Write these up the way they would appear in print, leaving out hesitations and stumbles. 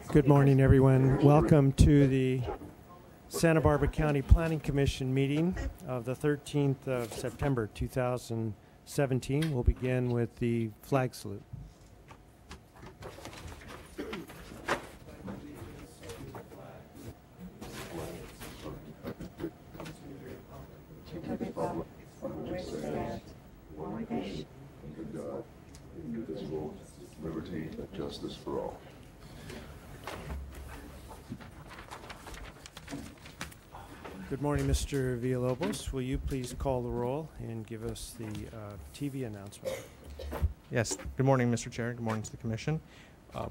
Good morning, everyone. Welcome to the Santa Barbara County Planning Commission meeting of the 13th of September 2017. We'll begin with the flag salute. Liberty and justice for all. Good morning, Mr. Villalobos. Will you please call the roll and give us the TV announcement? Yes. Good morning, Mr. Chair. Good morning to the Commission.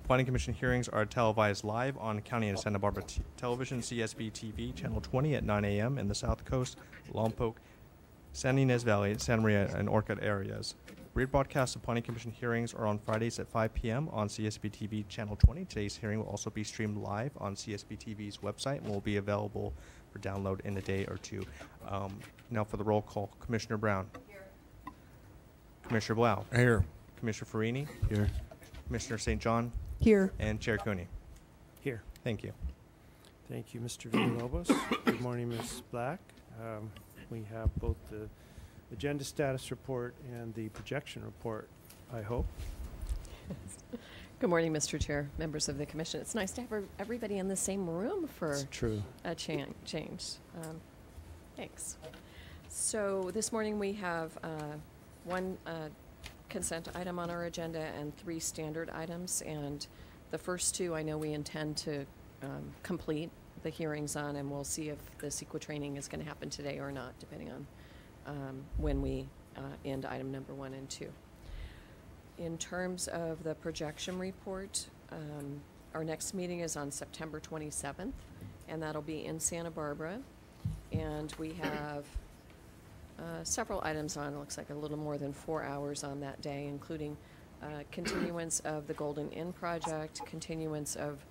Planning Commission hearings are televised live on County and Santa Barbara Television, CSB TV, Channel 20 at 9 a.m. in the South Coast, Lompoc, San Ynez Valley, Santa Maria, and Orcutt areas. Rebroadcasts of Planning Commission hearings are on Fridays at 5 p.m. on CSB TV Channel 20. Today's hearing will also be streamed live on CSB TV's website and will be available for download in a day or two. Now for the roll call. Commissioner Brown. Here. Commissioner Blau. Here. Commissioner Farini. Here. Commissioner St. John. Here. And Chair Cooney. Here. Thank you. Thank you, Mr. Villalobos. Good morning, Ms. Black. We have both the agenda status report and the projection report, I hope. Good morning, Mr. Chair, members of the Commission. It's nice to have everybody in the same room for It's true. a change. Thanks. So this morning we have one consent item on our agenda and 3 standard items. And the first 2 I know we intend to complete the hearings on, and we'll see if the CEQA training is going to happen today or not, depending on when we end item number 1 and 2. In terms of the projection report, our next meeting is on September 27th, and that'll be in Santa Barbara. And we have several items on. It looks like a little more than 4 hours on that day, including continuance of the Golden Inn project, continuance of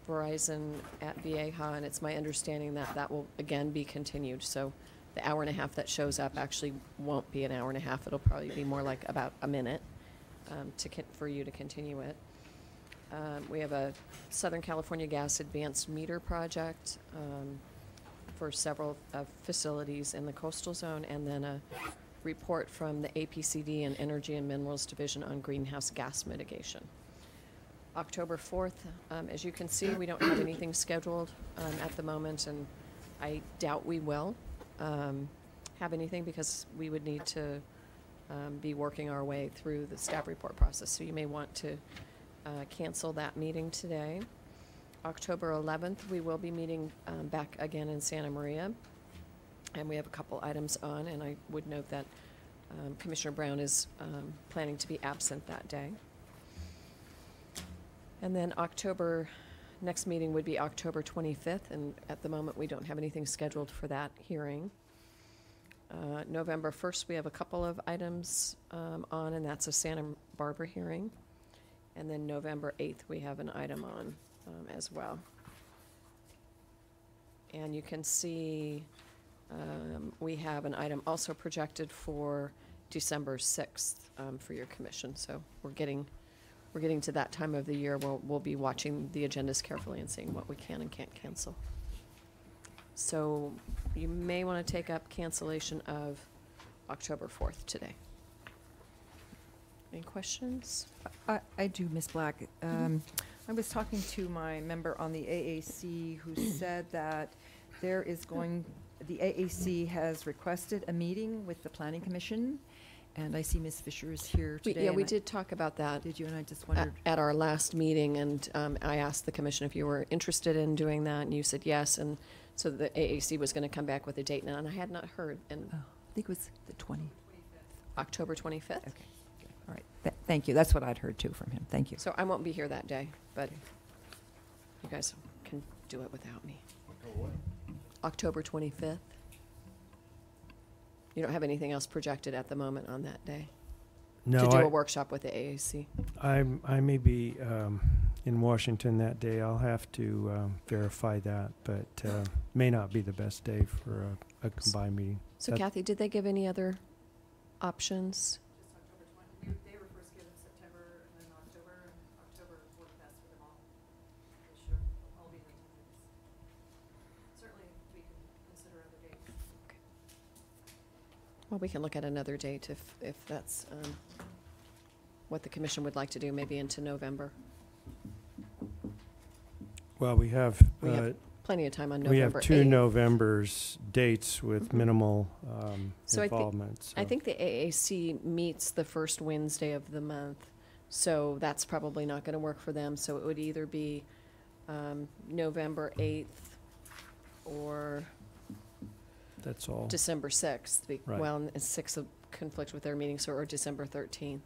Verizon at Vieja, and it's my understanding that that will again be continued. So the hour and a half that shows up actually won't be an hour and a half. It'll probably be more like about a minute for you to continue it. We have a Southern California Gas Advanced Meter project for several facilities in the coastal zone, and then a report from the APCD and Energy and Minerals Division on greenhouse gas mitigation. October 4th, as you can see, we don't have anything scheduled at the moment, and I doubt we will have anything because we would need to be working our way through the staff report process. So you may want to cancel that meeting today. October 11th, we will be meeting back again in Santa Maria, and we have a couple items on, and I would note that Commissioner Brown is planning to be absent that day. And then next meeting would be October 25th, and at the moment we don't have anything scheduled for that hearing. November 1st, we have a couple of items on, and that's a Santa Barbara hearing. And then November 8th, we have an item on as well. And you can see we have an item also projected for December 6th for your commission. So we're getting to that time of the year where we'll be watching the agendas carefully and seeing what we can and can't cancel. So you may want to take up cancellation of October 4th today. Any questions? I do, Ms. Black. I was talking to my member on the AAC who said that the AAC has requested a meeting with the Planning Commission, and I see Ms. Fisher is here today. We did talk about that. Did you? And I just wondered. At our last meeting, and I asked the commission if you were interested in doing that, and you said yes, and so the AAC was going to come back with a date now, and I had not heard. And I think it was the 20th. October 25th? Okay. All right. Thank you. That's what I'd heard, too, from him. Thank you. So I won't be here that day, but you guys can do it without me. October 25th. You don't have anything else projected at the moment on that day? No, to do a workshop with the AAC? I may be in Washington that day. I'll have to verify that, but may not be the best day for a combined meeting. So Kathy, did they give any other options? Just October 20th. They were first given September and then October. Well, we can look at another date if that's what the commission would like to do, maybe into November. Well, we have Plenty of time on we have November 2 8th. November's dates with minimal So involvement. I think the AAC meets the first Wednesday of the month, so that's probably not going to work for them. So it would either be November 8th or that's all. December 6th. Right. Well, and 6th will conflict with their meeting, so or December 13th,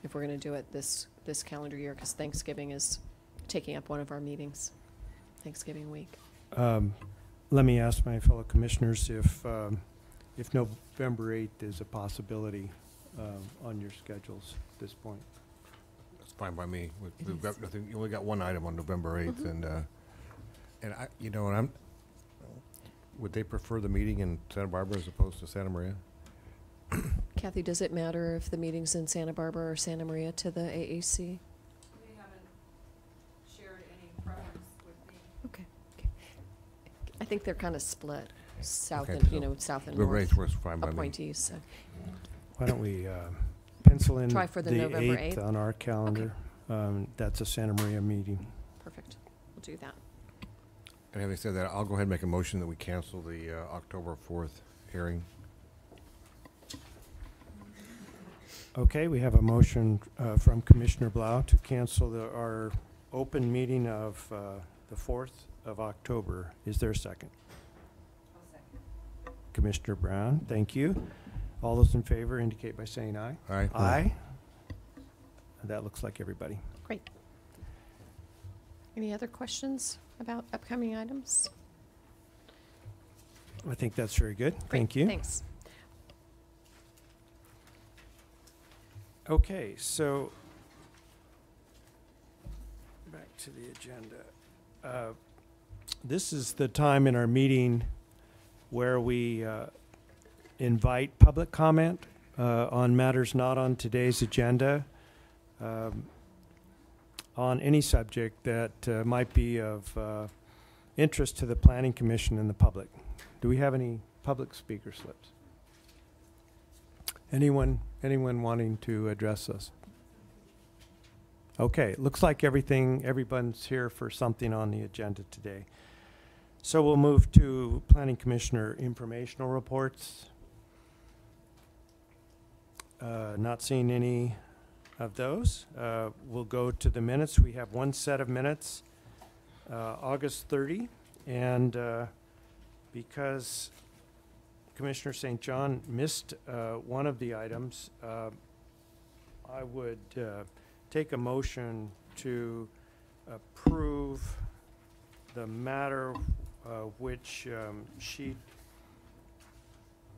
if we're going to do it this calendar year, because Thanksgiving is taking up one of our meetings, Thanksgiving week. Let me ask my fellow commissioners if November 8th is a possibility on your schedules at this point. That's fine by me. We've got nothing. You only got one item on November 8th, and I, you know, and I'm. Would they prefer the meeting in Santa Barbara as opposed to Santa Maria? Kathy, does it matter if the meeting's in Santa Barbara or Santa Maria to the AAC? They haven't shared any preference with me. Okay. I think they're kind of split, south Okay, and, so south and November north 8th works fine by me. appointees, so. Why don't we pencil in Try for the November 8th? on our calendar? That's a Santa Maria meeting. Perfect. We'll do that. And having said that, I'll go ahead and make a motion that we cancel the October 4th hearing. Okay, we have a motion from Commissioner Blau to cancel our open meeting of the 4th of October. Is there a second? I'll second. Commissioner Brown, thank you. All those in favor indicate by saying aye. Aye. Aye. That looks like everybody. Great. Any other questions about upcoming items? I think that's very good. Great, Thank you. Thanks. Okay, so back to the agenda. This is the time in our meeting where we invite public comment on matters not on today's agenda, on any subject that might be of interest to the Planning Commission and the public. Do we have any public speaker slips? Anyone wanting to address us? Okay, it looks like everyone's here for something on the agenda today. So we'll move to Planning Commissioner informational reports. Not seeing any of those. We'll go to the minutes. We have one set of minutes, August 30, and because Commissioner St. John missed one of the items, I would take a motion to approve the matter which she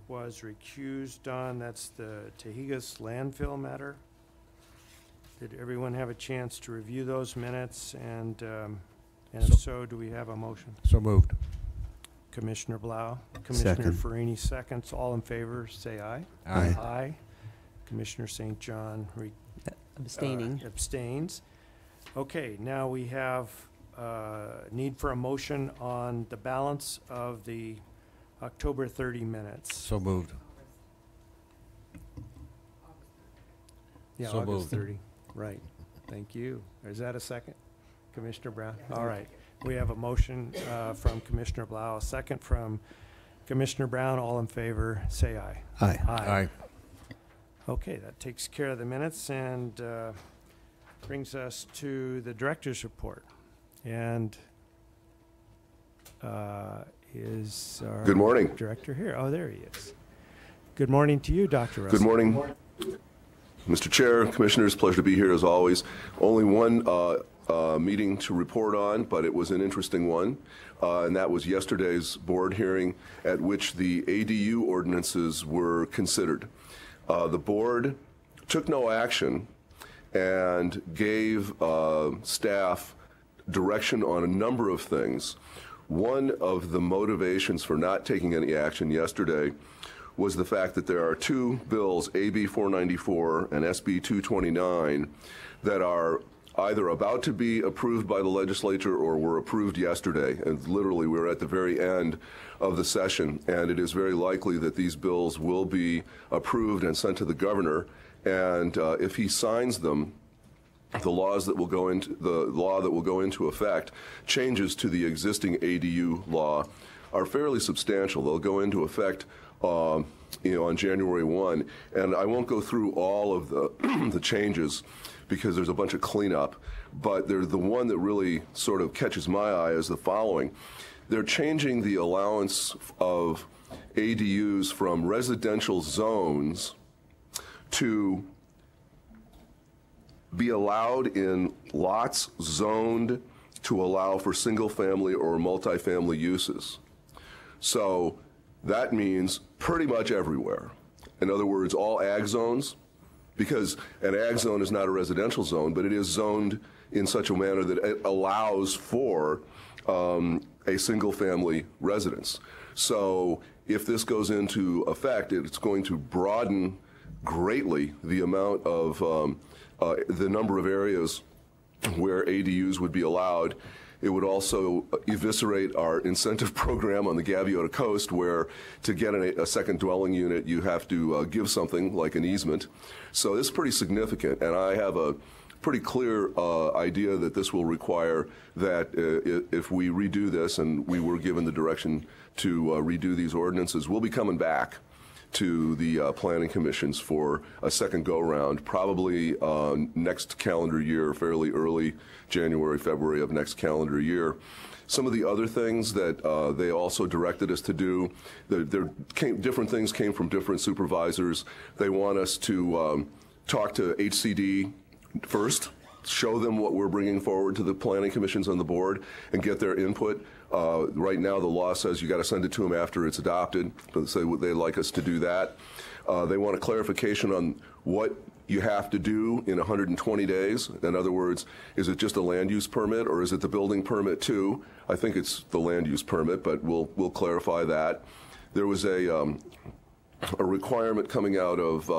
was recused on. That's the Tehigas landfill matter. Did everyone have a chance to review those minutes? And if so, do we have a motion? So moved. Commissioner Blau, Commissioner Second. Farini seconds. All in favor, say aye. Aye. Aye. Commissioner St. John Abstaining. abstains. Okay, now we have need for a motion on the balance of the October 30 minutes. So moved. Yeah, So August moved. 30. Right. Thank you. Is that a second? Commissioner Brown? All right. We have a motion from Commissioner Blau, a second from Commissioner Brown. All in favor, say aye. Aye. Aye. Okay, that takes care of the minutes and brings us to the director's report. And is our Good morning. director here? Oh, there he is. Good morning to you, Dr. Russell. Good morning, Mr. Chair, Commissioners. Pleasure to be here as always. Only one meeting to report on, but it was an interesting one, and that was yesterday's board hearing at which the ADU ordinances were considered. The board took no action and gave staff direction on a number of things. One of the motivations for not taking any action yesterday was the fact that there are two bills, AB 494 and SB 229, that are either about to be approved by the legislature or were approved yesterday. And literally, we're at the very end of the session, and it is very likely that these bills will be approved and sent to the governor. And if he signs them, the law that will go into effect, changes to the existing ADU law, are fairly substantial. They'll go into effect on January 1, and I won't go through all of the the changes because there's a bunch of cleanup, but the one that really sort of catches my eye is the following. They're changing the allowance of ADUs from residential zones to be allowed in lots zoned to allow for single-family or multifamily uses. So that means pretty much everywhere. In other words, all ag zones, because an ag zone is not a residential zone, but it is zoned in such a manner that it allows for a single-family residence. So if this goes into effect, it's going to broaden greatly the amount of the number of areas where ADUs would be allowed. It would also eviscerate our incentive program on the Gaviota Coast, where to get a second dwelling unit, you have to give something like an easement. So this is pretty significant, and I have a pretty clear idea that this will require that if we redo this, and we were given the direction to redo these ordinances, we'll be coming back to the planning commissions for a second go-round, probably next calendar year, fairly early January, February of next calendar year. Some of the other things that they also directed us to do, different things came from different supervisors. They want us to talk to HCD first, show them what we're bringing forward to the planning commissions on the board, and get their input. Right now, the law says you got to send it to them after it's adopted, but they'd like us to do that. They want a clarification on what you have to do in 120 days. In other words, is it just a land use permit, or is it the building permit too? I think it's the land use permit, but we'll clarify that. There was a requirement coming out of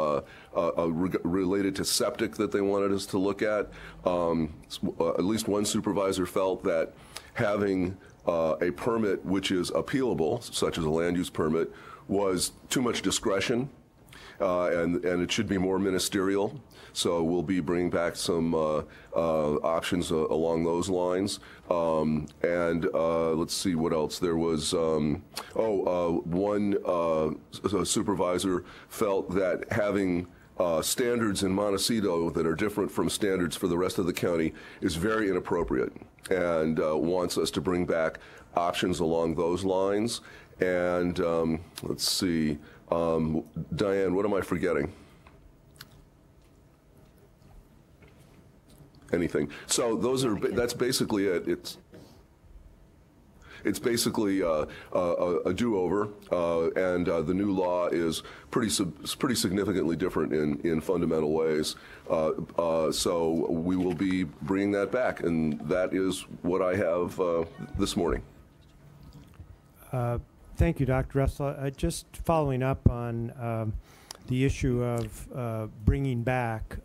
related to septic that they wanted us to look at. At least one supervisor felt that having a permit which is appealable, such as a land use permit, was too much discretion, and it should be more ministerial. So we'll be bringing back some options along those lines. Let's see what else. There was, one supervisor felt that having standards in Montecito that are different from standards for the rest of the county is very inappropriate, and wants us to bring back options along those lines. And let's see, Diane, what am I forgetting? Anything. So that's basically it. It's basically a do-over, and the new law is pretty significantly different in fundamental ways. So we will be bringing that back, and that is what I have this morning. Thank you, Dr. Russell. Just following up on the issue of bringing back,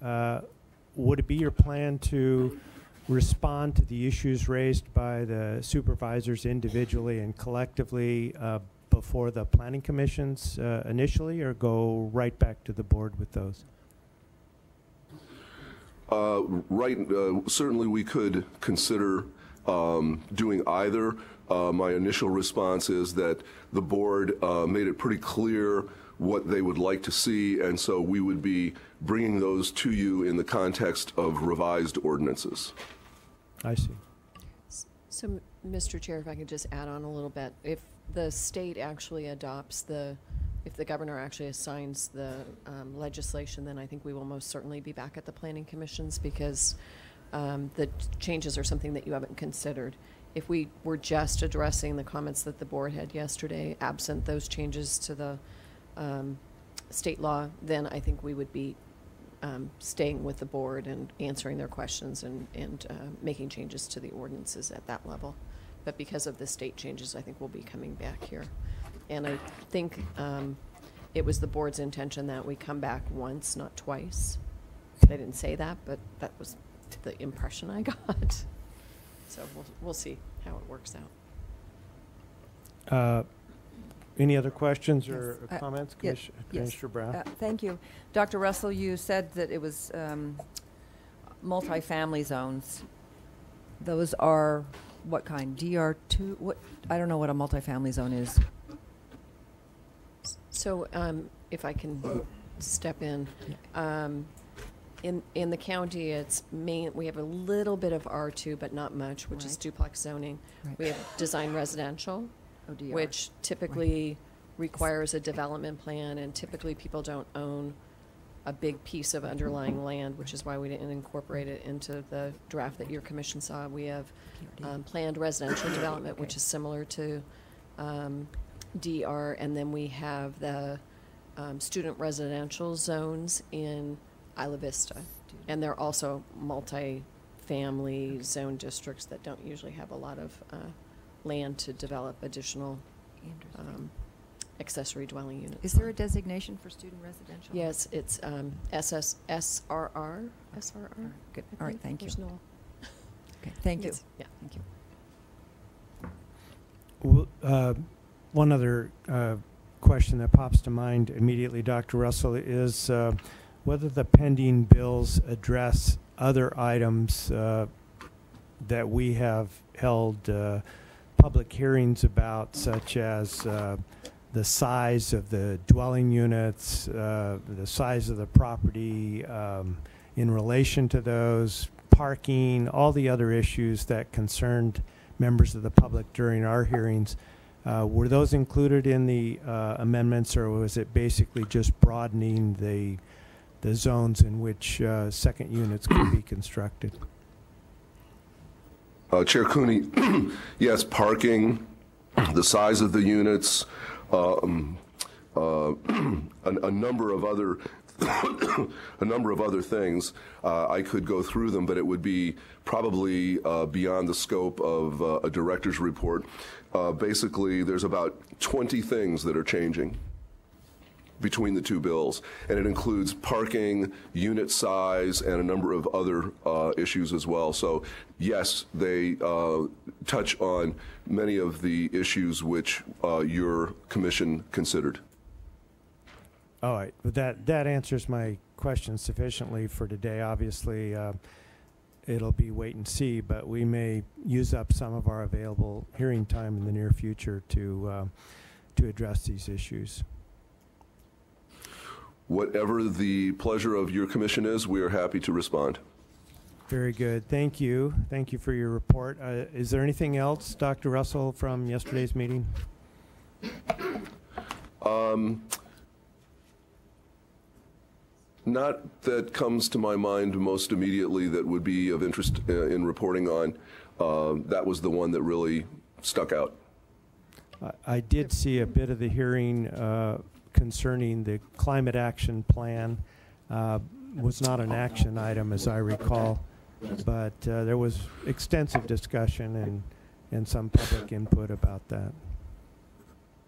would it be your plan to respond to the issues raised by the supervisors individually and collectively before the planning commissions initially, or go right back to the board with those? Certainly we could consider doing either. My initial response is that the board made it pretty clear what they would like to see, and so we would be bringing those to you in the context of revised ordinances. I see. So, Mr. Chair, if I could just add on a little bit. If the state actually adopts if the governor actually assigns the legislation, then I think we will most certainly be back at the planning commissions, because the changes are something that you haven't considered. If we were just addressing the comments that the board had yesterday, absent those changes to the state law, then I think we would be staying with the board and answering their questions and making changes to the ordinances at that level. But because of the state changes, I think we'll be coming back here. And I think it was the board's intention that we come back once, not twice. I didn't say that, but that was the impression I got. So we'll see how it works out. Any other questions or Yes. comments, Yes. Commissioner Brown? Thank you. Dr. Russell, you said that it was multifamily zones. Those are what kind? DR2? What? I don't know what a multifamily zone is. So if I can step in. In the county, we have a little bit of R2, but not much, which is Right. duplex zoning. Right. We have design residential, ODR. which typically requires a development plan, and typically people don't own a big piece of underlying land, which is why we didn't incorporate it into the draft that your commission saw. We have planned residential development, which is similar to DR, and then we have the student residential zones in Isla Vista. And they're also multi-family zone districts that don't usually have a lot of land to develop additional accessory dwelling units. Is there a designation for student residential? Yes, it's SRR. Good. All right, thank you. There's no. Okay, thank you. Yes, yeah. Thank you. One other question that pops to mind immediately, Dr. Russell, is whether the pending bills address other items that we have held public hearings about, such as the size of the dwelling units, the size of the property in relation to those, parking, all the other issues that concerned members of the public during our hearings. Were those included in the amendments, or was it basically just broadening the zones in which second units could be constructed? Chair Cooney, yes, parking, the size of the units, a number of other a number of other things. I could go through them, but it would be probably beyond the scope of a director's report. Basically, there's about 20 things that are changing between the two bills, and it includes parking, unit size, and a number of other issues as well. So yes, they touch on many of the issues which your commission considered. All right, that answers my question sufficiently for today. Obviously, it'll be wait and see, but we may use up some of our available hearing time in the near future to address these issues. Whatever the pleasure of your commission is, we are happy to respond. Very good. Thank you. Thank you for your report. Is there anything else, Dr. Russell, from yesterday's meeting? Not that comes to my mind most immediately that would be of interest in reporting on. That was the one that really stuck out. I did see a bit of the hearing concerning the climate action plan. Was not an action item, as I recall, but there was extensive discussion and some public input about that.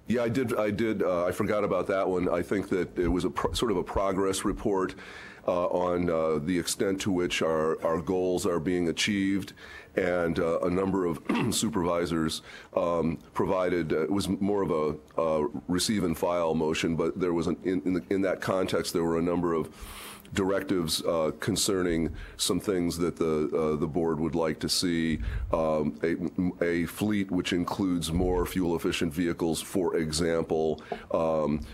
Yeah, I did. I forgot about that one. I think that it was sort of a progress report on the extent to which our goals are being achieved, and a number of supervisors provided. It was more of a receive and file motion, but there was in that context there were a number of directives concerning some things that the board would like to see. A fleet which includes more fuel-efficient vehicles, for example,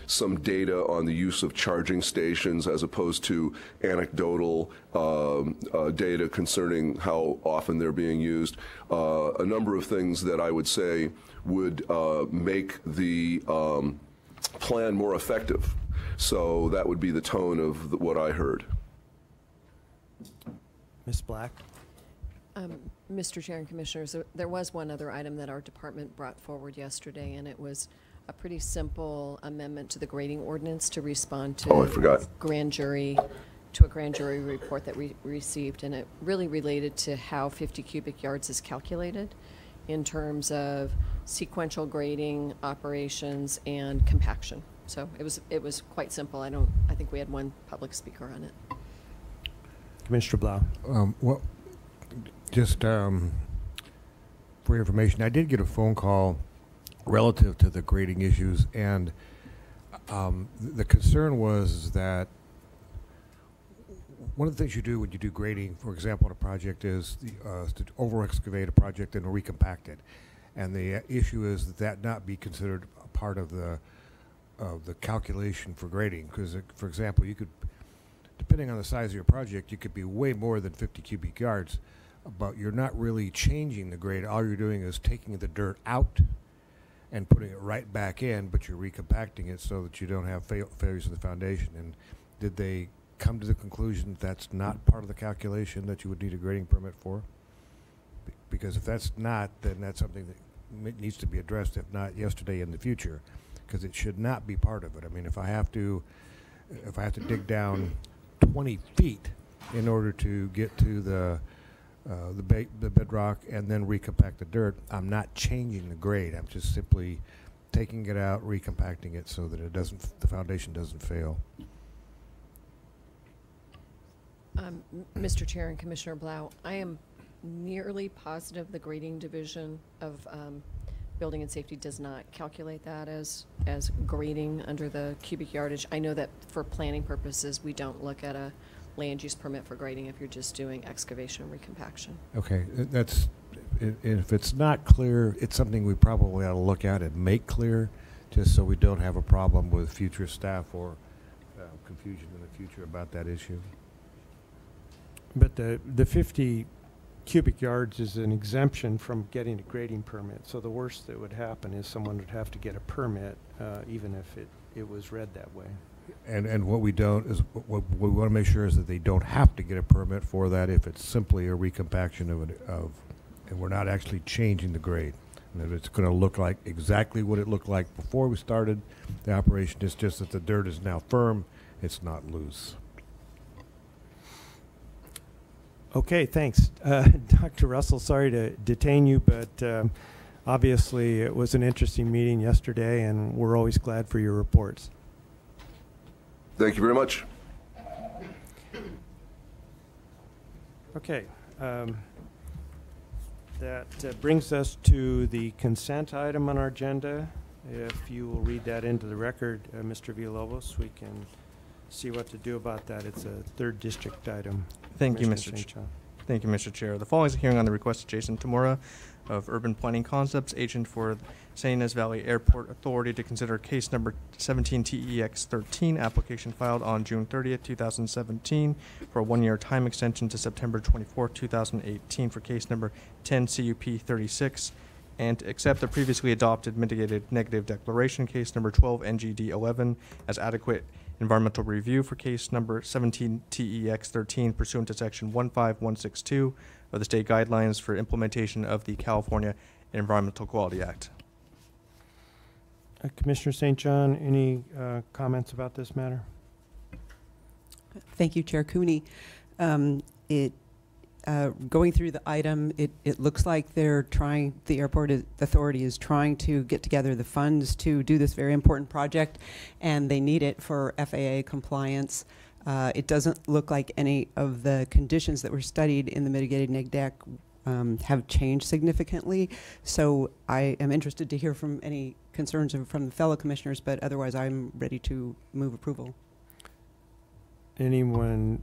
some data on the use of charging stations as opposed to anecdotal data concerning how often they're being used. A number of things that I would say would make the plan more effective. So that would be the tone of what I heard. Ms. Black? Mr. Chair and Commissioners, there was one other item that our department brought forward yesterday, and it was a pretty simple amendment to the grading ordinance to respond to Oh, I forgot. a grand jury report that we received, and it really related to how 50 cubic yards is calculated in terms of sequential grading operations and compaction. So it was quite simple. I think we had one public speaker on it. Commissioner Blau? Just for your information, I did get a phone call relative to the grading issues, and the concern was that one of the things you do when you do grading, for example, on a project is to over-excavate a project and recompact it. And the issue is that that not be considered a part of the calculation for grading. Because, for example, you could, depending on the size of your project, you could be way more than 50 cubic yards, but you're not really changing the grade. All you're doing is taking the dirt out and putting it right back in, but you're recompacting it so that you don't have failures in the foundation. And did they come to the conclusion that that's not part of the calculation that you would need a grading permit for? Because if that's not, then that's something that needs to be addressed, if not yesterday, in the future, because it should not be part of it. I mean, if I have to dig down 20 feet in order to get to the bedrock and then recompact the dirt, I'm not changing the grade. I'm just simply taking it out, recompacting it so that the foundation doesn't fail. Mr. Chair and Commissioner Blau, I am nearly positive the grading division of Building and Safety does not calculate that as grading under the cubic yardage. I know that for planning purposes, we don't look at a land use permit for grading if you're just doing excavation and recompaction. Okay, if it's not clear, it's something we probably ought to look at and make clear, just so we don't have a problem with future staff or confusion in the future about that issue. But the 50 cubic yards is an exemption from getting a grading permit. So the worst that would happen is someone would have to get a permit, even if it was read that way. And what we don't is, what we want to make sure is that they don't have to get a permit for that if it's simply a recompaction and we're not actually changing the grade. And if it's going to look like exactly what it looked like before we started the operation, it's just that the dirt is now firm, it's not loose. Okay, thanks. Dr. Russell, sorry to detain you, but obviously it was an interesting meeting yesterday, and we're always glad for your reports. Thank you very much. Okay. That brings us to the consent item on our agenda. If you will read that into the record, Mr. Villalobos, we can see what to do about that. It's a 3rd district item. Thank you, Mr. Chair. The following is a hearing on the request of Jason Tamura of Urban Planning Concepts, agent for San Ynez Valley Airport Authority, to consider case number 17 TEX13, application filed on June 30th, 2017, for a 1-year time extension to September 24th, 2018, for case number 10 CUP 36, and to accept the previously adopted mitigated negative declaration, case number 12 NGD 11, as adequate environmental review for case number 17 TEX13 pursuant to section 15162 of the state guidelines for implementation of the California Environmental Quality Act. Commissioner St. John, any comments about this matter? Thank you, Chair Cooney. Going through the item, it looks like the airport authority is trying to get together the funds to do this very important project, and they need it for FAA compliance. It doesn't look like any of the conditions that were studied in the mitigated neg deck have changed significantly. So I am interested to hear from any concerns from the fellow commissioners, but otherwise I'm ready to move approval. Anyone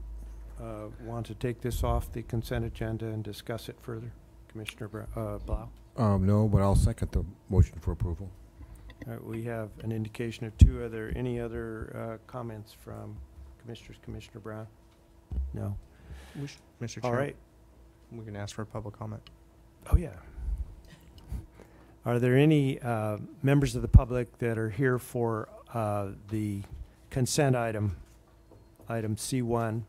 want to take this off the consent agenda and discuss it further? Commissioner Blau? No, but I'll second the motion for approval. All right, we have an indication of 2. Are there any other comments from commissioners? Commissioner Brown? No. Mr. Chair. All right. We can ask for a public comment. Oh, yeah. Are there any members of the public that are here for the consent item C1,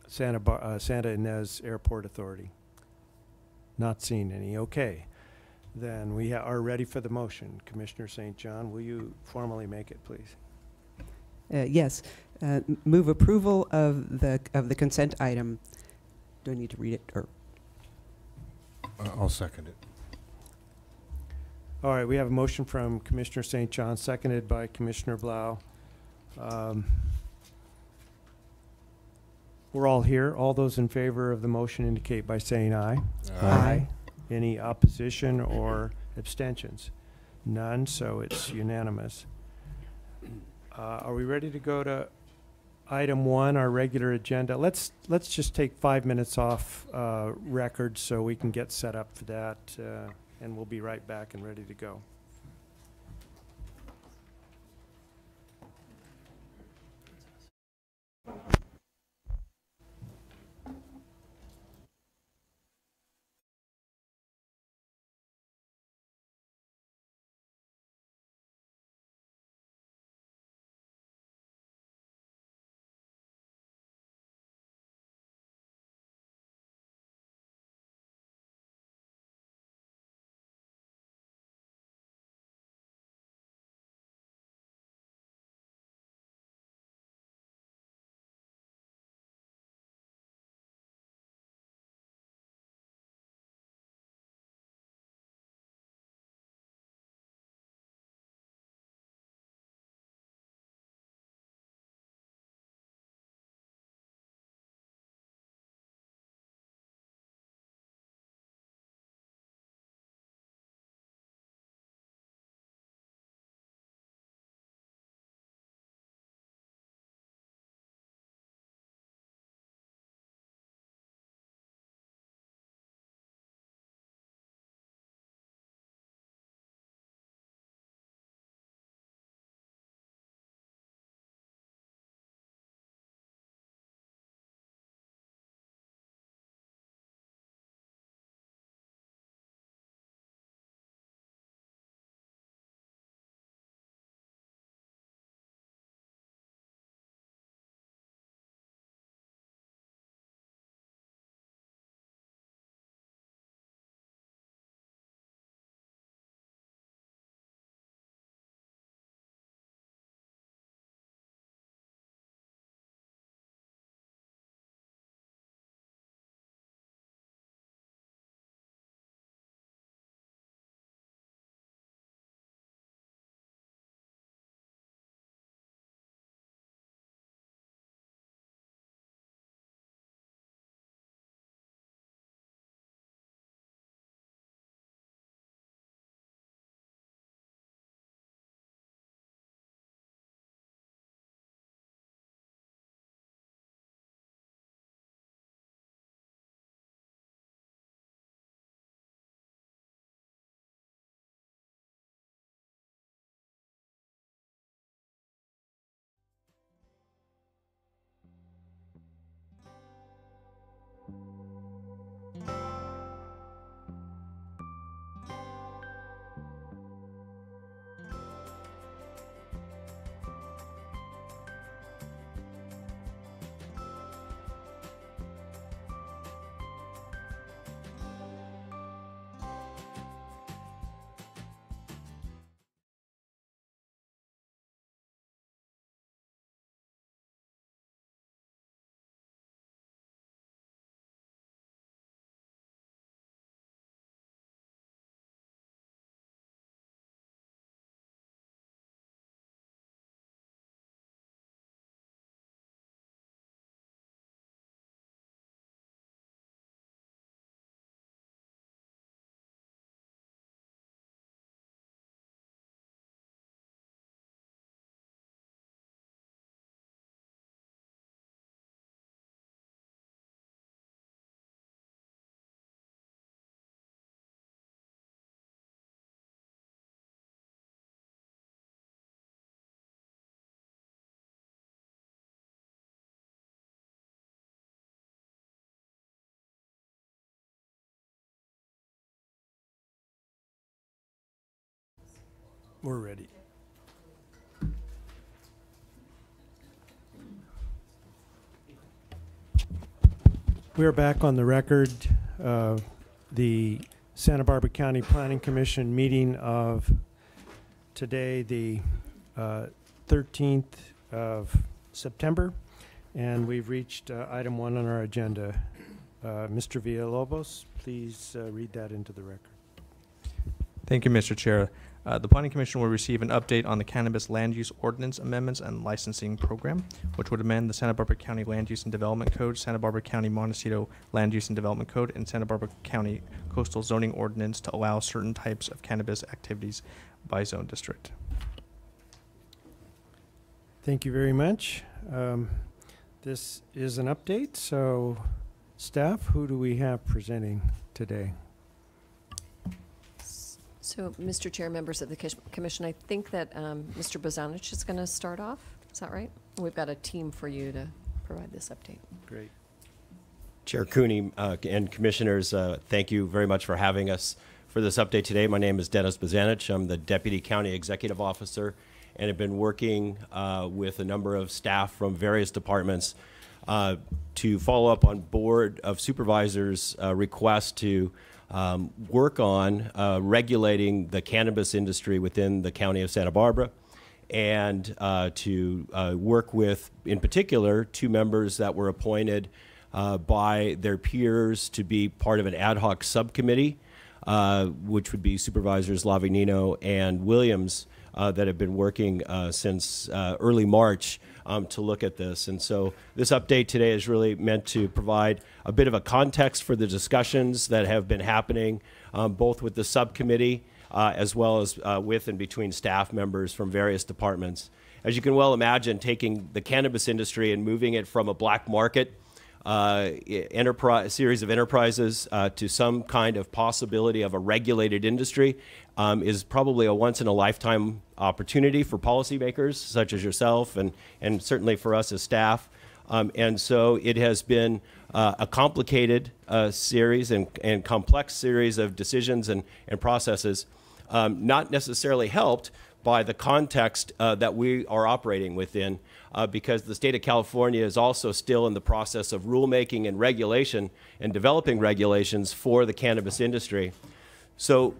Santa Ynez Airport Authority? Not seeing any. Okay. Then we are ready for the motion. Commissioner St. John, will you formally make it, please? Yes. Move approval of the consent item. Do I need to read it? Or I'll second it. All right, we have a motion from Commissioner St. John, seconded by Commissioner Blau. we're all here. All those in favor of the motion indicate by saying aye. Aye. Any opposition or abstentions? None, so it's unanimous. Are we ready to go to item 1, our regular agenda? Let's just take 5 minutes off record so we can get set up for that, and we'll be right back and ready to go. We're ready. We are back on the record. The Santa Barbara County Planning Commission meeting of today, the 13th of September, and we've reached item 1 on our agenda. Mr. Villalobos, please read that into the record. Thank you, Mr. Chair. The Planning Commission will receive an update on the Cannabis Land Use Ordinance Amendments and Licensing Program, which would amend the Santa Barbara County Land Use and Development Code, Santa Barbara County Montecito Land Use and Development Code, and Santa Barbara County Coastal Zoning Ordinance to allow certain types of cannabis activities by zone district. Thank you very much. This is an update, so staff, who do we have presenting today? So, Mr. Chair, members of the commission, I think that Mr. Bozanich is going to start off. Is that right? We've got a team for you to provide this update. Great. Chair Cooney and commissioners, thank you very much for having us for this update today. My name is Dennis Bozanich. I'm the Deputy County Executive Officer and have been working with a number of staff from various departments to follow up on Board of Supervisors' request to work on regulating the cannabis industry within the County of Santa Barbara, and to work with, in particular, 2 members that were appointed by their peers to be part of an ad hoc subcommittee, which would be Supervisors Lavinino and Williams, that have been working since early March to look at this. And so this update today is really meant to provide a bit of a context for the discussions that have been happening both with the subcommittee as well as with and between staff members from various departments. As you can well imagine, taking the cannabis industry and moving it from a black market series of enterprises to some kind of possibility of a regulated industry is probably a once-in-a-lifetime opportunity for policymakers such as yourself and certainly for us as staff. And so it has been a complicated series and complex series of decisions and processes, not necessarily helped by the context that we are operating within, because the state of California is also still in the process of rulemaking and regulation and developing regulations for the cannabis industry. So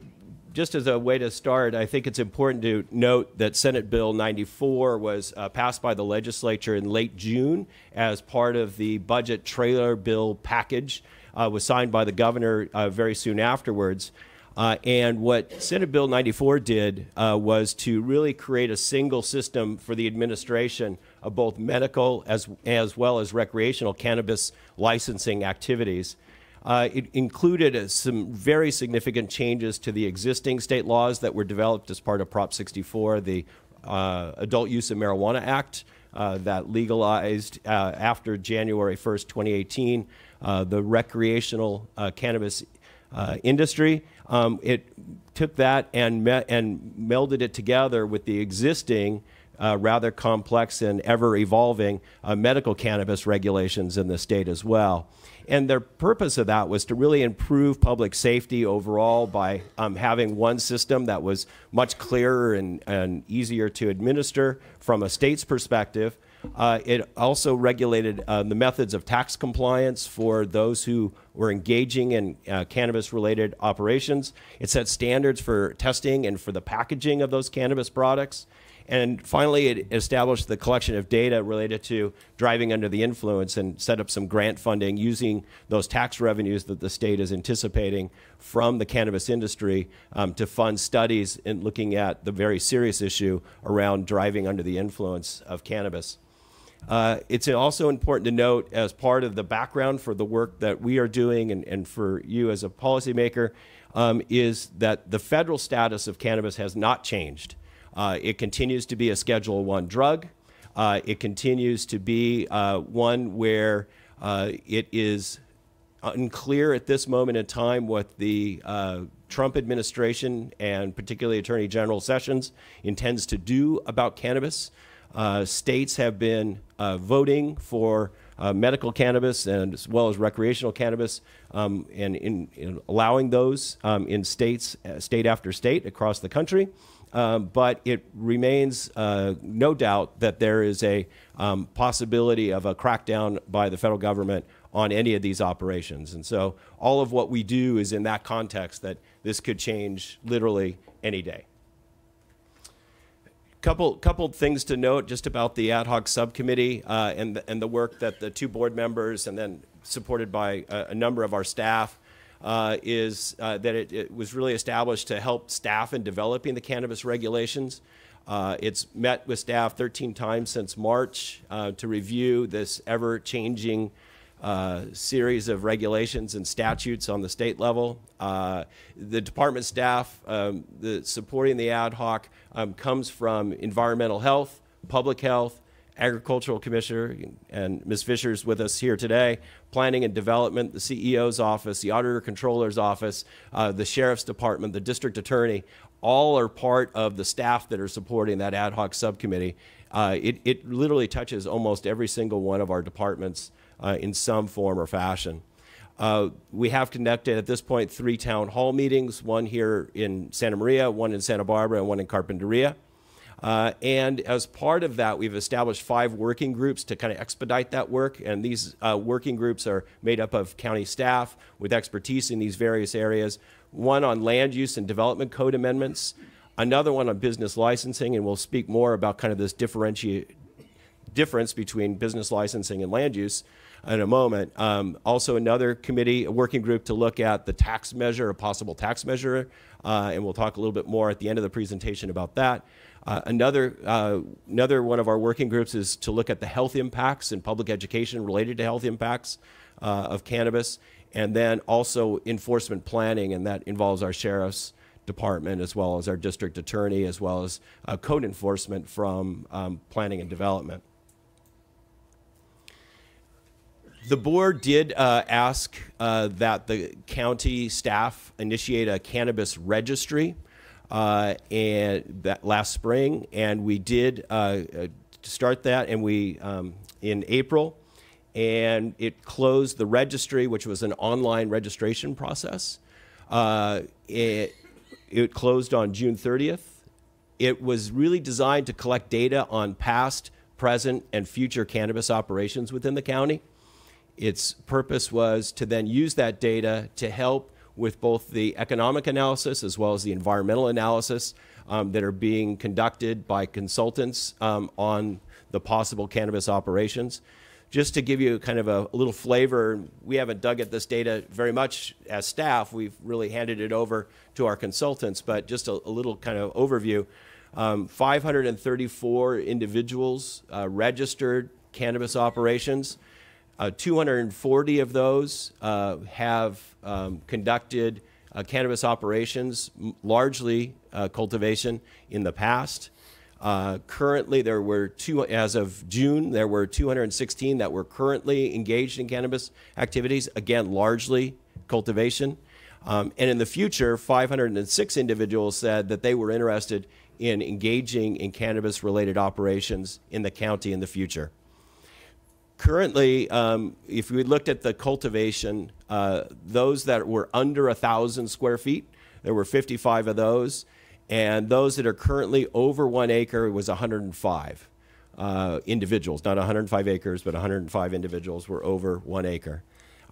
just as a way to start, I think it's important to note that Senate Bill 94 was passed by the legislature in late June as part of the budget trailer bill package, was signed by the governor very soon afterwards. And what Senate Bill 94 did was to really create a single system for the administration of both medical as well as recreational cannabis licensing activities. It included some very significant changes to the existing state laws that were developed as part of Prop 64, the Adult Use of Marijuana Act that legalized after January 1st, 2018, the recreational cannabis industry. It took that and melded it together with the existing rather complex and ever-evolving medical cannabis regulations in the state as well. And the purpose of that was to really improve public safety overall by having one system that was much clearer and easier to administer from a state's perspective. It also regulated the methods of tax compliance for those who were engaging in cannabis-related operations. It set standards for testing and for the packaging of those cannabis products. And finally, it established the collection of data related to driving under the influence and set up some grant funding using those tax revenues that the state is anticipating from the cannabis industry to fund studies in looking at the very serious issue around driving under the influence of cannabis. It's also important to note, as part of the background for the work that we are doing and for you as a policymaker, is that the federal status of cannabis has not changed. It continues to be a Schedule I drug. It continues to be one where it is unclear at this moment in time what the Trump administration and particularly Attorney General Sessions intends to do about cannabis. States have been voting for medical cannabis and as well as recreational cannabis and in allowing those in states, state after state across the country. But it remains no doubt that there is a possibility of a crackdown by the federal government on any of these operations. And so all of what we do is in that context that this could change literally any day. Couple things to note just about the ad hoc subcommittee and the work that the 2 board members and then supported by a number of our staff is that it was really established to help staff in developing the cannabis regulations. It's met with staff 13 times since March to review this ever-changing series of regulations and statutes on the state level. The department staff supporting the ad hoc comes from environmental health, public health, agricultural commissioner, and Ms. Fisher's with us here today, planning and development, the CEO's office, the auditor controller's office, the sheriff's department, the district attorney, all are part of the staff that are supporting that ad hoc subcommittee. It literally touches almost every single one of our departments in some form or fashion. We have conducted at this point 3 town hall meetings, one here in Santa Maria, one in Santa Barbara, and one in Carpinteria. And as part of that, we've established 5 working groups to kind of expedite that work. And these working groups are made up of county staff with expertise in these various areas. One on land use and development code amendments, another one on business licensing, and we'll speak more about kind of this difference between business licensing and land use in a moment. Also another committee, a working group to look at the tax measure, a possible tax measure, and we'll talk a little bit more at the end of the presentation about that. Another one of our working groups is to look at the health impacts and public education related to health impacts of cannabis, and then also enforcement planning, and that involves our sheriff's department as well as our district attorney, as well as code enforcement from planning and development. The board did ask that the county staff initiate a cannabis registry and that last spring, and we did start that, and we in April, and it closed the registry, which was an online registration process. It closed on June 30th. It was really designed to collect data on past, present, and future cannabis operations within the county. Its purpose was to then use that data to help with both the economic analysis as well as the environmental analysis that are being conducted by consultants on the possible cannabis operations. Just to give you kind of a little flavor, we haven't dug at this data very much as staff. We've really handed it over to our consultants, but just a little kind of overview. 534 individuals registered cannabis operations. 240 of those have conducted cannabis operations, largely cultivation, in the past. Currently, there were as of June, there were 216 that were currently engaged in cannabis activities, again, largely cultivation. And in the future, 506 individuals said that they were interested in engaging in cannabis-related operations in the county in the future. Currently, if we looked at the cultivation, those that were under 1,000 square feet, there were 55 of those, and those that are currently over 1 acre was 105 individuals, not 105 acres, but 105 individuals were over 1 acre.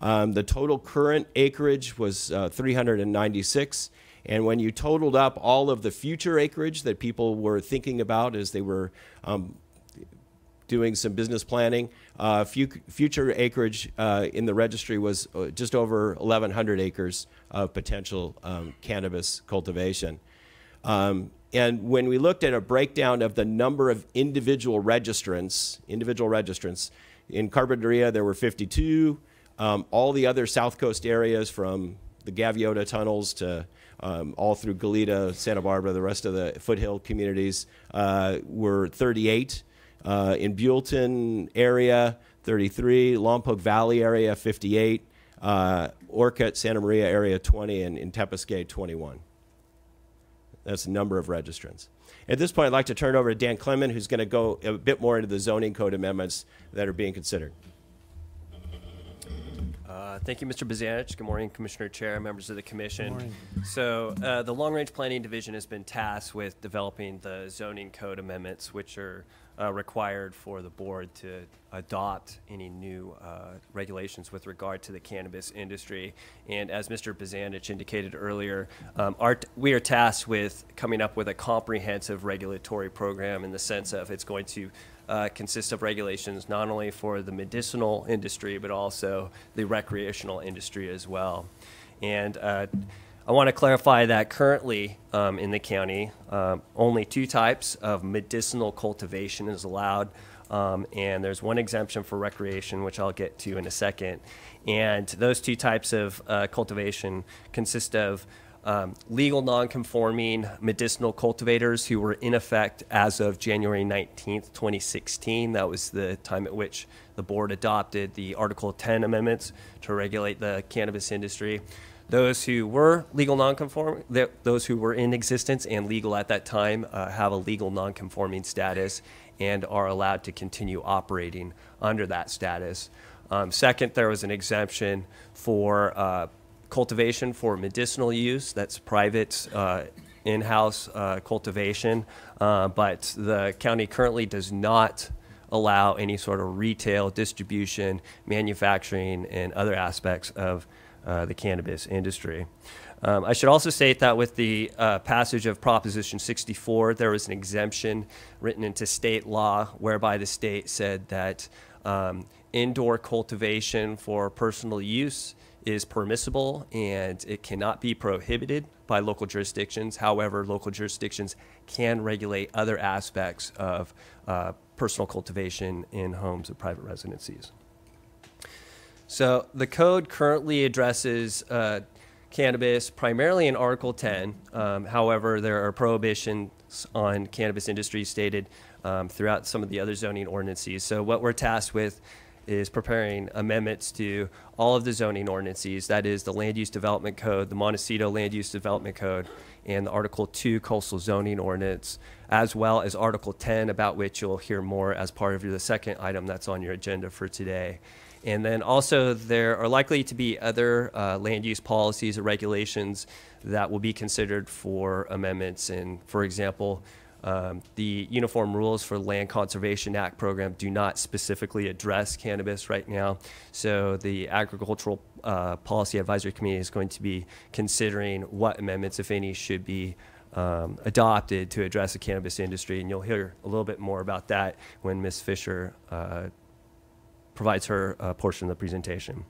The total current acreage was 396, and when you totaled up all of the future acreage that people were thinking about as they were doing some business planning, future acreage in the registry was just over 1,100 acres of potential cannabis cultivation. And when we looked at a breakdown of the number of individual registrants, in Carpinteria there were 52. All the other South Coast areas from the Gaviota tunnels to all through Goleta, Santa Barbara, the rest of the foothill communities were 38. In Buellton area, 33. Lompoc Valley area, 58. Orcutt, Santa Maria area, 20. And in Tepiscay, 21. That's the number of registrants. At this point, I'd like to turn it over to Dan Clement, who's going to go a bit more into the zoning code amendments that are being considered. Thank you, Mr. Bazanich. Good morning, Commissioner Chair, members of the Commission. Good morning. So the Long Range Planning Division has been tasked with developing the zoning code amendments, which are required for the board to adopt any new regulations with regard to the cannabis industry. And as Mr. Bazanich indicated earlier, we are tasked with coming up with a comprehensive regulatory program in the sense of it's going to consist of regulations not only for the medicinal industry but also the recreational industry as well. And I want to clarify that currently in the county, only 2 types of medicinal cultivation is allowed. And there's one exemption for recreation, which I'll get to in a second. And those 2 types of cultivation consist of legal non-conforming medicinal cultivators who were in effect as of January 19th, 2016. That was the time at which the board adopted the Article 10 amendments to regulate the cannabis industry. Those who were legal non-conforming, those who were in existence and legal at that time have a legal non-conforming status and are allowed to continue operating under that status. Second, there was an exemption for cultivation for medicinal use. That's private in-house cultivation, but the county currently does not allow any sort of retail distribution, manufacturing, and other aspects of the cannabis industry. I should also state that with the passage of Proposition 64, there was an exemption written into state law whereby the state said that indoor cultivation for personal use is permissible and it cannot be prohibited by local jurisdictions. However, local jurisdictions can regulate other aspects of personal cultivation in homes of private residencies. So the code currently addresses cannabis primarily in Article 10. However, there are prohibitions on cannabis industry stated throughout some of the other zoning ordinances. So what we're tasked with is preparing amendments to all of the zoning ordinances. That is the Land Use Development Code, the Montecito Land Use Development Code, and the Article 2 Coastal Zoning Ordinance, as well as Article 10, about which you'll hear more as part of the second item that's on your agenda for today. And then also there are likely to be other land use policies or regulations that will be considered for amendments. And for example, the Uniform Rules for Land Conservation Act program do not specifically address cannabis right now. So the Agricultural Policy Advisory Committee is going to be considering what amendments, if any, should be adopted to address the cannabis industry. And you'll hear a little bit more about that when Ms. Fisher provides her portion of the presentation.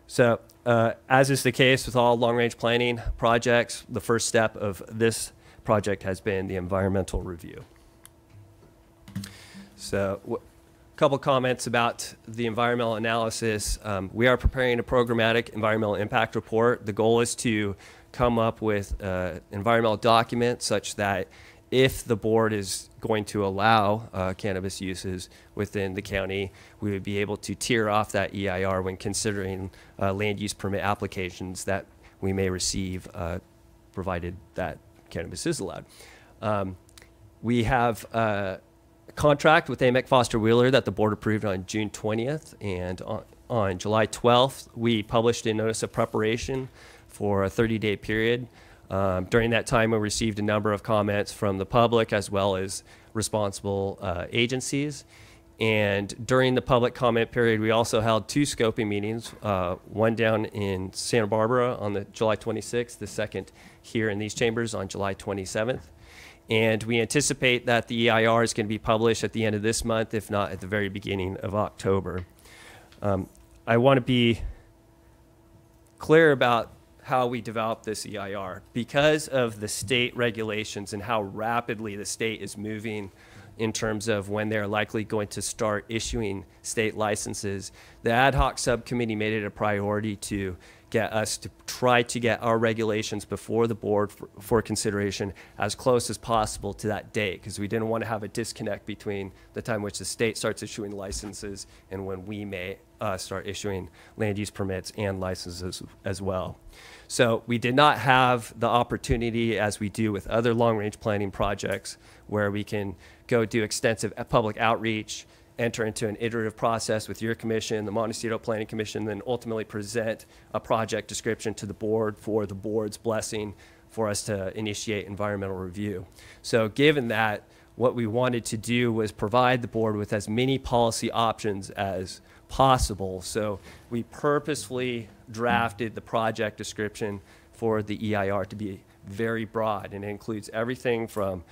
So as is the case with all long-range planning projects, the first step of this project has been the environmental review. So a couple comments about the environmental analysis. We are preparing a programmatic environmental impact report. The goal is to come up with an environmental document such that if the board is going to allow cannabis uses within the county, we would be able to tier off that EIR when considering land use permit applications that we may receive, provided that cannabis is allowed. We have a contract with AMEC Foster Wheeler that the board approved on June 20th, and on July 12th, we published a notice of preparation for a 30-day period. During that time, we received a number of comments from the public as well as responsible agencies. And during the public comment period, we also held 2 scoping meetings, one down in Santa Barbara on the July 26th, the second here in these chambers on July 27th. And we anticipate that the EIR is going to be published at the end of this month, if not at the very beginning of October. I want to be clear about how we develop this EIR. Because of the state regulations and how rapidly the state is moving in terms of when they're likely going to start issuing state licenses, the ad hoc subcommittee made it a priority to get us to try to get our regulations before the board for consideration as close as possible to that date, because we didn't want to have a disconnect between the time which the state starts issuing licenses and when we may start issuing land use permits and licenses as well. So we did not have the opportunity, as we do with other long-range planning projects, where we can go do extensive public outreach, enter into an iterative process with your commission, the Montecito Planning Commission, then ultimately present a project description to the board for the board's blessing for us to initiate environmental review. So given that, what we wanted to do was provide the board with as many policy options as possible. So we purposefully drafted the project description for the EIR to be very broad, and it includes everything from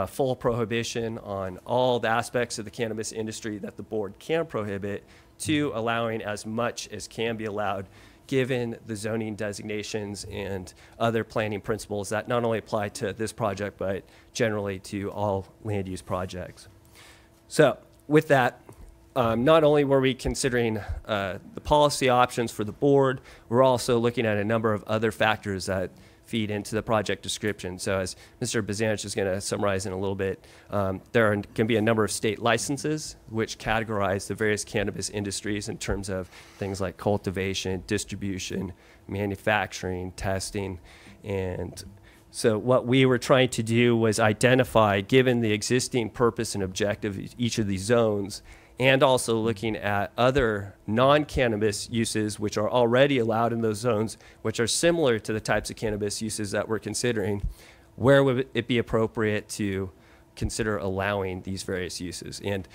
full prohibition on all the aspects of the cannabis industry that the board can prohibit to allowing as much as can be allowed given the zoning designations and other planning principles that not only apply to this project, but generally to all land use projects. So with that, not only were we considering the policy options for the board, we're also looking at a number of other factors that feed into the project description. So as Mr. Bazanich is going to summarize in a little bit, there can be a number of state licenses which categorize the various cannabis industries in terms of things like cultivation, distribution, manufacturing, testing. And so what we were trying to do was identify, given the existing purpose and objective of each of these zones, and also looking at other non-cannabis uses which are already allowed in those zones, which are similar to the types of cannabis uses that we're considering, where would it be appropriate to consider allowing these various uses? And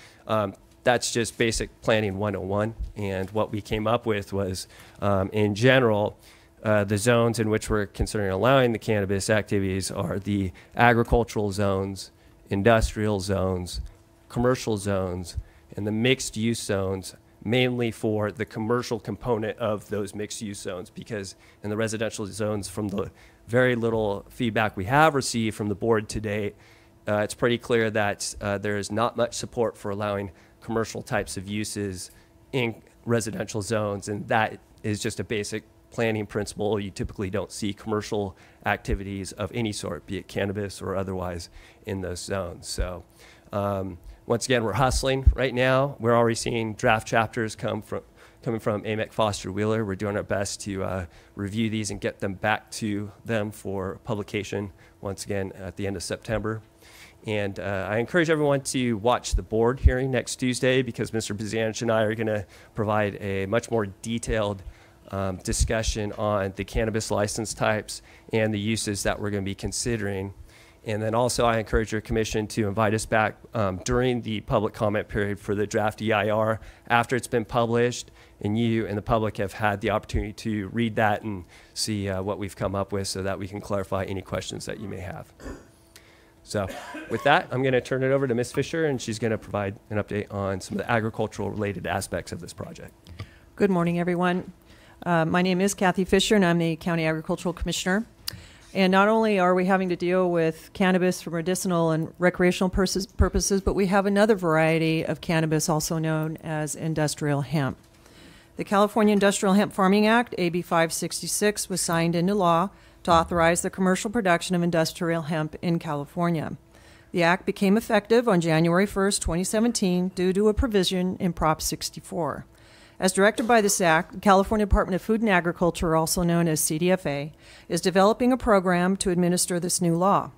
that's just basic planning 101. And what we came up with was, in general, the zones in which we're considering allowing the cannabis activities are the agricultural zones, industrial zones, commercial zones, and the mixed-use zones, mainly for the commercial component of those mixed-use zones, because in the residential zones, from the very little feedback we have received from the board to date, it's pretty clear that there is not much support for allowing commercial types of uses in residential zones, and that is just a basic planning principle. You typically don't see commercial activities of any sort, be it cannabis or otherwise, in those zones. So once again, we're hustling right now. We're already seeing draft chapters coming from AMEC Foster Wheeler. We're doing our best to review these and get them back to them for publication once again at the end of September. And I encourage everyone to watch the board hearing next Tuesday, because Mr. Bazanich and I are going to provide a much more detailed discussion on the cannabis license types and the uses that we're going to be considering. And then also I encourage your commission to invite us back during the public comment period for the draft EIR after it's been published and you and the public have had the opportunity to read that and see what we've come up with, so that we can clarify any questions that you may have. So with that, I'm going to turn it over to Ms. Fisher, and she's going to provide an update on some of the agricultural related aspects of this project. Good morning, everyone. My name is Kathy Fisher, and I'm the County Agricultural Commissioner. And not only are we having to deal with cannabis for medicinal and recreational purposes, but we have another variety of cannabis, also known as industrial hemp. The California Industrial Hemp Farming Act, AB 566, was signed into law to authorize the commercial production of industrial hemp in California. The act became effective on January 1st, 2017, due to a provision in Prop 64. As directed by this act, the California Department of Food and Agriculture, also known as CDFA, is developing a program to administer this new law.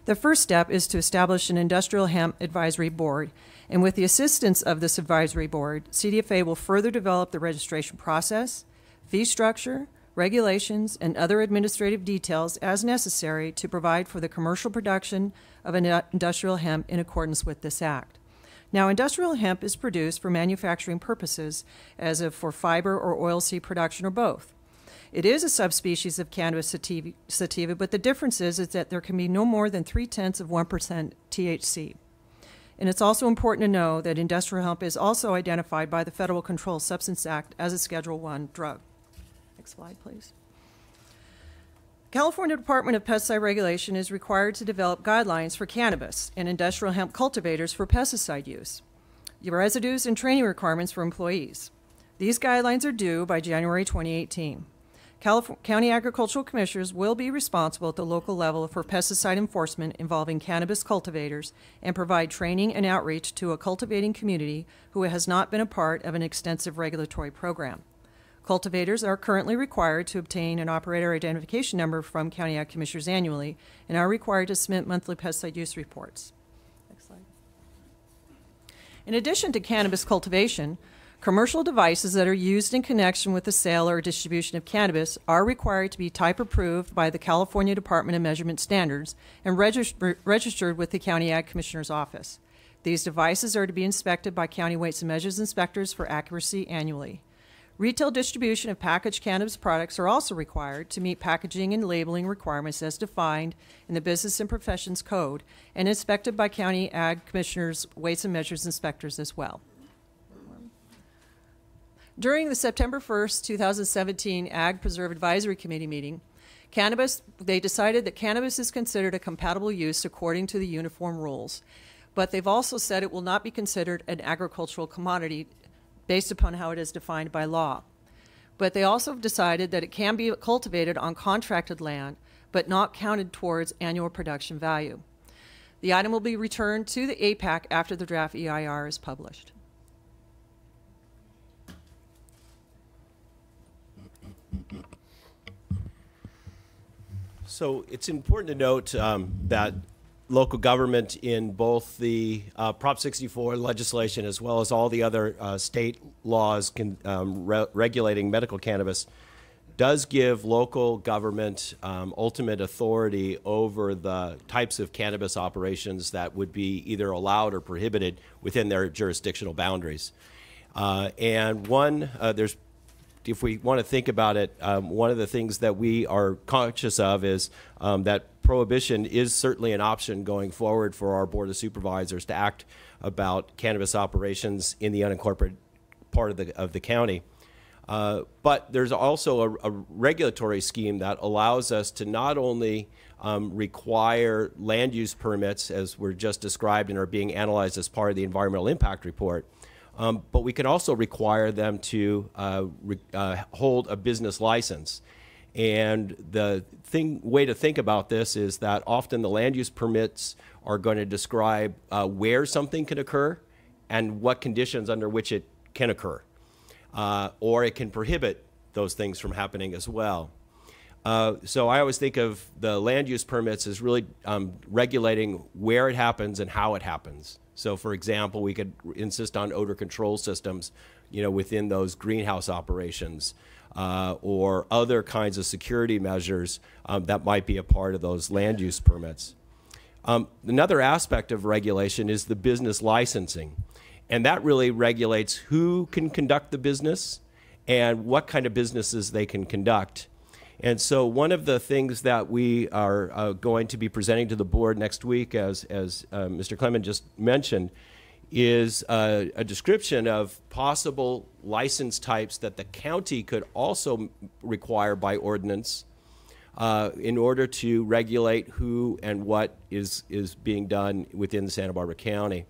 The first step is to establish an industrial hemp advisory board, and with the assistance of this advisory board, CDFA will further develop the registration process, fee structure, regulations, and other administrative details as necessary to provide for the commercial production of industrial hemp in accordance with this act. Now, industrial hemp is produced for manufacturing purposes, as if for fiber or oilseed production or both. It is a subspecies of cannabis sativa, but the difference is that there can be no more than 0.3% THC. And it's also important to know that industrial hemp is also identified by the Federal Controlled Substance Act as a Schedule I drug. Next slide, please. California Department of Pesticide Regulation is required to develop guidelines for cannabis and industrial hemp cultivators for pesticide use, residues, and training requirements for employees. These guidelines are due by January 2018. County Agricultural Commissioners will be responsible at the local level for pesticide enforcement involving cannabis cultivators and provide training and outreach to a cultivating community who has not been a part of an extensive regulatory program. Cultivators are currently required to obtain an operator identification number from County Ag Commissioners annually and are required to submit monthly pesticide use reports. Next slide. In addition to cannabis cultivation, commercial devices that are used in connection with the sale or distribution of cannabis are required to be type approved by the California Department of Measurement Standards and registered with the County Ag Commissioner's Office. These devices are to be inspected by County Weights and Measures inspectors for accuracy annually. Retail distribution of packaged cannabis products are also required to meet packaging and labeling requirements as defined in the Business and Professions Code and inspected by County Ag Commissioners' Weights and Measures inspectors as well. During the September 1st, 2017 Ag Preserve Advisory Committee meeting, they decided that cannabis is considered a compatible use according to the uniform rules. But they've also said it will not be considered an agricultural commodity based upon how it is defined by law. But they also have decided that it can be cultivated on contracted land, but not counted towards annual production value. The item will be returned to the APAC after the draft EIR is published. So it's important to note that local government in both the Prop 64 legislation as well as all the other state laws regulating medical cannabis does give local government ultimate authority over the types of cannabis operations that would be either allowed or prohibited within their jurisdictional boundaries. If we want to think about it, one of the things that we are conscious of is that prohibition is certainly an option going forward for our Board of Supervisors to act about cannabis operations in the unincorporated part of the county. But there's also a regulatory scheme that allows us to not only require land use permits, as were just described and are being analyzed as part of the environmental impact report, but we can also require them to hold a business license. And the way to think about this is that often the land use permits are going to describe where something can occur and what conditions under which it can occur. Or it can prohibit those things from happening as well. So I always think of the land use permits as really regulating where it happens and how it happens. So, for example, we could insist on odor control systems, within those greenhouse operations, or other kinds of security measures that might be a part of those land use permits. Another aspect of regulation is the business licensing, and that really regulates who can conduct the business and what kind of businesses they can conduct. And so one of the things that we are going to be presenting to the board next week, as Mr. Clement just mentioned, is a description of possible license types that the county could also require by ordinance in order to regulate who and what is being done within Santa Barbara County.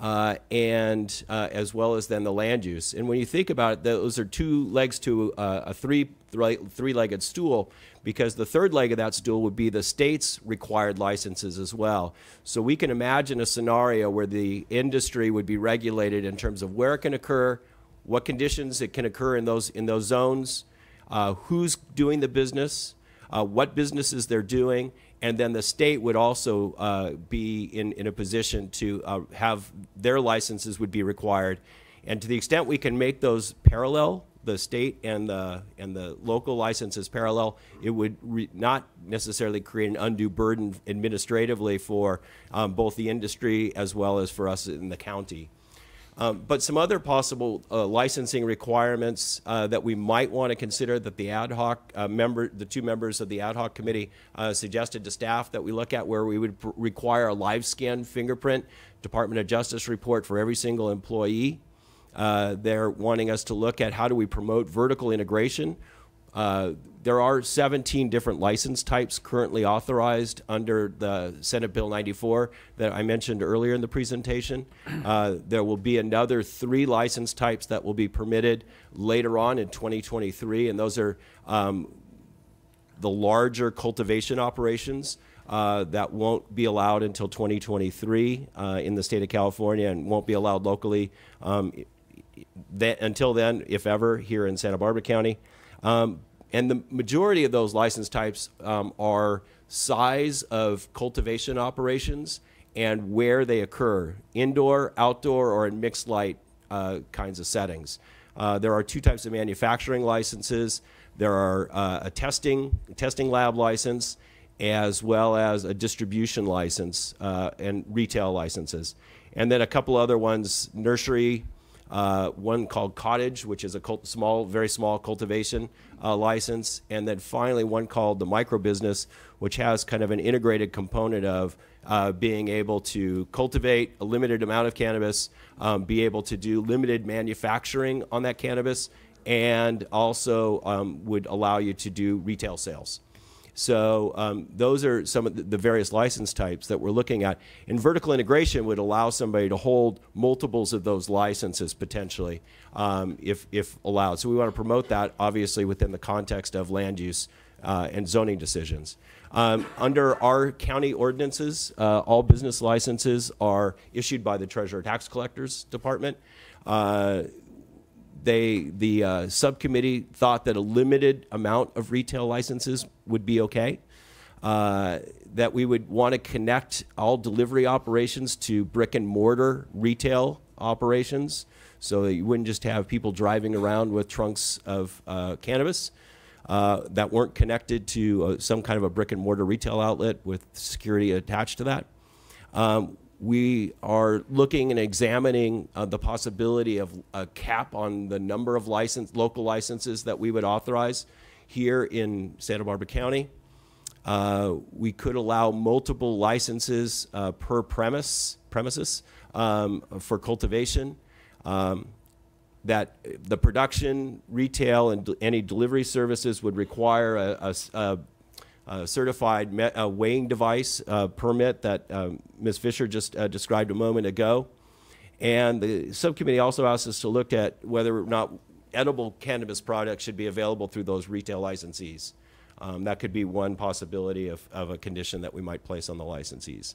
And as well as then the land use. And when you think about it, those are two legs to a three-legged stool, because the third leg of that stool would be the state's required licenses as well. So we can imagine a scenario where the industry would be regulated in terms of where it can occur, what conditions it can occur in those zones, who's doing the business, what businesses they're doing, and then the state would also be in a position to have their licenses would be required. And to the extent we can make those parallel, the state and the local licenses parallel, it would not necessarily create an undue burden administratively for both the industry as well as for us in the county. But some other possible licensing requirements that we might want to consider that the ad hoc the two members of the ad hoc committee suggested to staff that we look at, where we would require a live scan fingerprint Department of Justice report for every single employee. They're wanting us to look at how do we promote vertical integration. There are 17 different license types currently authorized under the Senate Bill 94 that I mentioned earlier in the presentation. There will be another 3 license types that will be permitted later on in 2023, and those are the larger cultivation operations that won't be allowed until 2023 in the state of California and won't be allowed locally until then, if ever, here in Santa Barbara County. And the majority of those license types are size of cultivation operations and where they occur, indoor, outdoor, or in mixed light kinds of settings. There are 2 types of manufacturing licenses. There are a testing lab license, as well as a distribution license and retail licenses. And then a couple other ones, nursery, one called Cottage, which is a very small cultivation license, and then finally one called the Micro Business, which has kind of an integrated component of being able to cultivate a limited amount of cannabis, be able to do limited manufacturing on that cannabis, and also would allow you to do retail sales. So those are some of the various license types that we're looking at. And vertical integration would allow somebody to hold multiples of those licenses potentially, if allowed. So we want to promote that, obviously, within the context of land use and zoning decisions. Under our county ordinances, all business licenses are issued by the Treasurer Tax Collector's Department. The subcommittee thought that a limited amount of retail licenses would be okay, that we would want to connect all delivery operations to brick and mortar retail operations, so that you wouldn't just have people driving around with trunks of cannabis that weren't connected to some kind of a brick and mortar retail outlet with security attached to that. We are looking and examining the possibility of a cap on the number of local licenses that we would authorize here in Santa Barbara County. We could allow multiple licenses per premises for cultivation. That the production, retail, and any delivery services would require a certified weighing device permit that Ms. Fisher just described a moment ago. And the subcommittee also asked us to look at whether or not edible cannabis products should be available through those retail licensees. That could be one possibility of a condition that we might place on the licensees.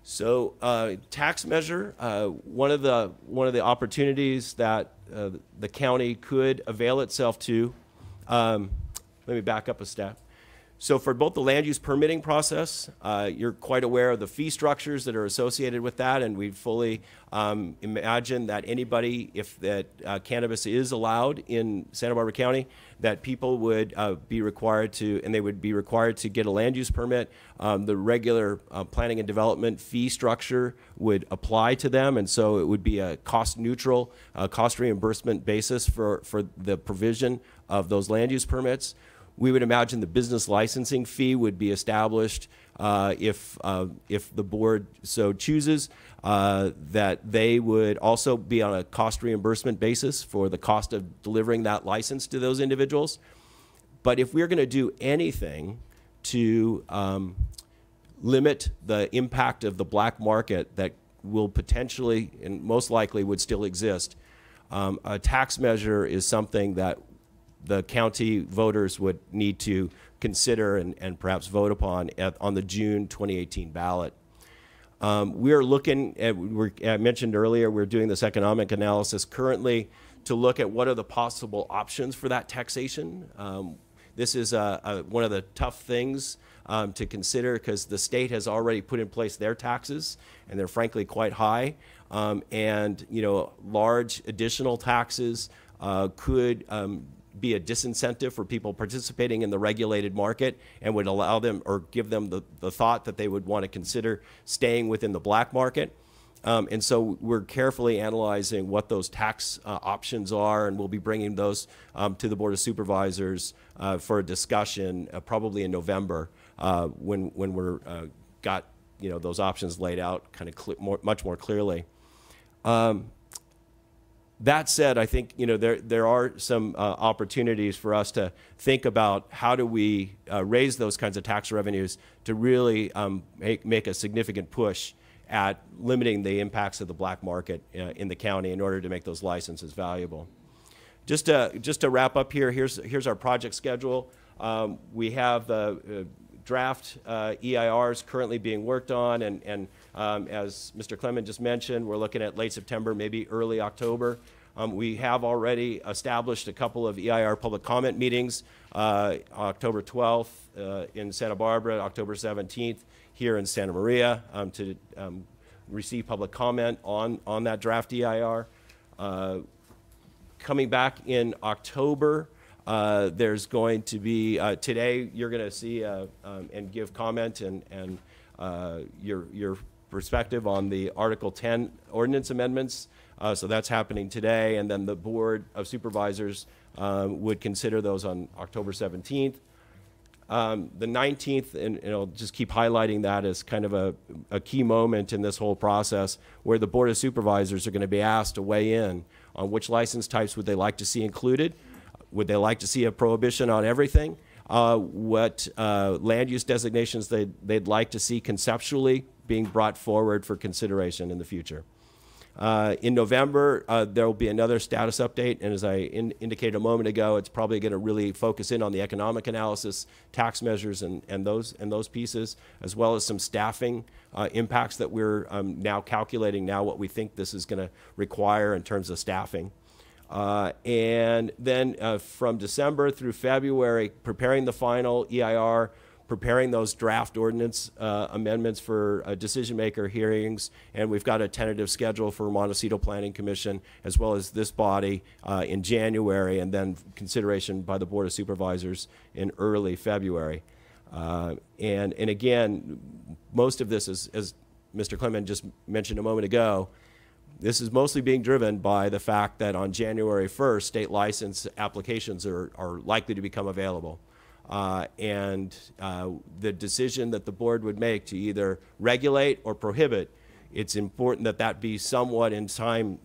So tax measure, one of the opportunities that the county could avail itself to. Let me back up a step. So for both the land use permitting process, you're quite aware of the fee structures that are associated with that, and we fully imagine that anybody, if that cannabis is allowed in Santa Barbara County, that people would be required to, and they would be required to get a land use permit. The regular planning and development fee structure would apply to them, and so it would be a cost neutral, cost reimbursement basis for the provision of those land use permits. We would imagine the business licensing fee would be established if the board so chooses, that they would also be on a cost reimbursement basis for the cost of delivering that license to those individuals. But if we're going to do anything to limit the impact of the black market that will potentially and most likely would still exist, a tax measure is something that the county voters would need to consider and perhaps vote upon on the June 2018 ballot. We're looking at, I mentioned earlier, we're doing this economic analysis currently to look at what are the possible options for that taxation. This is one of the tough things to consider, because the state has already put in place their taxes, and they're frankly quite high. And large additional taxes could be a disincentive for people participating in the regulated market, and would allow them or give them the thought that they would want to consider staying within the black market. And so we're carefully analyzing what those tax options are, and we'll be bringing those to the Board of Supervisors for a discussion probably in November when we're got those options laid out kind of much more clearly. That said, I think there are some opportunities for us to think about how do we raise those kinds of tax revenues to really make a significant push at limiting the impacts of the black market in the county in order to make those licenses valuable. Just to wrap up here, here's our project schedule. We have the draft EIRs currently being worked on, and as Mr. Clement just mentioned, we're looking at late September, maybe early October. We have already established a couple of EIR public comment meetings, October 12th in Santa Barbara, October 17th here in Santa Maria, to receive public comment on that draft EIR. Coming back in October, there's going to be, today you're going to see and give comment and your perspective on the Article 10 ordinance amendments. So that's happening today, and then the Board of Supervisors would consider those on October 17th. The 19th, and I'll just keep highlighting that as kind of a key moment in this whole process, where the Board of Supervisors are going to be asked to weigh in on which license types would they like to see included. Would they like to see a prohibition on everything? What land use designations they'd like to see conceptually being brought forward for consideration in the future. In November, there will be another status update, and as I indicated a moment ago, it's probably going to really focus in on the economic analysis, tax measures, and those pieces, as well as some staffing impacts that we're now calculating now what we think this is going to require in terms of staffing. And then from December through February, preparing the final EIR, preparing those draft ordinance amendments for decision maker hearings, and we've got a tentative schedule for Montecito Planning Commission as well as this body in January, and then consideration by the Board of Supervisors in early February. And again, most of this is, as Mr. Clement just mentioned a moment ago, this is mostly being driven by the fact that on January 1st, state license applications are likely to become available. And the decision that the board would make to either regulate or prohibit, it's important that that be somewhat in time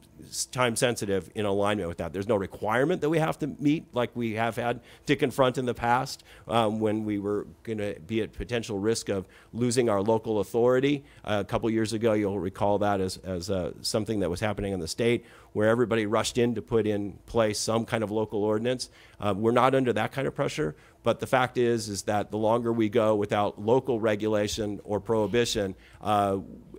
sensitive in alignment with that. There's no requirement that we have to meet like we have had to confront in the past when we were going to be at potential risk of losing our local authority. A couple years ago, you'll recall that as something that was happening in the state where everybody rushed in to put in place some kind of local ordinance. We're not under that kind of pressure, but the fact is that the longer we go without local regulation or prohibition,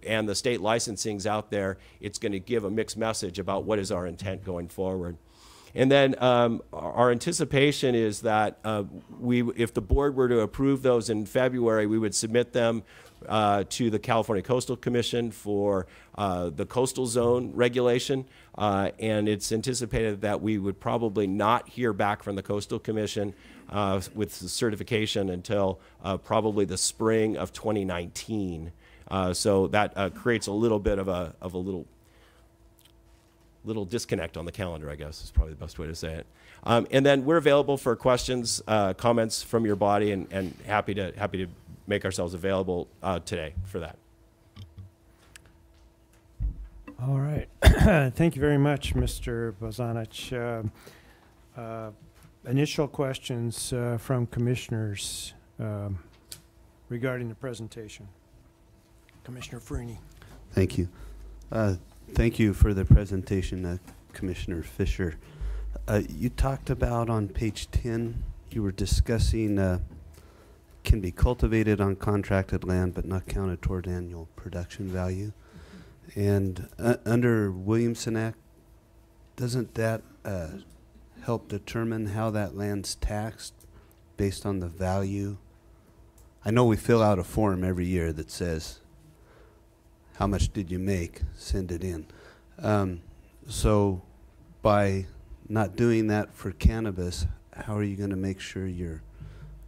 and the state licensing's out there, it's going to give a mixed message about what is our intent going forward. And then our anticipation is that if the board were to approve those in February, we would submit them to the California Coastal Commission for the coastal zone regulation. And it's anticipated that we would probably not hear back from the Coastal Commission with the certification until probably the spring of 2019. So that creates a little bit of a little disconnect on the calendar, I guess is probably the best way to say it. And then we're available for questions, comments from your body, and happy to make ourselves available today for that. All right. Thank you very much, Mr. Bozanich. Initial questions from commissioners regarding the presentation. Commissioner Freeney. Thank you. Thank you for the presentation, Commissioner Fisher. You talked about on page 10, you were discussing can be cultivated on contracted land but not counted toward annual production value. And under Williamson Act, doesn't that help determine how that land's taxed based on the value? I know we fill out a form every year that says, how much did you make? Send it in. So by not doing that for cannabis, how are you going to make sure you're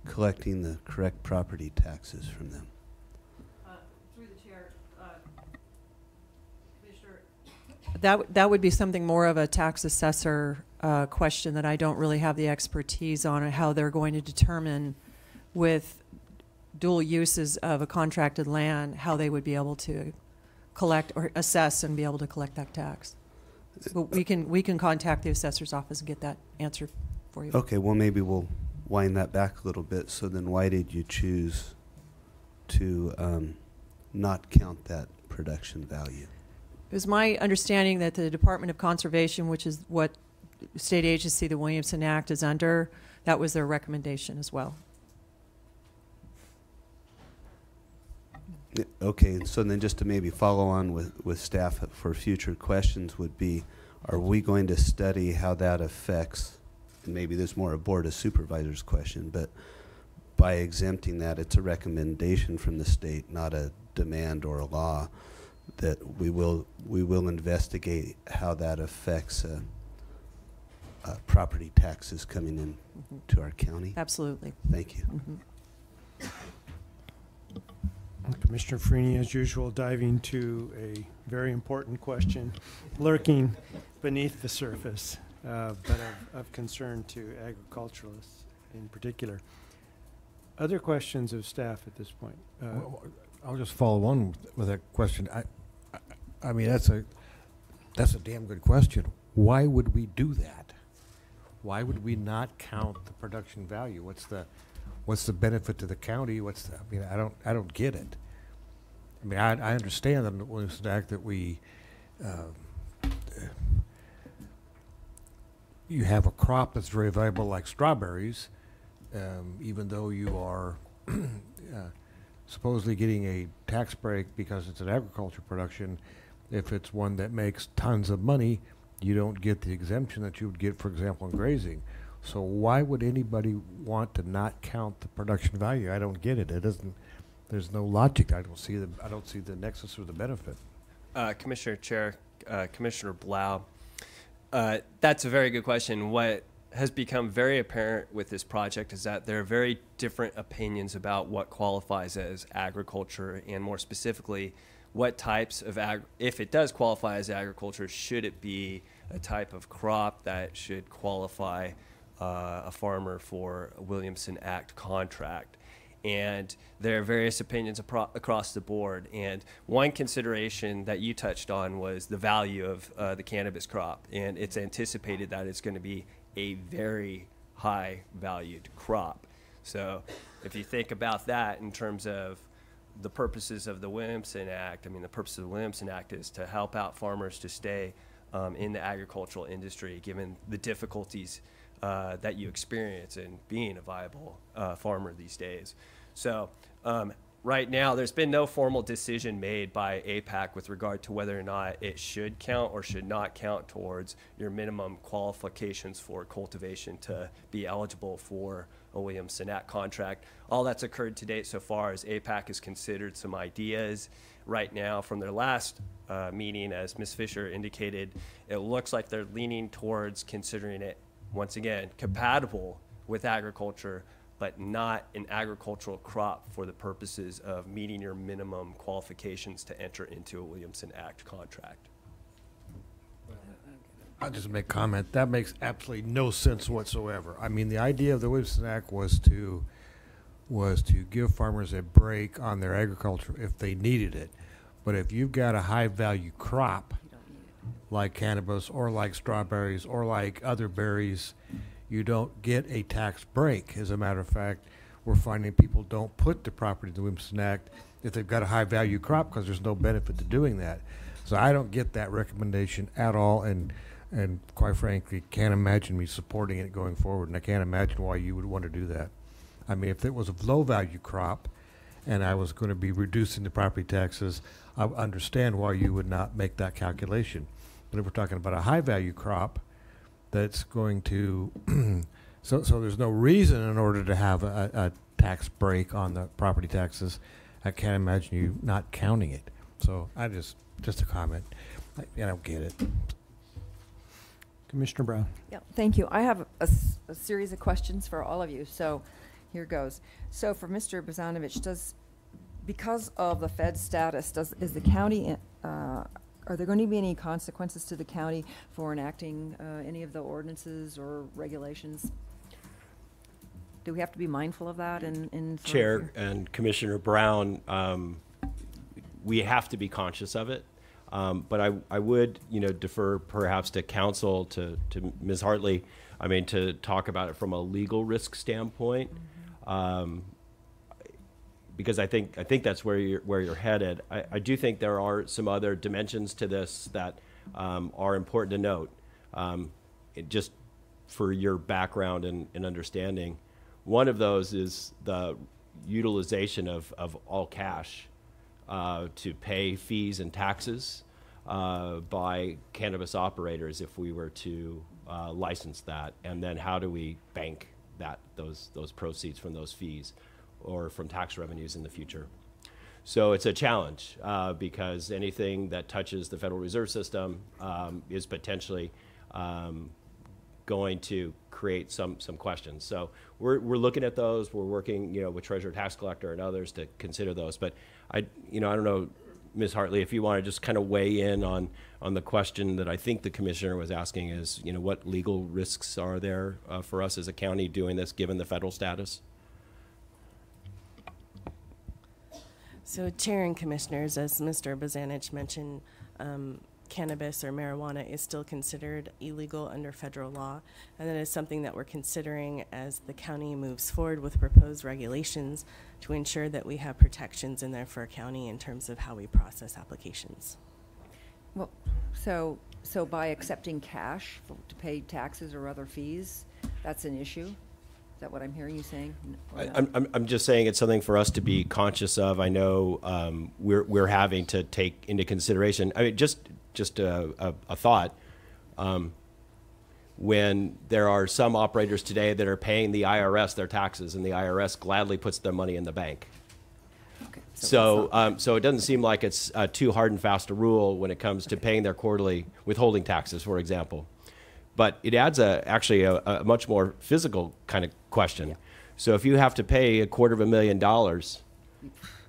collecting the correct property taxes from them? Through the chair, Commissioner, that would be something more of a tax assessor question that I don't really have the expertise on, how they're going to determine with dual uses of a contracted land, how they would be able to collect or assess and be able to collect that tax. But we can contact the assessor's office and get that answer for you. Okay, well maybe we'll wind that back a little bit. So then why did you choose to not count that production value? It was my understanding that the Department of Conservation, which is what state agency the Williamson Act is under, that was their recommendation as well. Okay, so then just to maybe follow on with staff for future questions would be, are we going to study how that affects, and maybe there's more a Board of Supervisors question, but by exempting that, it's a recommendation from the state, not a demand or a law, that we will investigate how that affects property taxes coming in to our county? Absolutely. Thank you. Commissioner Freeney, as usual, diving to a very important question lurking beneath the surface, but of concern to agriculturalists in particular. Other questions of staff at this point? Well, I'll just follow on with that question. I mean, that's a damn good question. Why would we do that? Why would we not count the production value? What's the benefit to the county? I don't get it. I mean, I understand that in the Act that you have a crop that's very valuable like strawberries, even though you are supposedly getting a tax break because it's an agriculture production. If it's one that makes tons of money, you don't get the exemption that you would get, for example, in grazing. So why would anybody want to not count the production value? I don't get it. It doesn't. There's no logic. I don't see the nexus or the benefit. Commissioner Chair, Commissioner Blau, that's a very good question. What has become very apparent with this project is that there are very different opinions about what qualifies as agriculture, and more specifically, what types of if it does qualify as agriculture, should it be a type of crop that should qualify a farmer for a Williamson Act contract. And there are various opinions across the board. And one consideration that you touched on was the value of the cannabis crop. And it's anticipated that it's going to be a very high valued crop. So if you think about that in terms of the purposes of the Williamson Act, I mean, the purpose of the Williamson Act is to help out farmers to stay in the agricultural industry, given the difficulties that you experience in being a viable farmer these days. So right now, there's been no formal decision made by APAC with regard to whether or not it should count or should not count towards your minimum qualifications for cultivation to be eligible for a Williamson Act contract. All that's occurred to date so far is APAC has considered some ideas. Right now, from their last meeting, as Ms. Fisher indicated, it looks like they're leaning towards considering it, once again, compatible with agriculture, but not an agricultural crop for the purposes of meeting your minimum qualifications to enter into a Williamson Act contract. I'll just make a comment. That makes absolutely no sense whatsoever. I mean, the idea of the Williamson Act was to give farmers a break on their agriculture if they needed it. But if you've got a high value crop like cannabis or like strawberries or like other berries, you don't get a tax break. As a matter of fact, we're finding people don't put the property in the Williamson Act if they've got a high value crop because there's no benefit to doing that. So I don't get that recommendation at all, and quite frankly, can't imagine me supporting it going forward, and I can't imagine why you would want to do that. I mean, if it was a low value crop and I was going to be reducing the property taxes, I understand why you would not make that calculation. But if we're talking about a high value crop that's going to, so there's no reason in order to have a tax break on the property taxes. I can't imagine you not counting it. So just a comment. I don't get it. Commissioner Brown. Yeah, thank you. I have a series of questions for all of you. So here goes. So for Mr. Bozanovich, because of the Fed status, is the county, are there going to be any consequences to the county for enacting any of the ordinances or regulations? Do we have to be mindful of that? Chair and Commissioner Brown, we have to be conscious of it. But I would, defer perhaps to counsel, to Ms. Hartley, to talk about it from a legal risk standpoint. Because I think that's where you're headed. I do think there are some other dimensions to this that are important to note. Just for your background and understanding, one of those is the utilization of all cash to pay fees and taxes by cannabis operators if we were to license that, and then how do we bank those proceeds from those fees or from tax revenues in the future. So it's a challenge because anything that touches the Federal Reserve System is potentially going to create some questions. So we're looking at those. We're working, with Treasurer, Tax Collector, and others to consider those. But I don't know, Ms. Hartley, if you want to just kind of weigh in on the question that I think the commissioner was asking is, what legal risks are there for us as a county doing this, given the federal status? So, Chair and Commissioners, as Mr. Bozanich mentioned, cannabis or marijuana is still considered illegal under federal law, and that is something that we're considering as the county moves forward with proposed regulations to ensure that we have protections in there for our county in terms of how we process applications. Well, so by accepting cash to pay taxes or other fees, that's an issue? Is that what I'm hearing you saying? I'm just saying it's something for us to be conscious of. I know we're having to take into consideration. I mean, just a thought. When there are some operators today that are paying the IRS their taxes, and the IRS gladly puts their money in the bank. Okay, So it doesn't seem like it's too hard and fast a rule when it comes to paying their quarterly withholding taxes, for example. But it adds actually a much more physical kind of question. Yeah. So if you have to pay $250,000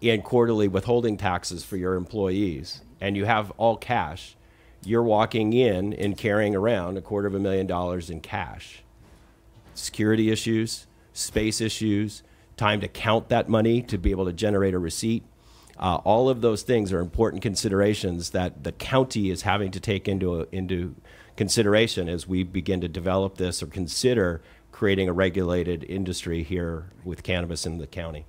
in quarterly withholding taxes for your employees, and you have all cash, you're walking in and carrying around $250,000 in cash. Security issues, space issues, time to count that money to be able to generate a receipt. All of those things are important considerations that the county is having to take into consideration as we begin to develop this or consider creating a regulated industry here with cannabis in the county.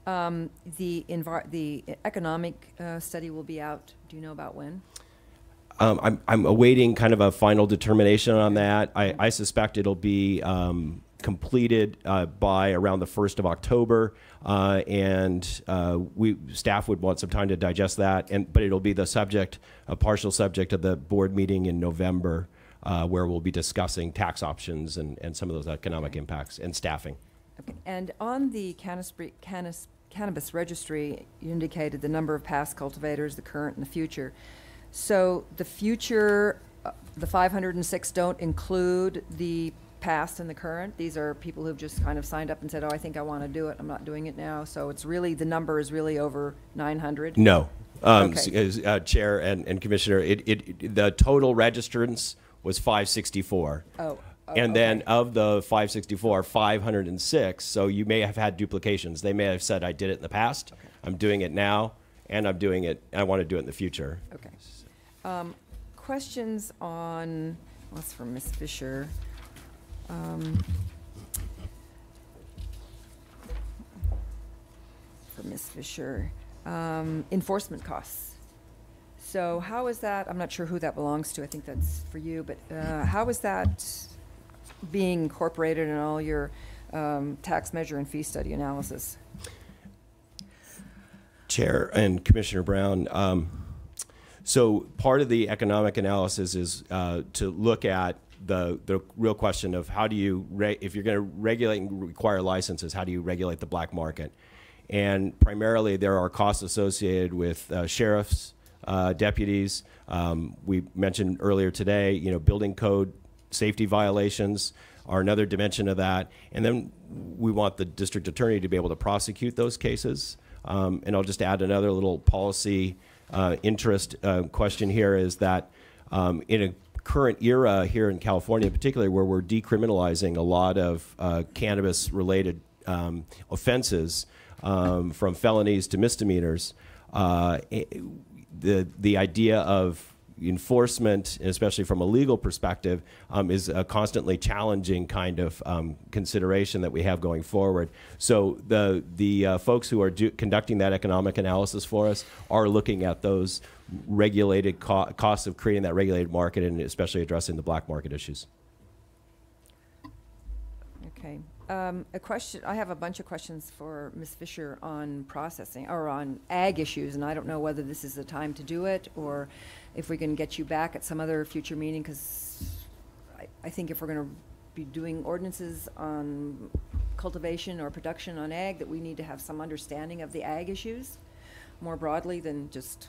The economic study will be out. Do you know about when? I'm awaiting kind of a final determination on that. I suspect it'll be completed by around the 1st of October, and staff would want some time to digest that. But it'll be a partial subject of the board meeting in November, where we'll be discussing tax options and some of those economic impacts and staffing. Okay. And on the Cannabis Registry, you indicated the number of past cultivators, the current and the future. So the future, the 506 don't include the past and the current. These are people who've just kind of signed up and said, oh, I think I want to do it. I'm not doing it now. So it's really, the number is really over 900? No. Okay. Chair and Commissioner, the total registrants was 564. Oh. And then of the 564, 506, so you may have had duplications. They may have said, I did it in the past, okay. I'm doing it now, and I'm doing it, I want to do it in the future. Okay. Questions on, what's from Ms. Fisher? For Ms. Fisher, enforcement costs. So how is that, I'm not sure who that belongs to, I think that's for you, but how is that being incorporated in all your tax measure and fee study analysis? Chair and Commissioner Brown, so part of the economic analysis is to look at the real question of how do you, if you're going to regulate and require licenses, how do you regulate the black market? And primarily there are costs associated with sheriffs, deputies. We mentioned earlier today, building code safety violations are another dimension of that. And then we want the district attorney to be able to prosecute those cases. And I'll just add another little policy interest question here is that in a current era here in California, particularly where we're decriminalizing a lot of cannabis-related offenses from felonies to misdemeanors, the idea of enforcement, especially from a legal perspective, is a constantly challenging kind of consideration that we have going forward. So the folks who are conducting that economic analysis for us are looking at those regulated costs of creating that regulated market and especially addressing the black market issues. Okay. A question, I have a bunch of questions for Ms. Fisher on processing or on ag issues, and I don't know whether this is the time to do it or if we can get you back at some other future meeting, because I think if we're going to be doing ordinances on cultivation or production on ag, that we need to have some understanding of the ag issues more broadly than just,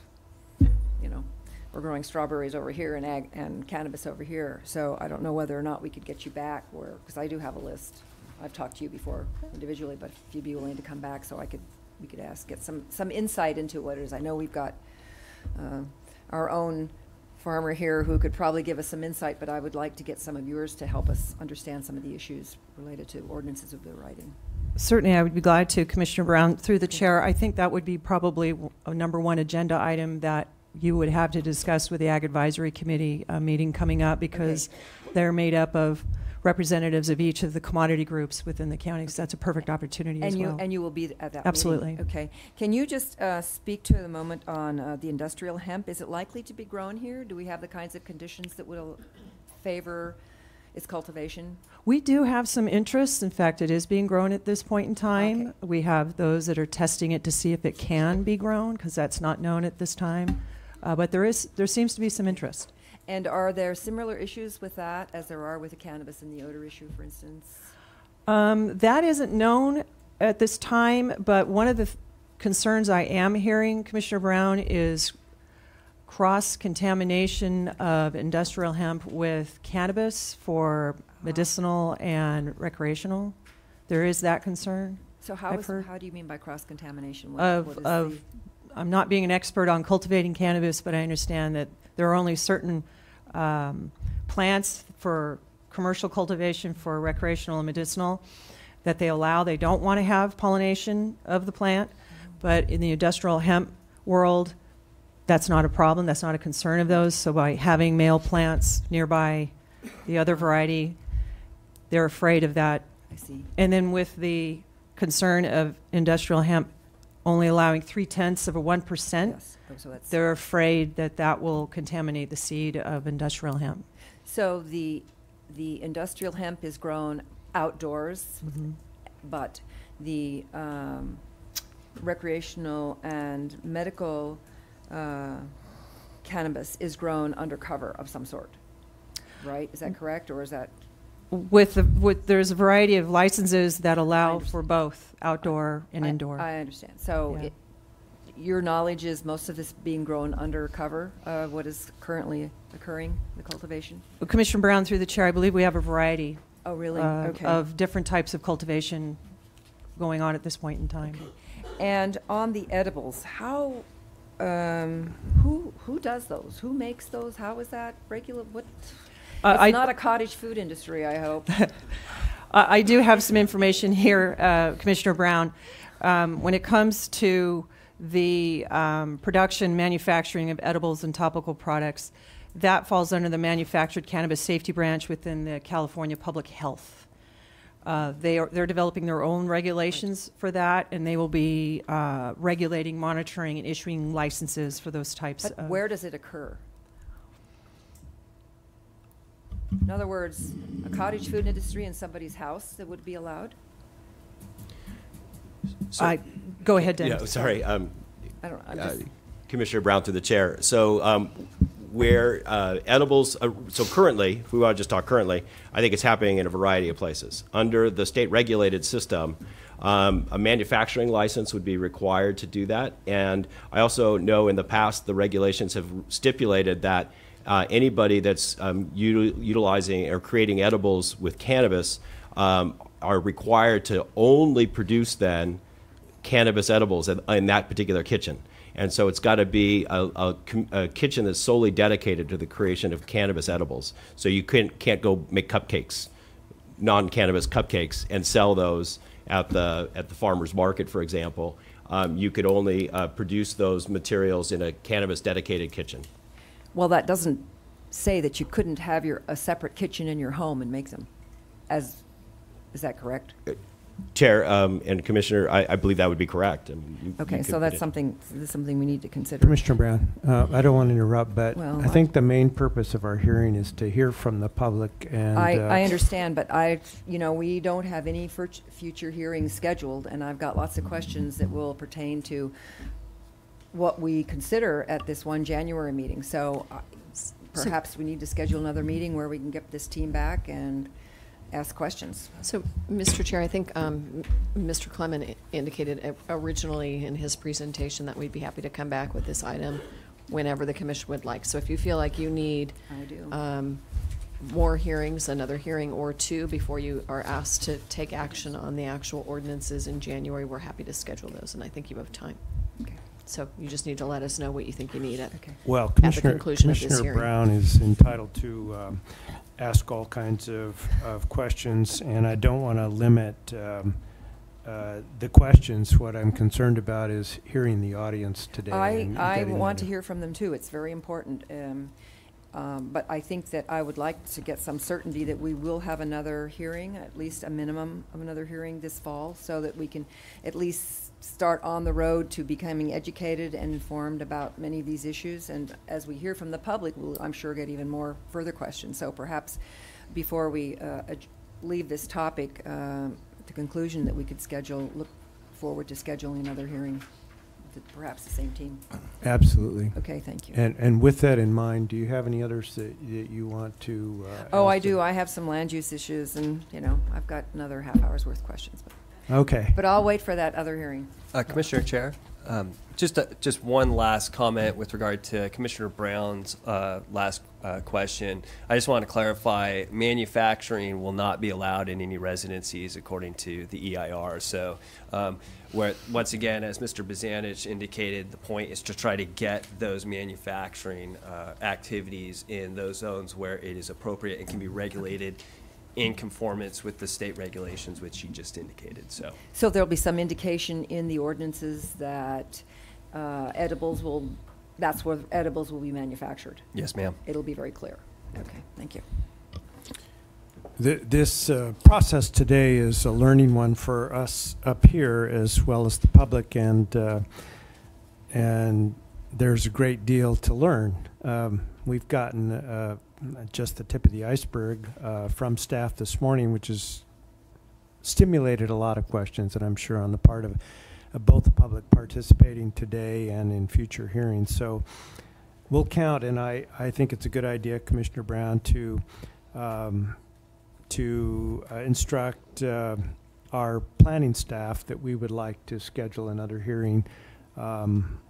we're growing strawberries over here and cannabis over here. So I don't know whether or not we could get you back, because I do have a list. I've talked to you before individually, but if you'd be willing to come back, so we could get some insight into what it is. I know we've got our own farmer here who could probably give us some insight, but I would like to get some of yours to help us understand some of the issues related to ordinances of the writing. Certainly, I would be glad to, Commissioner Brown, through the chair. I think that would be probably a number one agenda item that you would have to discuss with the Ag Advisory Committee meeting coming up, because they're made up of representatives of each of the commodity groups within the county. So that's a perfect opportunity as well. And you will be at that Absolutely. meeting? Okay. Can you just speak to the moment on the industrial hemp? Is it likely to be grown here? Do we have the kinds of conditions that will favor its cultivation? We do have some interest. In fact, it is being grown at this point in time. Okay. We have those that are testing it to see if it can be grown, because that's not known at this time. But there seems to be some interest. And are there similar issues with that as there are with the cannabis and the odor issue, for instance? That isn't known at this time, but one of the concerns I am hearing, Commissioner Brown, is cross-contamination of industrial hemp with cannabis for medicinal and recreational. There is that concern. So how do you mean by cross-contamination? I'm not being an expert on cultivating cannabis, but I understand that there are only certain plants for commercial cultivation for recreational and medicinal that they allow. They don't want to have pollination of the plant, but in the industrial hemp world, that's not a problem. That's not a concern of those. So by having male plants nearby the other variety, they're afraid of that. I see. And then with the concern of industrial hemp only allowing 0.3%, Yes. So that's they're afraid that that will contaminate the seed of industrial hemp. So the industrial hemp is grown outdoors, but the recreational and medical cannabis is grown under cover of some sort, right? Is that correct, or is that? There's a variety of licenses that allow for both outdoor and indoor. I understand. So Yeah. Your knowledge is most of this being grown under cover of what is currently occurring, the cultivation? Well, Commissioner Brown, through the chair, I believe we have a variety Oh, really? Okay. of different types of cultivation going on at this point in time. And on the edibles, how, who does those? Who makes those? How is that regular? What? It's not a cottage food industry, I hope. I do have some information here, Commissioner Brown. When it comes to the production, manufacturing of edibles and topical products, that falls under the Manufactured Cannabis Safety Branch within the California Public Health. They're developing their own regulations for that, and they will be regulating, monitoring, and issuing licenses for those types But of... where does it occur? In other words, a cottage food industry in somebody's house that would be allowed? Go ahead, Dennis. Yeah, sorry. I don't know. Commissioner Brown through the chair. So where edibles, so currently, if we want to just talk currently, I think it's happening in a variety of places. Under the state regulated system, a manufacturing license would be required to do that. And I also know in the past the regulations have stipulated that anybody that's utilizing or creating edibles with cannabis are required to only produce then cannabis edibles in that particular kitchen. And so it's got to be a kitchen that's solely dedicated to the creation of cannabis edibles. So you can't go make cupcakes, non-cannabis cupcakes, and sell those at the farmer's market, for example. You could only produce those materials in a cannabis dedicated kitchen. Well, that doesn't say that you couldn't have a separate kitchen in your home and make them. Is that correct? Chair and Commissioner, I believe that would be correct. I mean, Okay, so that's something we need to consider. Commissioner Brown, I don't want to interrupt, but Well, I think the main purpose of our hearing is to hear from the public. And I understand, but we don't have any future hearings scheduled, and I've got lots of questions that will pertain to what we consider at this one January meeting. So perhaps we need to schedule another meeting where we can get this team back and ask questions. So, Mr. Chair, I think Mr. Clement indicated originally in his presentation that we'd be happy to come back with this item whenever the commission would like. So if you feel like you need I do. more hearings, another hearing or two before you are asked to take action on the actual ordinances in January, we're happy to schedule those, and I think you have time. Okay. So you just need to let us know what you think you need at. Okay. Well, the Commissioner, conclusion of this Commissioner hearing. Brown is entitled to ask all kinds of questions, and I don't want to limit the questions. What I'm concerned about is hearing the audience today. and I getting want them to hear from them too. It's very important. But I think that I would like to get some certainty that we will have another hearing, at least a minimum of another hearing this fall, so that we can at least start on the road to becoming educated and informed about many of these issues. And as we hear from the public, we'll, I'm sure, get even more further questions. So perhaps before we leave this topic, at the conclusion, that we could look forward to scheduling another hearing with perhaps the same team. Absolutely. Okay, thank you. And with that in mind, do you have any others that you want to Oh, ask I do. them? I have some land use issues, and, I've got another half hour's worth of questions. Okay. But I'll wait for that other hearing. Commissioner Chair, just one last comment with regard to Commissioner Brown's last question. I just want to clarify, manufacturing will not be allowed in any residencies according to the EIR. So where, once again, as Mr. Bazanich indicated, the point is to try to get those manufacturing activities in those zones where it is appropriate and can be regulated in conformance with the state regulations, which you just indicated. So there'll be some indication in the ordinances that that's where edibles will be manufactured. Yes, ma'am. It'll be very clear. Okay, thank you. This process today is a learning one for us up here as well as the public, and there's a great deal to learn. We've gotten just the tip of the iceberg from staff this morning, which has stimulated a lot of questions, and I'm sure on the part of both the public participating today and in future hearings. So we'll count, and I think it's a good idea, Commissioner Brown, to instruct our planning staff that we would like to schedule another hearing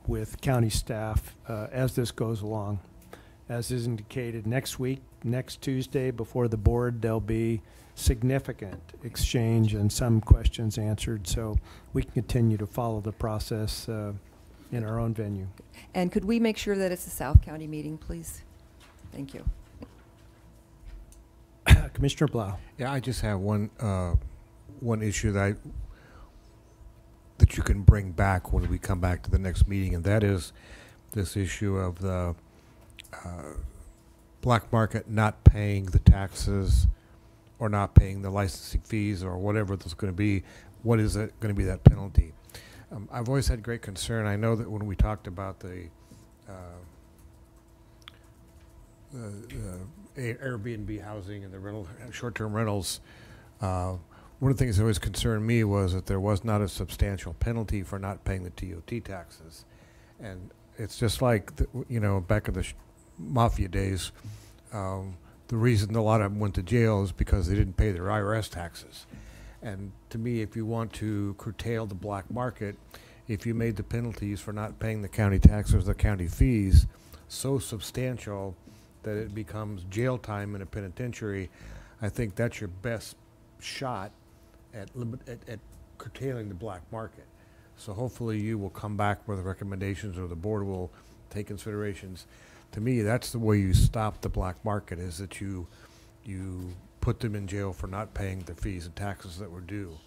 with county staff as this goes along. As is indicated, next week, next Tuesday, before the board, there'll be significant exchange and some questions answered, so we can continue to follow the process in our own venue. And could we make sure that it's a South County meeting, please? Thank you. Commissioner Blau. Yeah, I just have one issue that you can bring back when we come back to the next meeting, and that is this issue of the black market not paying the taxes or not paying the licensing fees or whatever there's going to be. What is it going to be, that penalty? I've always had great concern. I know that when we talked about the Airbnb housing and the rental, short-term rentals, one of the things that always concerned me was that there was not a substantial penalty for not paying the TOT taxes. And it's just like, back in the mafia days, the reason a lot of them went to jail is because they didn't pay their IRS taxes. And to me, if you want to curtail the black market, if you made the penalties for not paying the county taxes, the county fees, so substantial that it becomes jail time in a penitentiary, I think that's your best shot at curtailing the black market. So hopefully you will come back with recommendations, or the board will take considerations. To me, that's the way you stop the black market, is that you put them in jail for not paying the fees and taxes that were due.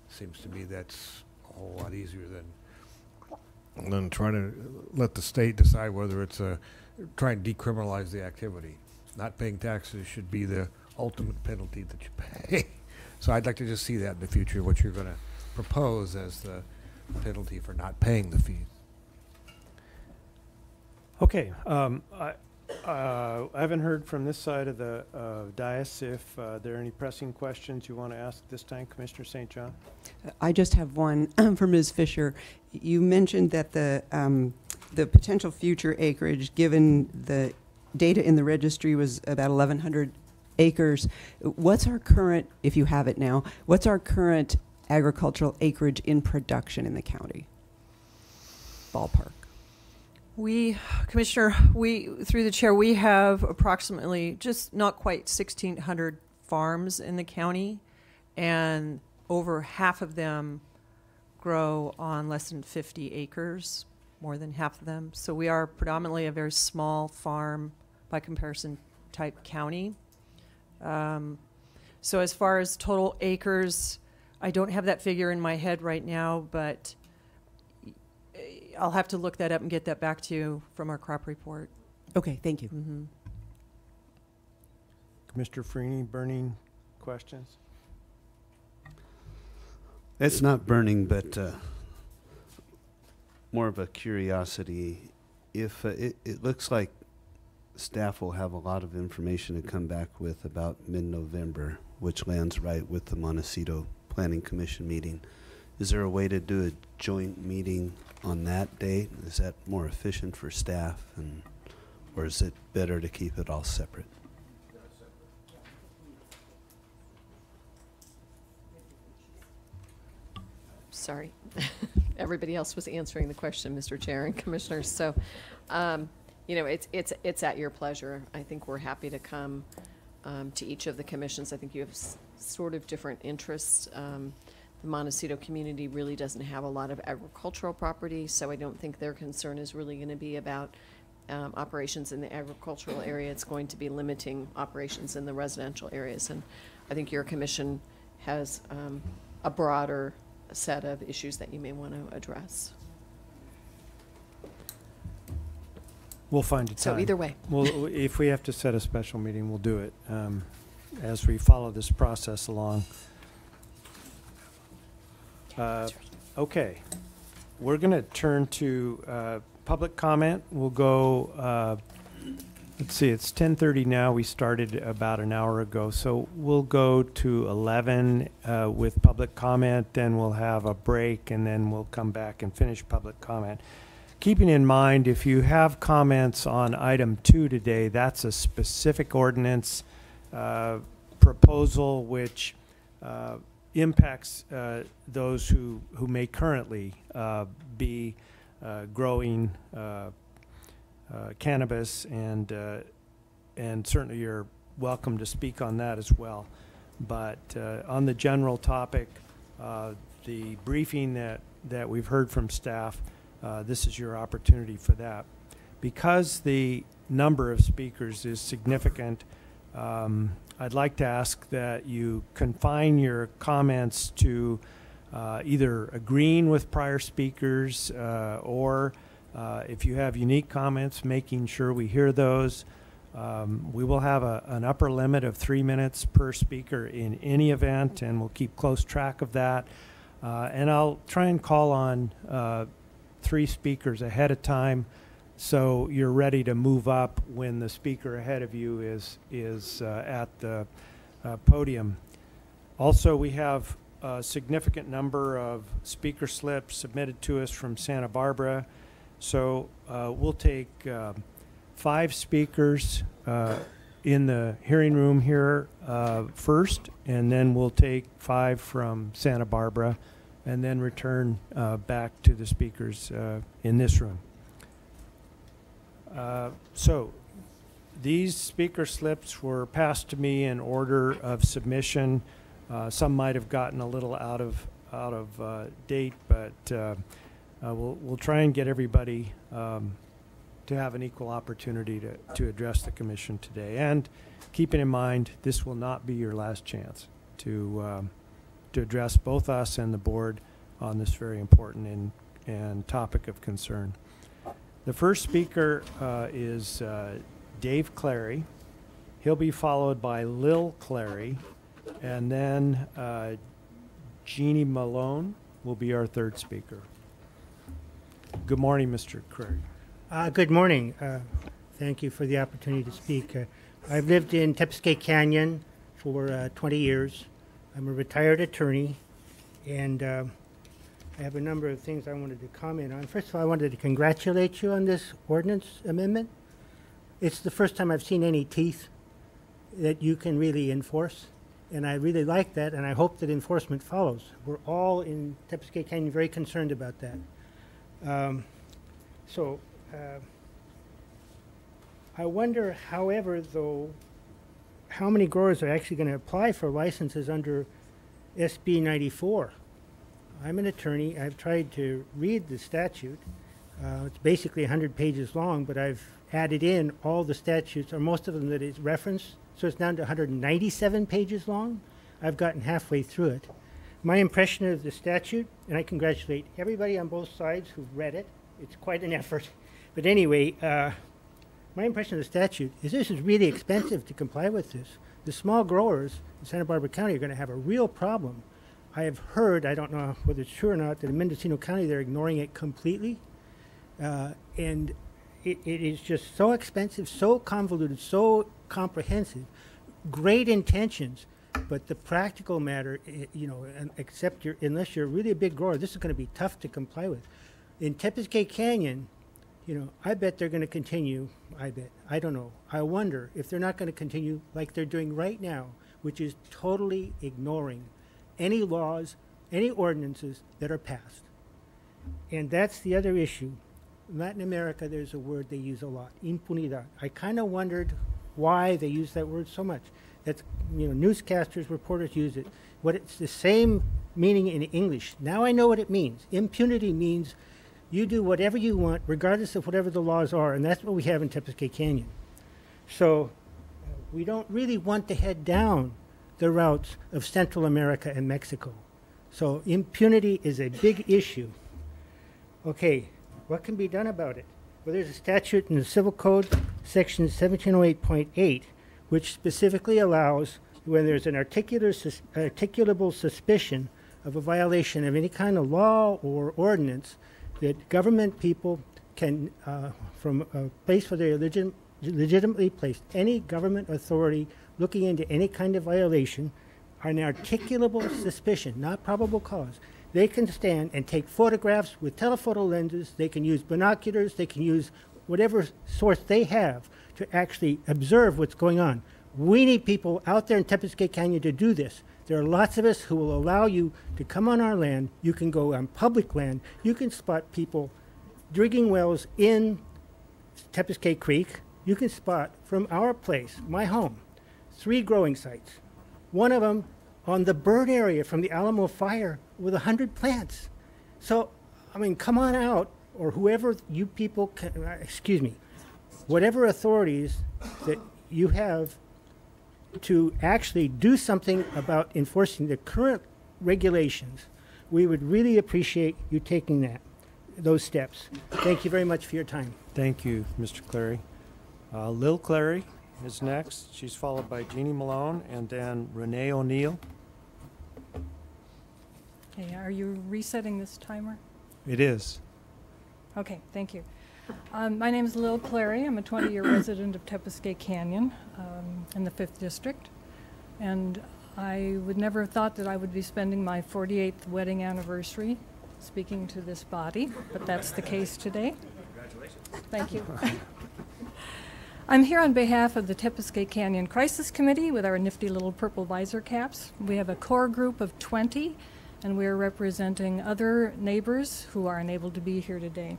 Seems to me that's a whole lot easier than trying to let the state decide whether it's try and decriminalize the activity. Not paying taxes should be the ultimate penalty that you pay. So I'd like to just see that in the future, what you're going to propose as the penalty for not paying the fees. Okay, I haven't heard from this side of the dais. If there are any pressing questions you want to ask this time, Commissioner St. John? I just have one for Ms. Fisher. You mentioned that the potential future acreage, given the data in the registry, was about 1,100 acres. What's our current, if you have it now, what's our current agricultural acreage in production in the county? Ballpark. Commissioner, through the chair, we have approximately just not quite 1,600 farms in the county, and over half of them grow on less than 50 acres, more than half of them. So we are predominantly a very small farm by comparison type county. So as far as total acres, I don't have that figure in my head right now, but I'll have to look that up and get that back to you from our crop report. Okay, thank you. Mm-hmm. Commissioner Freeney, burning questions? It's not burning, but more of a curiosity. If it looks like staff will have a lot of information to come back with about mid-November, which lands right with the Montecito Planning Commission meeting. Is there a way to do a joint meeting on that date? Is that more efficient for staff, or is it better to keep it all separate? Sorry. Everybody else was answering the question, Mr. Chair and Commissioners. So, you know, it's at your pleasure. I think we're happy to come to each of the commissions. I think you have sort of different interests. The Montecito community really doesn't have a lot of agricultural property, so I don't think their concern is really going to be about operations in the agricultural area. It's going to be limiting operations in the residential areas. And I think your commission has a broader set of issues that you may want to address. We'll find a time. So either way. Well, if we have to set a special meeting, we'll do it as we follow this process along. Okay. We're going to turn to public comment. We'll go, let's see, it's 10:30 now. We started about an hour ago. So we'll go to 11 with public comment, then we'll have a break, and then we'll come back and finish public comment. Keeping in mind, if you have comments on item 2 today, that's a specific ordinance proposal which impacts those who may currently be growing cannabis, and certainly you're welcome to speak on that as well. But on the general topic, the briefing that we've heard from staff, this is your opportunity for that. Because the number of speakers is significant, I'd like to ask that you confine your comments to either agreeing with prior speakers or if you have unique comments, making sure we hear those. We will have an upper limit of 3 minutes per speaker in any event, and we'll keep close track of that. And I'll try and call on 3 speakers ahead of time, so you're ready to move up when the speaker ahead of you is at the podium. Also, we have a significant number of speaker slips submitted to us from Santa Barbara, so we'll take 5 speakers in the hearing room here first, and then we'll take 5 from Santa Barbara, and then return back to the speakers in this room. So these speaker slips were passed to me in order of submission. Some might have gotten a little out of date, but we'll try and get everybody to have an equal opportunity to address the commission today. And keeping in mind, this will not be your last chance to address both us and the board on this very important and topic of concern. The first speaker is Dave Clary. He'll be followed by Lil Clary, and then Jeannie Malone will be our third speaker. Good morning, Mr. Clary. Good morning. Thank you for the opportunity to speak. I've lived in Tepesquay Canyon for 20 years. I'm a retired attorney, and I have a number of things I wanted to comment on. First of all, I wanted to congratulate you on this ordinance amendment. It's the first time I've seen any teeth that you can really enforce, and I really like that, and I hope that enforcement follows. We're all in Tepesquay Canyon very concerned about that. So I wonder, however, though, how many growers are actually going to apply for licenses under SB 94. I'm an attorney. I've tried to read the statute. It's basically 100 pages long, but I've added in all the statutes, or most of them that is referenced, so it's down to 197 pages long. I've gotten halfway through it. My impression of the statute, and I congratulate everybody on both sides who've read it. It's quite an effort. But anyway, my impression of the statute is this is really expensive to comply with this. The small growers in Santa Barbara County are going to have a real problem. I have heard, I don't know whether it's true or not, that in Mendocino County they're ignoring it completely. And it is just so expensive, so convoluted, so comprehensive, great intentions, but the practical matter, you know, unless you're really a big grower, this is going to be tough to comply with. In Tepiscate Canyon, you know, I bet they're going to continue. I don't know. I wonder if they're not going to continue like they're doing right now, which is totally ignoring any laws, any ordinances that are passed. And that's the other issue. In Latin America, there's a word they use a lot, impunidad. I kind of wondered why they use that word so much. That's, you know, newscasters, reporters use it. It's the same meaning in English. Now I know what it means. Impunity means you do whatever you want, regardless of whatever the laws are, and that's what we have in Tepiscate Canyon. So we don't really want to head down the routes of Central America and Mexico. So impunity is a big issue. Okay, what can be done about it? Well, there's a statute in the Civil Code, section 1708.8, which specifically allows when there's an articulable suspicion of a violation of any kind of law or ordinance, that government people can, from a place where they're legitimately placed, any government authority looking into any kind of violation, an articulable suspicion, not probable cause. They can stand and take photographs with telephoto lenses. They can use binoculars. They can use whatever source they have to actually observe what's going on. We need people out there in Tepiscate Canyon to do this. There are lots of us who will allow you to come on our land. You can go on public land. You can spot people digging wells in Tepiscate Creek. You can spot from our place, my home, 3 growing sites. One of them on the burn area from the Alamo fire with 100 plants. So, I mean, come on out, or whoever you people can, excuse me, whatever authorities that you have to actually do something about enforcing the current regulations, we would really appreciate you taking those steps. Thank you very much for your time. Thank you, Mr. Clary. Lil Clary is next. She's followed by Jeannie Malone and then Renee O'Neill. Okay, are you resetting this timer? It is. Okay, thank you. My name is Lil Clary. I'm a 20-year resident of Tepiscate Canyon in the 5th District. And I would never have thought that I would be spending my 48th wedding anniversary speaking to this body, but that's the case today. Congratulations. Thank you. I'm here on behalf of the Tepiscate Canyon Crisis Committee with our nifty little purple visor caps. We have a core group of 20, and we're representing other neighbors who are unable to be here today.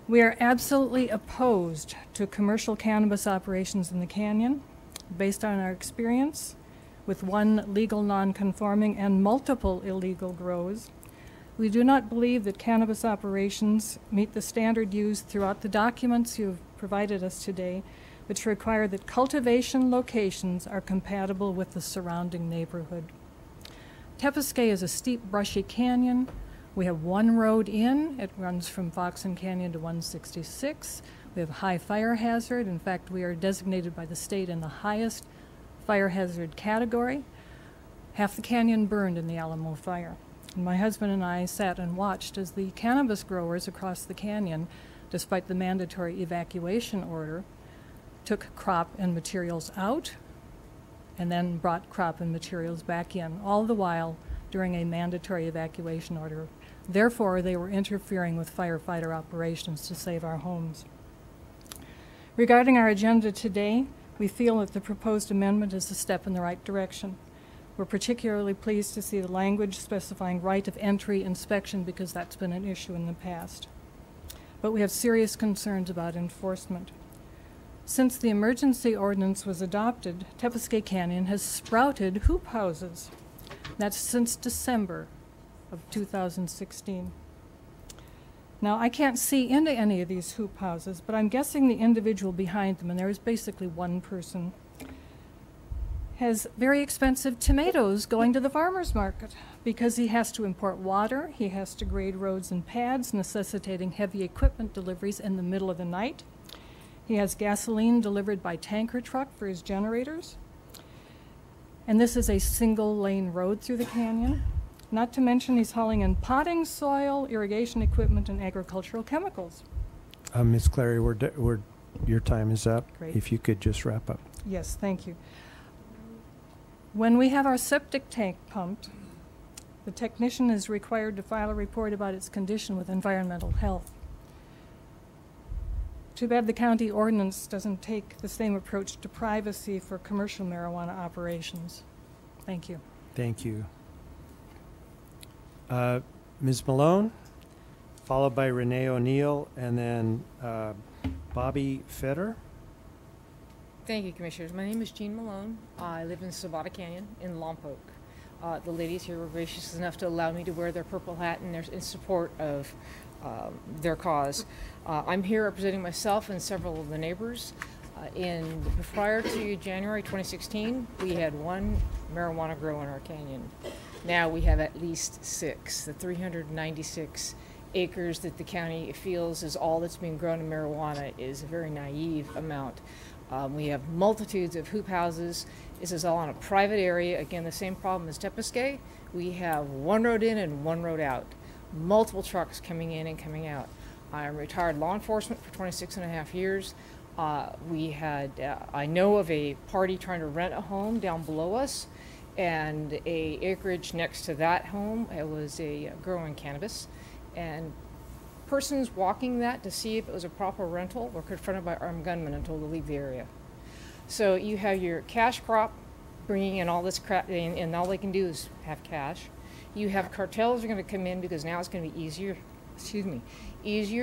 We are absolutely opposed to commercial cannabis operations in the canyon, based on our experience with one legal non-conforming and multiple illegal grows. We do not believe that cannabis operations meet the standard used throughout the documents you've provided us today, which require that cultivation locations are compatible with the surrounding neighborhood. Tepiscate is a steep, brushy canyon. We have one road in. It runs from Foxen Canyon to 166. We have high fire hazard. In fact, we are designated by the state in the highest fire hazard category. Half the canyon burned in the Alamo fire. And my husband and I sat and watched as the cannabis growers across the canyon, despite the mandatory evacuation order, took crop and materials out and then brought crop and materials back in, all the while during a mandatory evacuation order. Therefore, they were interfering with firefighter operations to save our homes. Regarding our agenda today, we feel that the proposed amendment is a step in the right direction. We're particularly pleased to see the language specifying right of entry inspection because that's been an issue in the past. but we have serious concerns about enforcement. Since the emergency ordinance was adopted, Tepesquay Canyon has sprouted hoop houses. That's since December of 2016. Now, I can't see into any of these hoop houses, but I'm guessing the individual behind them, and there is basically one person, has very expensive tomatoes going to the farmer's market because he has to import water, he has to grade roads and pads, necessitating heavy equipment deliveries in the middle of the night. He has gasoline delivered by tanker truck for his generators. And this is a single-lane road through the canyon. Not to mention he's hauling in potting soil, irrigation equipment, and agricultural chemicals. Ms. Clary, your time is up. Great. If you could just wrap up. Yes, thank you. When we have our septic tank pumped, the technician is required to file a report about its condition with environmental health. Too bad the county ordinance doesn't take the same approach to privacy for commercial marijuana operations. Thank you. Thank you. Ms. Malone, followed by Renee O'Neill, and then Bobby Fetter. Thank you, Commissioners. My name is Jean Malone. I live in Sabata Canyon in Lompoc. The ladies here were gracious enough to allow me to wear their purple hat in support of their cause. I'm here representing myself and several of the neighbors. Prior to January 2016, we had one marijuana grow in our canyon. Now we have at least 6. The 396 acres that the county feels is all that's being grown in marijuana is a very naive amount. We have multitudes of hoop houses. This is all on a private area. Again, the same problem as Tepesquay. We have one road in and one road out. Multiple trucks coming in and coming out. I'm retired law enforcement for 26.5 years. I know of a party trying to rent a home down below us, and a acreage next to that home, it was a growing cannabis. And persons walking that to see if it was a proper rental were confronted by armed gunmen and told to leave the area. So you have your cash crop bringing in all this crap, and all they can do is have cash. You have cartels are going to come in because now it's going to be easier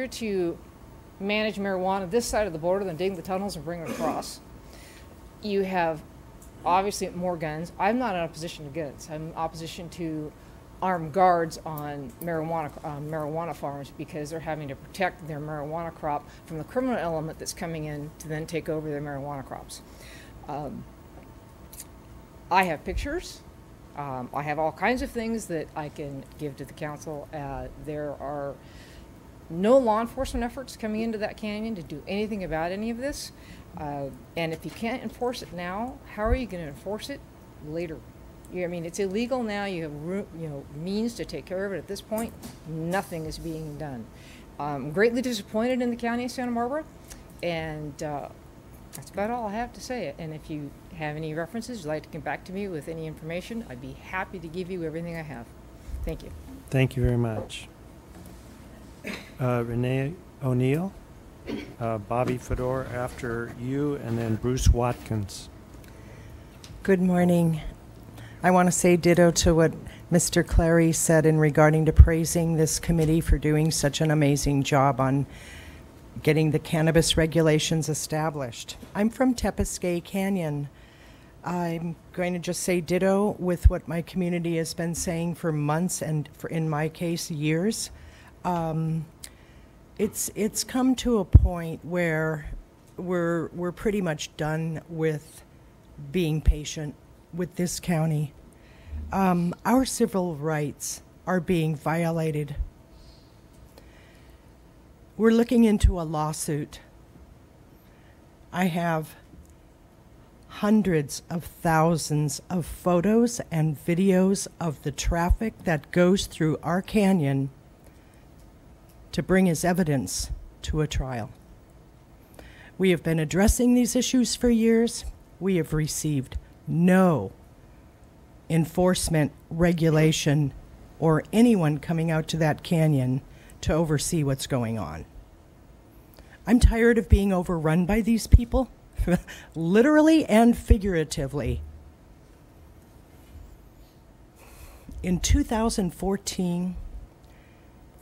to manage marijuana this side of the border than digging the tunnels and bring it across. You have obviously more guns. I'm not in opposition to guns. I'm in opposition to armed guards on marijuana farms because they're having to protect their marijuana crop from the criminal element that's coming in to then take over their marijuana crops. I have pictures. I have all kinds of things that I can give to the council. There are no law enforcement efforts coming into that canyon to do anything about any of this. And if you can't enforce it now, how are you going to enforce it later? I mean, it's illegal now. You have means to take care of it. At this point, nothing is being done. I'm greatly disappointed in the county of Santa Barbara, and that's about all I have to say. And if you have any references, you'd like to come back to me with any information, I'd be happy to give you everything I have. Thank you. Thank you very much. Renee O'Neill, Bobby Fedor after you, and then Bruce Watkins. Good morning. I want to say ditto to what Mr. Clary said in regarding to praising this committee for doing such an amazing job on getting the cannabis regulations established. I'm from Tepesquay Canyon. I'm going to just say ditto with what my community has been saying for months and, in my case, years. It's come to a point where we're pretty much done with being patient with this county. Our civil rights are being violated. We're looking into a lawsuit. I have hundreds of thousands of photos and videos of the traffic that goes through our canyon to bring as evidence to a trial. We have been addressing these issues for years. We have received no enforcement, regulation, or anyone coming out to that canyon to oversee what's going on. I'm tired of being overrun by these people, literally and figuratively. In 2014,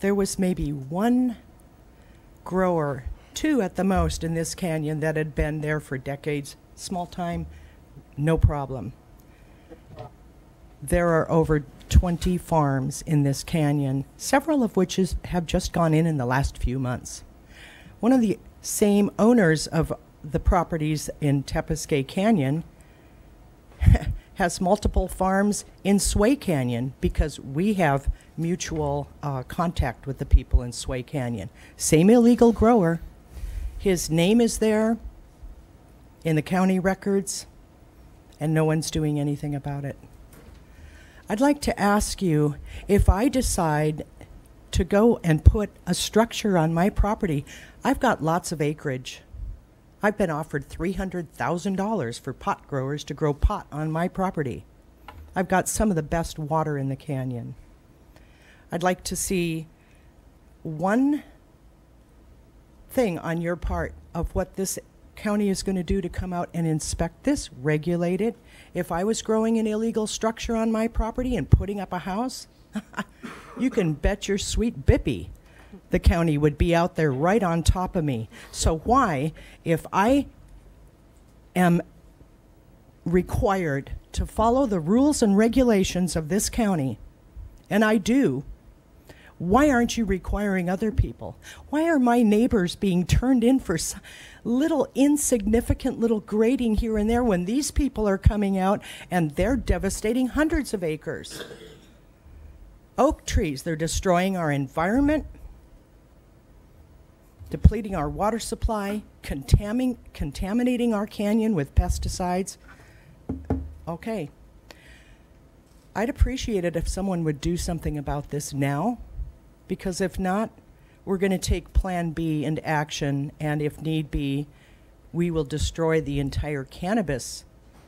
there was maybe one grower, 2 at the most in this canyon that had been there for decades. Small time, no problem. There are over 20 farms in this canyon, several of which have just gone in the last few months. One of the same owners of the properties in Tepesquay Canyon has multiple farms in Sway Canyon because we have mutual contact with the people in Sway Canyon. Same illegal grower. His name is there in the county records, and no one's doing anything about it. I'd like to ask you, if I decide to go and put a structure on my property, I've got lots of acreage. I've been offered $300,000 for pot growers to grow pot on my property. I've got some of the best water in the canyon. I'd like to see one thing on your part of what this county is going to do to come out and inspect this, regulate it. If I was growing an illegal structure on my property and putting up a house, you can bet your sweet bippy the county would be out there right on top of me. So why, if I am required to follow the rules and regulations of this county, and I do, why aren't you requiring other people? Why are my neighbors being turned in for little insignificant little grading here and there when these people are coming out and they're devastating hundreds of acres? Oak trees, they're destroying our environment, depleting our water supply, contaminating our canyon with pesticides. Okay. I'd appreciate it if someone would do something about this now, because if not, we're going to take Plan B into action, and if need be, we will destroy the entire cannabis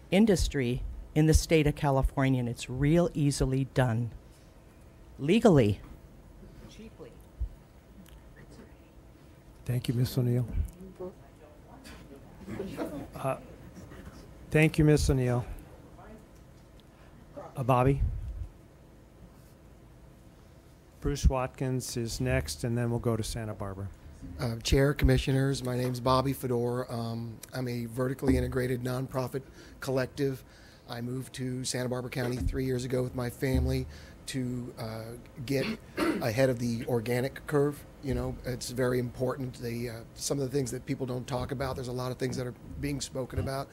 industry in the state of California, and it's real easily done. Legally. Cheaply. Thank you, Ms. O'Neill. Thank you, Ms. O'Neill. Bobby? Bruce Watkins is next, and then we'll go to Santa Barbara. Chair, Commissioners, my name's Bobby Fedor. I'm a vertically integrated nonprofit collective. I moved to Santa Barbara County 3 years ago with my family to get ahead of the organic curve. You know, it's very important. Some of the things that people don't talk about, there's a lot of things that are being spoken about,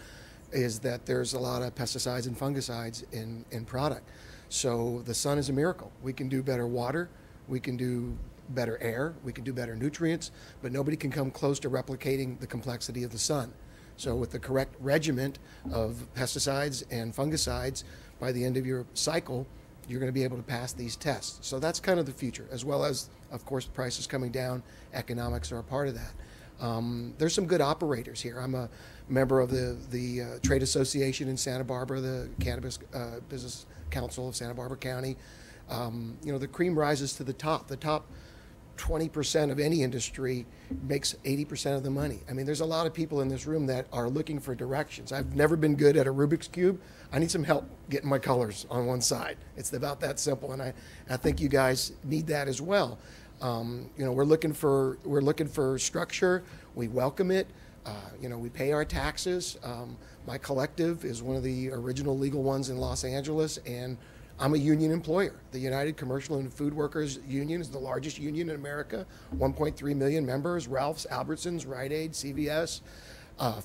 is that there's a lot of pesticides and fungicides in product. So the sun is a miracle. We can do better water, we can do better air, we can do better nutrients, but nobody can come close to replicating the complexity of the sun. So with the correct regimen of pesticides and fungicides, by the end of your cycle, you're going to be able to pass these tests. So that's kind of the future, as well as, of course, prices coming down. Economics are a part of that. There's some good operators here. I'm a member of the Trade Association in Santa Barbara, the Cannabis Business Council of Santa Barbara County. You know, the cream rises to the top. The top 20% of any industry makes 80% of the money. I mean, there's a lot of people in this room that are looking for directions. I've never been good at a Rubik's Cube. I need some help getting my colors on one side. It's about that simple, and I think you guys need that as well. You know, we're looking for structure. We welcome it. You know, we pay our taxes. My collective is one of the original legal ones in Los Angeles, and I'm a union employer. The United Commercial and Food Workers Union is the largest union in America, 1.3 million members, Ralph's, Albertsons, Rite Aid, CVS,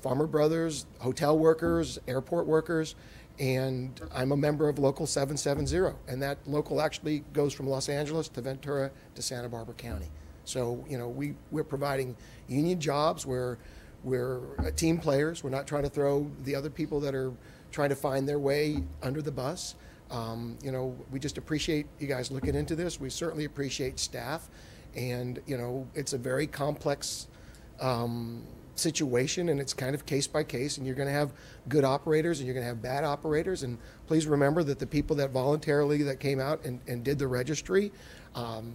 Farmer Brothers, hotel workers, airport workers, and I'm a member of Local 770, and that local actually goes from Los Angeles to Ventura to Santa Barbara County. So, you know, we're providing union jobs, we're team players, we're not trying to throw the other people that are trying to find their way under the bus. You know, we just appreciate you guys looking into this. We certainly appreciate staff, and you know, it's a very complex situation, and it's kind of case by case, and you're going to have good operators and you're going to have bad operators. And please remember that the people that voluntarily that came out and did the registry,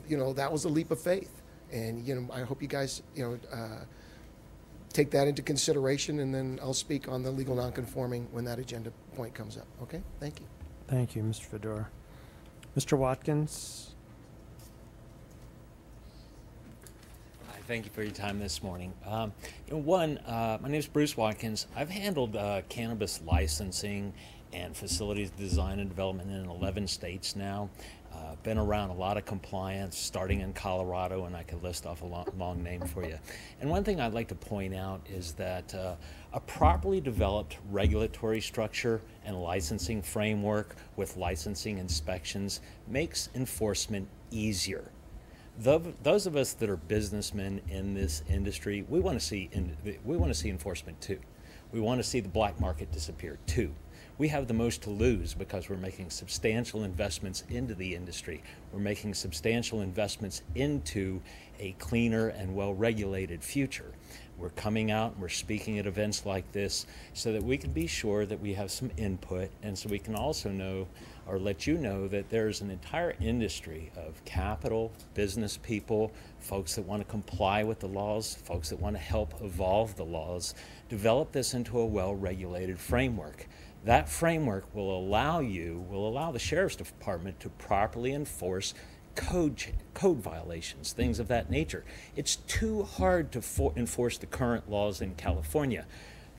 you know, that was a leap of faith, and you know, I hope you guys, you know, take that into consideration, and then I'll speak on the legal nonconforming when that agenda point comes up. Okay, thank you. Thank you, Mr. Fedor. Mr. Watkins. Thank you for your time this morning. My name is Bruce Watkins. I've handled cannabis licensing and facilities design and development in 11 states now. Been around a lot of compliance, starting in Colorado, and I could list off a long name for you. And one thing I'd like to point out is that a properly developed regulatory structure and licensing framework with licensing inspections makes enforcement easier. Those of us that are businessmen in this industry, we want to see enforcement too. We want to see the black market disappear too. We have the most to lose because we're making substantial investments into the industry. We're making substantial investments into a cleaner and well-regulated future. We're coming out and we're speaking at events like this so that we can be sure that we have some input, and so we can also know or let you know that there's an entire industry of capital, business people, folks that want to comply with the laws, folks that want to help evolve the laws, develop this into a well-regulated framework. That framework will allow the Sheriff's Department to properly enforce code violations, things of that nature. It's too hard to enforce the current laws in California.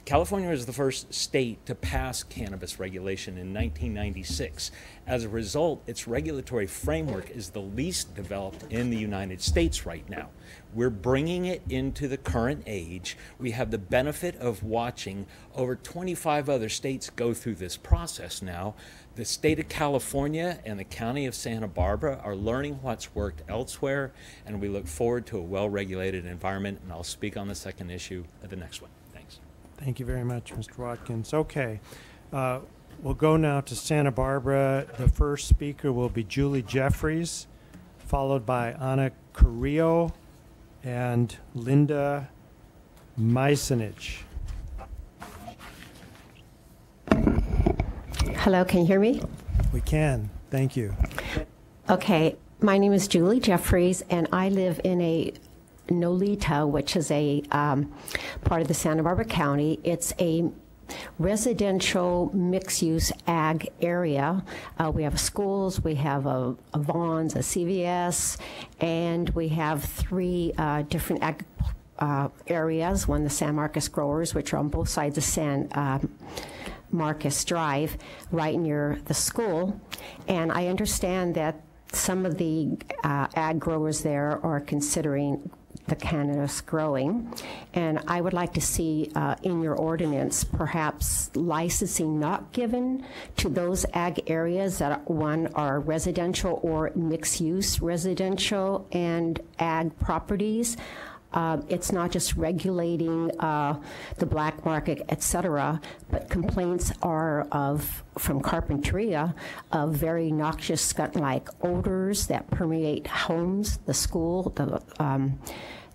California was the first state to pass cannabis regulation in 1996. As a result, its regulatory framework is the least developed in the United States right now. We're bringing it into the current age. We have the benefit of watching over 25 other states go through this process now. The state of California and the county of Santa Barbara are learning what's worked elsewhere, and we look forward to a well-regulated environment, and I'll speak on the second issue of the next one. Thanks. Thank you very much, Mr. Watkins. Okay, we'll go now to Santa Barbara. The first speaker will be Julie Jeffries, followed by Anna Carrillo and Linda Meisenich. Hello, can you hear me? We can. Thank you. Okay, my name is Julie Jeffries, and I live in a Nolita, which is a part of the Santa Barbara County. It's a residential mixed-use ag area. We have schools, we have a Vaughn's, a CVS, and we have three different ag areas. One, the San Marcos growers, which are on both sides of San Marcos Drive, right near the school. And I understand that some of the ag growers there are considering the cannabis growing, and I would like to see in your ordinance perhaps licensing not given to those ag areas that one are residential or mixed use residential and ag properties. It's not just regulating the black market, et cetera, but complaints are from Carpinteria of very noxious skunk-like odors that permeate homes, the school,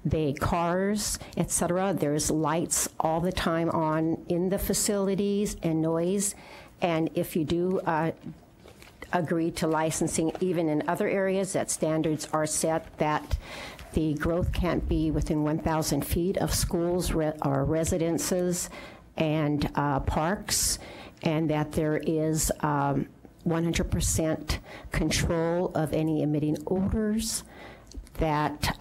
the cars, et cetera. There's lights all the time on in the facilities and noise. And if you do agree to licensing even in other areas, that standards are set that the growth can't be within 1,000 feet of schools or residences and parks, and that there is 100% control of any emitting odors, that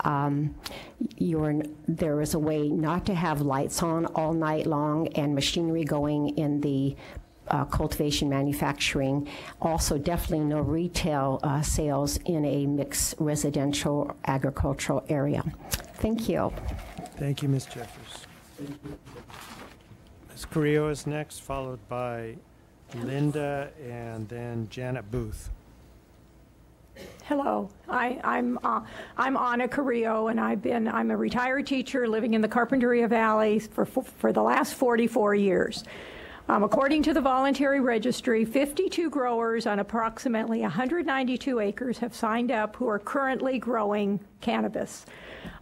there is a way not to have lights on all night long and machinery going in the cultivation, manufacturing. Also, definitely no retail sales in a mixed residential agricultural area. Thank you. Thank you, Ms. Jeffers. Ms. Carrillo is next, followed by Linda and then Janet Booth. Hello, I'm Anna Carrillo, and I'm a retired teacher living in the Carpinteria Valley for the last 44 years. According to the voluntary registry, 52 growers on approximately 192 acres have signed up who are currently growing cannabis.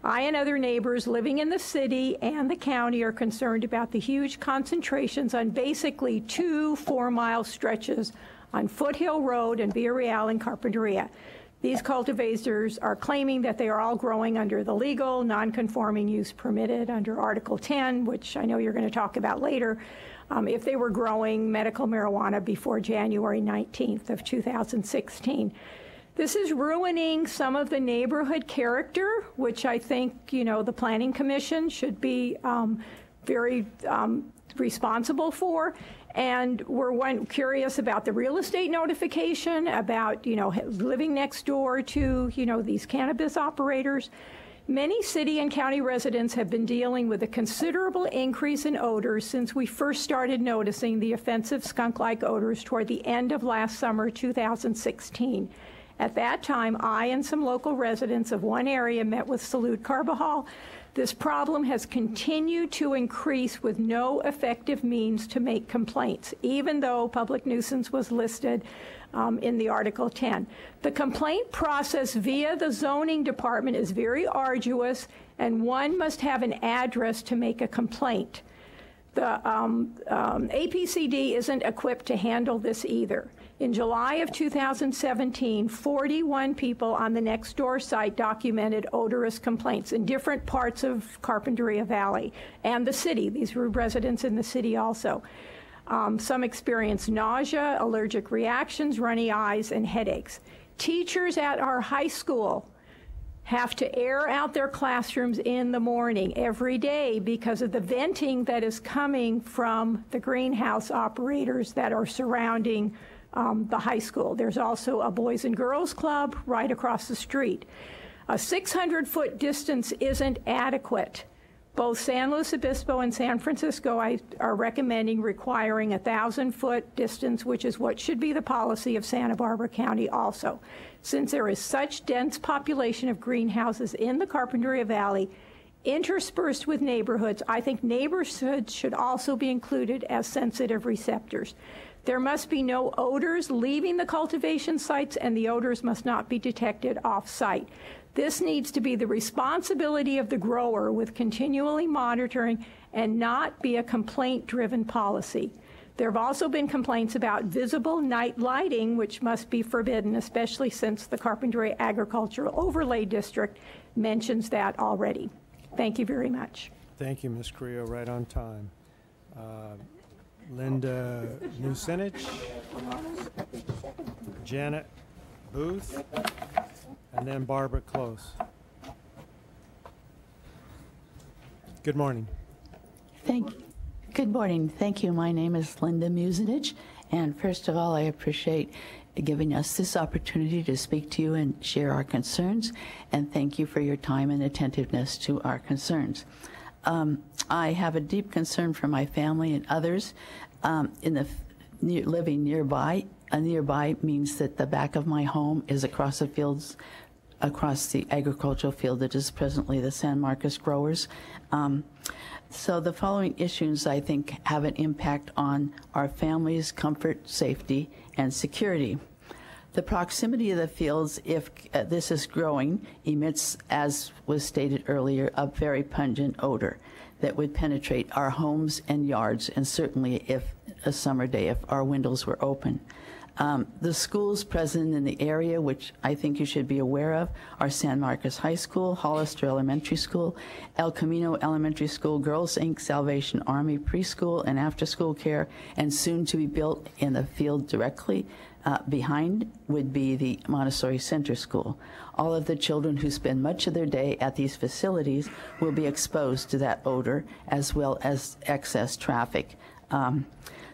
I and other neighbors living in the city and the county are concerned about the huge concentrations on basically 2 4-mile stretches on Foothill Road and Villa Real in Carpinteria. These cultivators are claiming that they are all growing under the legal, non-conforming use permitted under Article 10, which I know you're going to talk about later, if they were growing medical marijuana before January 19th of 2016. This is ruining some of the neighborhood character, which I think, the Planning Commission should be very responsible for. And we're curious about the real estate notification, about, living next door to, these cannabis operators. Many city and county residents have been dealing with a considerable increase in odors since we first started noticing the offensive skunk-like odors toward the end of last summer, 2016. At that time, I and some local residents of one area met with Salud Carbajal. This problem has continued to increase with no effective means to make complaints, even though public nuisance was listed in the Article 10. The complaint process via the zoning department is very arduous, and one must have an address to make a complaint. The APCD isn't equipped to handle this either. In July of 2017, 41 people on the Nextdoor site documented odorous complaints in different parts of Carpinteria Valley and the city. These were residents in the city also. Some experienced nausea, allergic reactions, runny eyes, and headaches. Teachers at our high school have to air out their classrooms in the morning every day because of the venting that is coming from the greenhouse operators that are surrounding the high school. There's also a Boys and Girls Club right across the street. A 600-foot distance isn't adequate. Both San Luis Obispo and San Francisco are recommending requiring a 1,000-foot distance, which is what should be the policy of Santa Barbara County also. Since there is such dense population of greenhouses in the Carpinteria Valley, interspersed with neighborhoods, I think neighborhoods should also be included as sensitive receptors. There must be no odors leaving the cultivation sites, and the odors must not be detected off-site. This needs to be the responsibility of the grower with continually monitoring and not be a complaint-driven policy. There have also been complaints about visible night lighting, which must be forbidden, especially since the Carpinteria Agricultural Overlay District mentions that already. Thank you very much. Thank you, Ms. Carrillo, right on time. Linda Nucinich, Janet Booth, and then Barbara Close. Good morning. Good morning. Thank you. My name is Linda Musinich, and first of all, I appreciate giving us this opportunity to speak to you and share our concerns, and thank you for your time and attentiveness to our concerns. I have a deep concern for my family and others living nearby. Nearby means that the back of my home is across the fields, across the agricultural field that is presently the San Marcos growers. So the following issues, I think, have an impact on our families' comfort, safety, and security. The proximity of the fields, if this is growing, emits, as was stated earlier, a very pungent odor that would penetrate our homes and yards, and certainly if a summer day, if our windows were open. The schools present in the area, which I think you should be aware of, are San Marcos High School, Hollister Elementary School, El Camino Elementary School, Girls Inc., Salvation Army Preschool and After-School Care, and soon to be built in the field directly behind would be the Montessori Center School. All of the children who spend much of their day at these facilities will be exposed to that odor as well as excess traffic.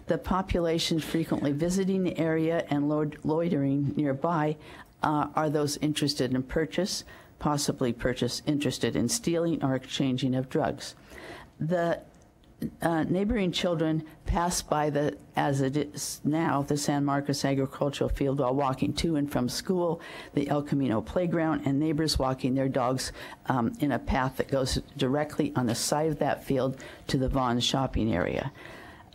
The population frequently visiting the area and loitering nearby are those interested in purchase, possibly interested in stealing or exchanging of drugs. The neighboring children pass by as it is now, the San Marcos agricultural field while walking to and from school, the El Camino playground, and neighbors walking their dogs in a path that goes directly on the side of that field to the Vaughn's shopping area.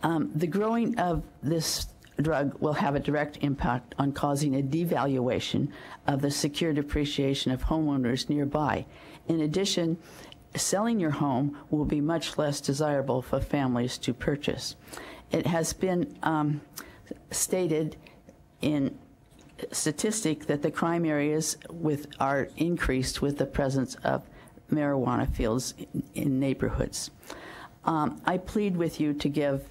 The growing of this drug will have a direct impact on causing a devaluation of the secure depreciation of homeowners nearby. In addition, selling your home will be much less desirable for families to purchase. It has been stated in statistic that the crime areas are increased with the presence of marijuana fields in neighborhoods. I plead with you to give,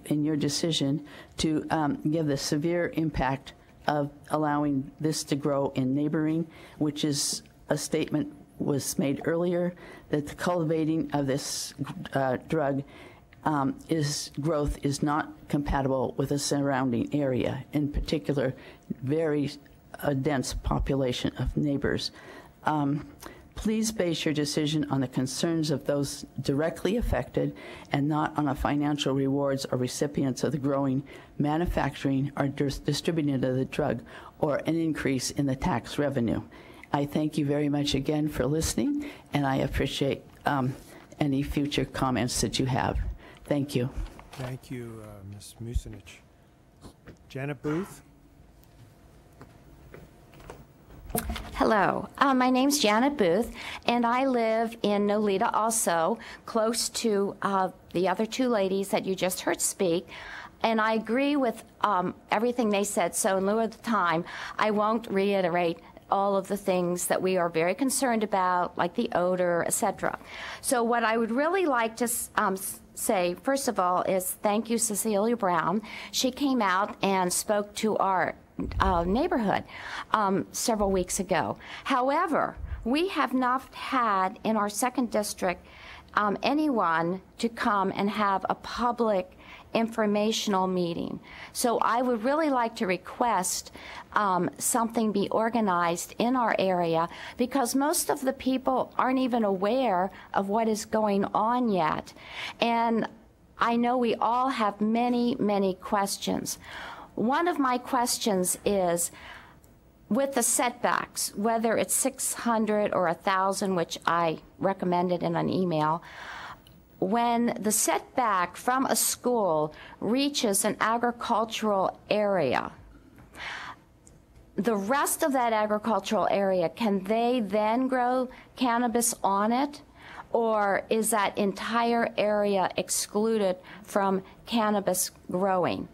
in your decision, to give the severe impact of allowing this to grow in neighboring, which is a statement was made earlier that the cultivating of this drug growth is not compatible with the surrounding area, in particular, very dense population of neighbors. Please base your decision on the concerns of those directly affected and not on the financial rewards or recipients of the growing, manufacturing, or distributing of the drug, or an increase in the tax revenue. I thank you very much again for listening, and I appreciate any future comments that you have. Thank you. Thank you, Ms. Mucinich. Janet Booth. Hello, my name's Janet Booth, and I live in Nolita also, close to the other two ladies that you just heard speak. And I agree with everything they said, so in lieu of the time, I won't reiterate all of the things that we are very concerned about, like the odor, etc. So what I would really like to say, first of all, is thank you, Cecilia Brown. She came out and spoke to our neighborhood several weeks ago. However, we have not had in our 2nd district anyone to come and have a public informational meeting. So I would really like to request something be organized in our area, because most of the people aren't even aware of what is going on yet. And I know we all have many, many questions. One of my questions is, with the setbacks, whether it's 600 or 1,000, which I recommended in an email, when the setback from a school reaches an agricultural area, the rest of that agricultural area, can they then grow cannabis on it? Or is that entire area excluded from cannabis growing?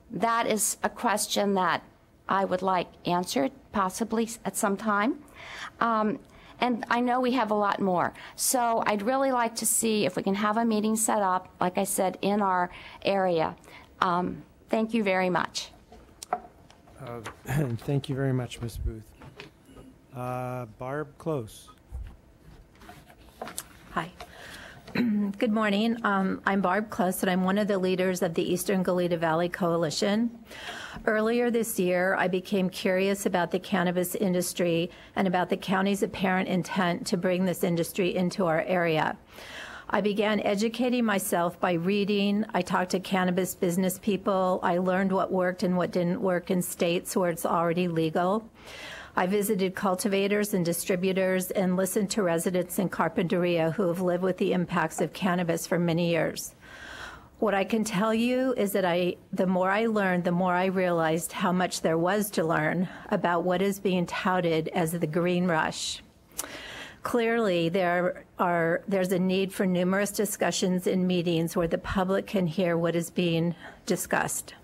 That is a question that I would like answered, possibly at some time. And I know we have a lot more. So I'd really like to see if we can have a meeting set up, like I said, in our area. Thank you very much. Thank you very much, Ms. Booth. Barb Close. Hi. Good morning. I'm Barb Close, and I'm one of the leaders of the Eastern Goleta Valley Coalition. Earlier this year, I became curious about the cannabis industry and about the county's apparent intent to bring this industry into our area. I began educating myself by reading. I talked to cannabis business people. I learned what worked and what didn't work in states where it's already legal. I visited cultivators and distributors and listened to residents in Carpinteria who have lived with the impacts of cannabis for many years. What I can tell you is that the more I learned, the more I realized how much there was to learn about what is being touted as the green rush. Clearly, there's a need for numerous discussions in meetings where the public can hear what is being discussed.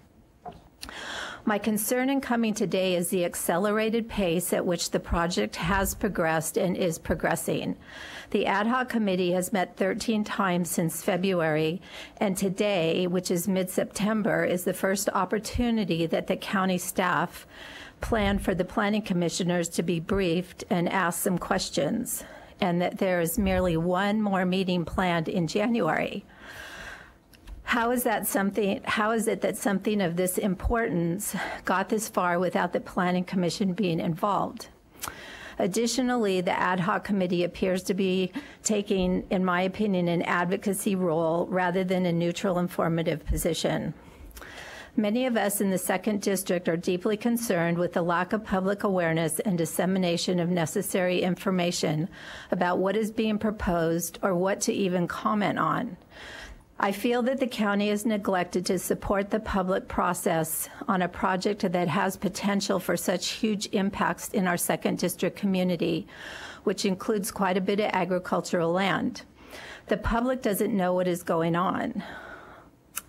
My concern in coming today is the accelerated pace at which the project has progressed and is progressing. The ad hoc committee has met 13 times since February, and today, which is mid-September, is the first opportunity that the county staff planned for the planning commissioners to be briefed and ask some questions, and that there is merely one more meeting planned in January. How is it that something of this importance got this far without the Planning Commission being involved? Additionally, the ad hoc committee appears to be taking, in my opinion, an advocacy role rather than a neutral, informative position. Many of us in the 2nd District are deeply concerned with the lack of public awareness and dissemination of necessary information about what is being proposed or what to even comment on. I feel that the county has neglected to support the public process on a project that has potential for such huge impacts in our 2nd District community, which includes quite a bit of agricultural land. The public doesn't know what is going on.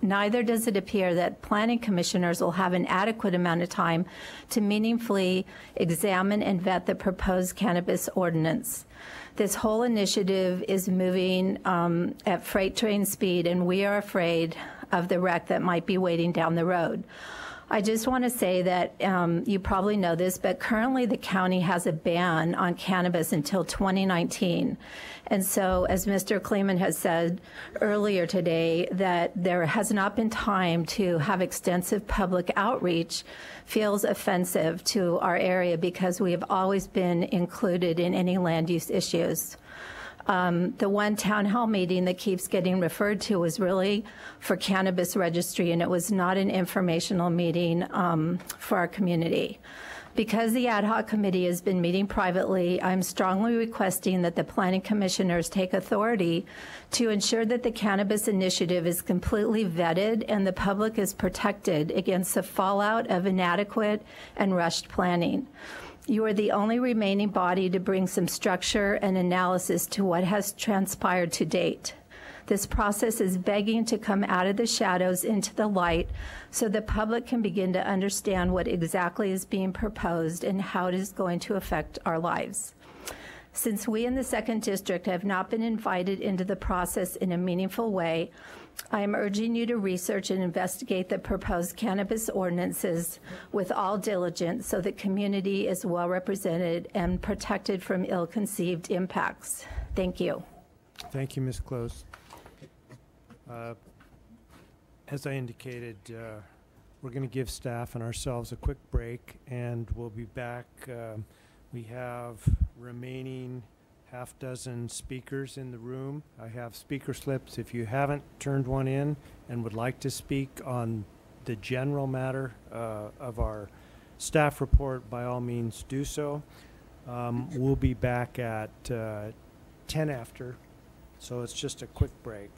Neither does it appear that planning commissioners will have an adequate amount of time to meaningfully examine and vet the proposed cannabis ordinance. This whole initiative is moving at freight train speed, and we are afraid of the wreck that might be waiting down the road. I just want to say that you probably know this, but currently the county has a ban on cannabis until 2019. And so, as Mr. Kleeman has said earlier today, that there has not been time to have extensive public outreach feels offensive to our area because we have always been included in any land use issues. The one town hall meeting that keeps getting referred to was really for Cannabis Registry, and it was not an informational meeting for our community. Because the ad hoc committee has been meeting privately, I'm strongly requesting that the planning commissioners take authority to ensure that the cannabis initiative is completely vetted and the public is protected against the fallout of inadequate and rushed planning. You are the only remaining body to bring some structure and analysis to what has transpired to date. This process is begging to come out of the shadows into the light so the public can begin to understand what exactly is being proposed and how it is going to affect our lives. Since we in the 2nd District have not been invited into the process in a meaningful way, I am urging you to research and investigate the proposed cannabis ordinances with all diligence so the community is well represented and protected from ill-conceived impacts. Thank you. Thank you, Ms. Close. As I indicated, we're going to give staff and ourselves a quick break, and we'll be back. We have remaining half-dozen speakers in the room. I have speaker slips. If you haven't turned one in and would like to speak on the general matter of our staff report, by all means do so. We'll be back at 10 after, so it's just a quick break.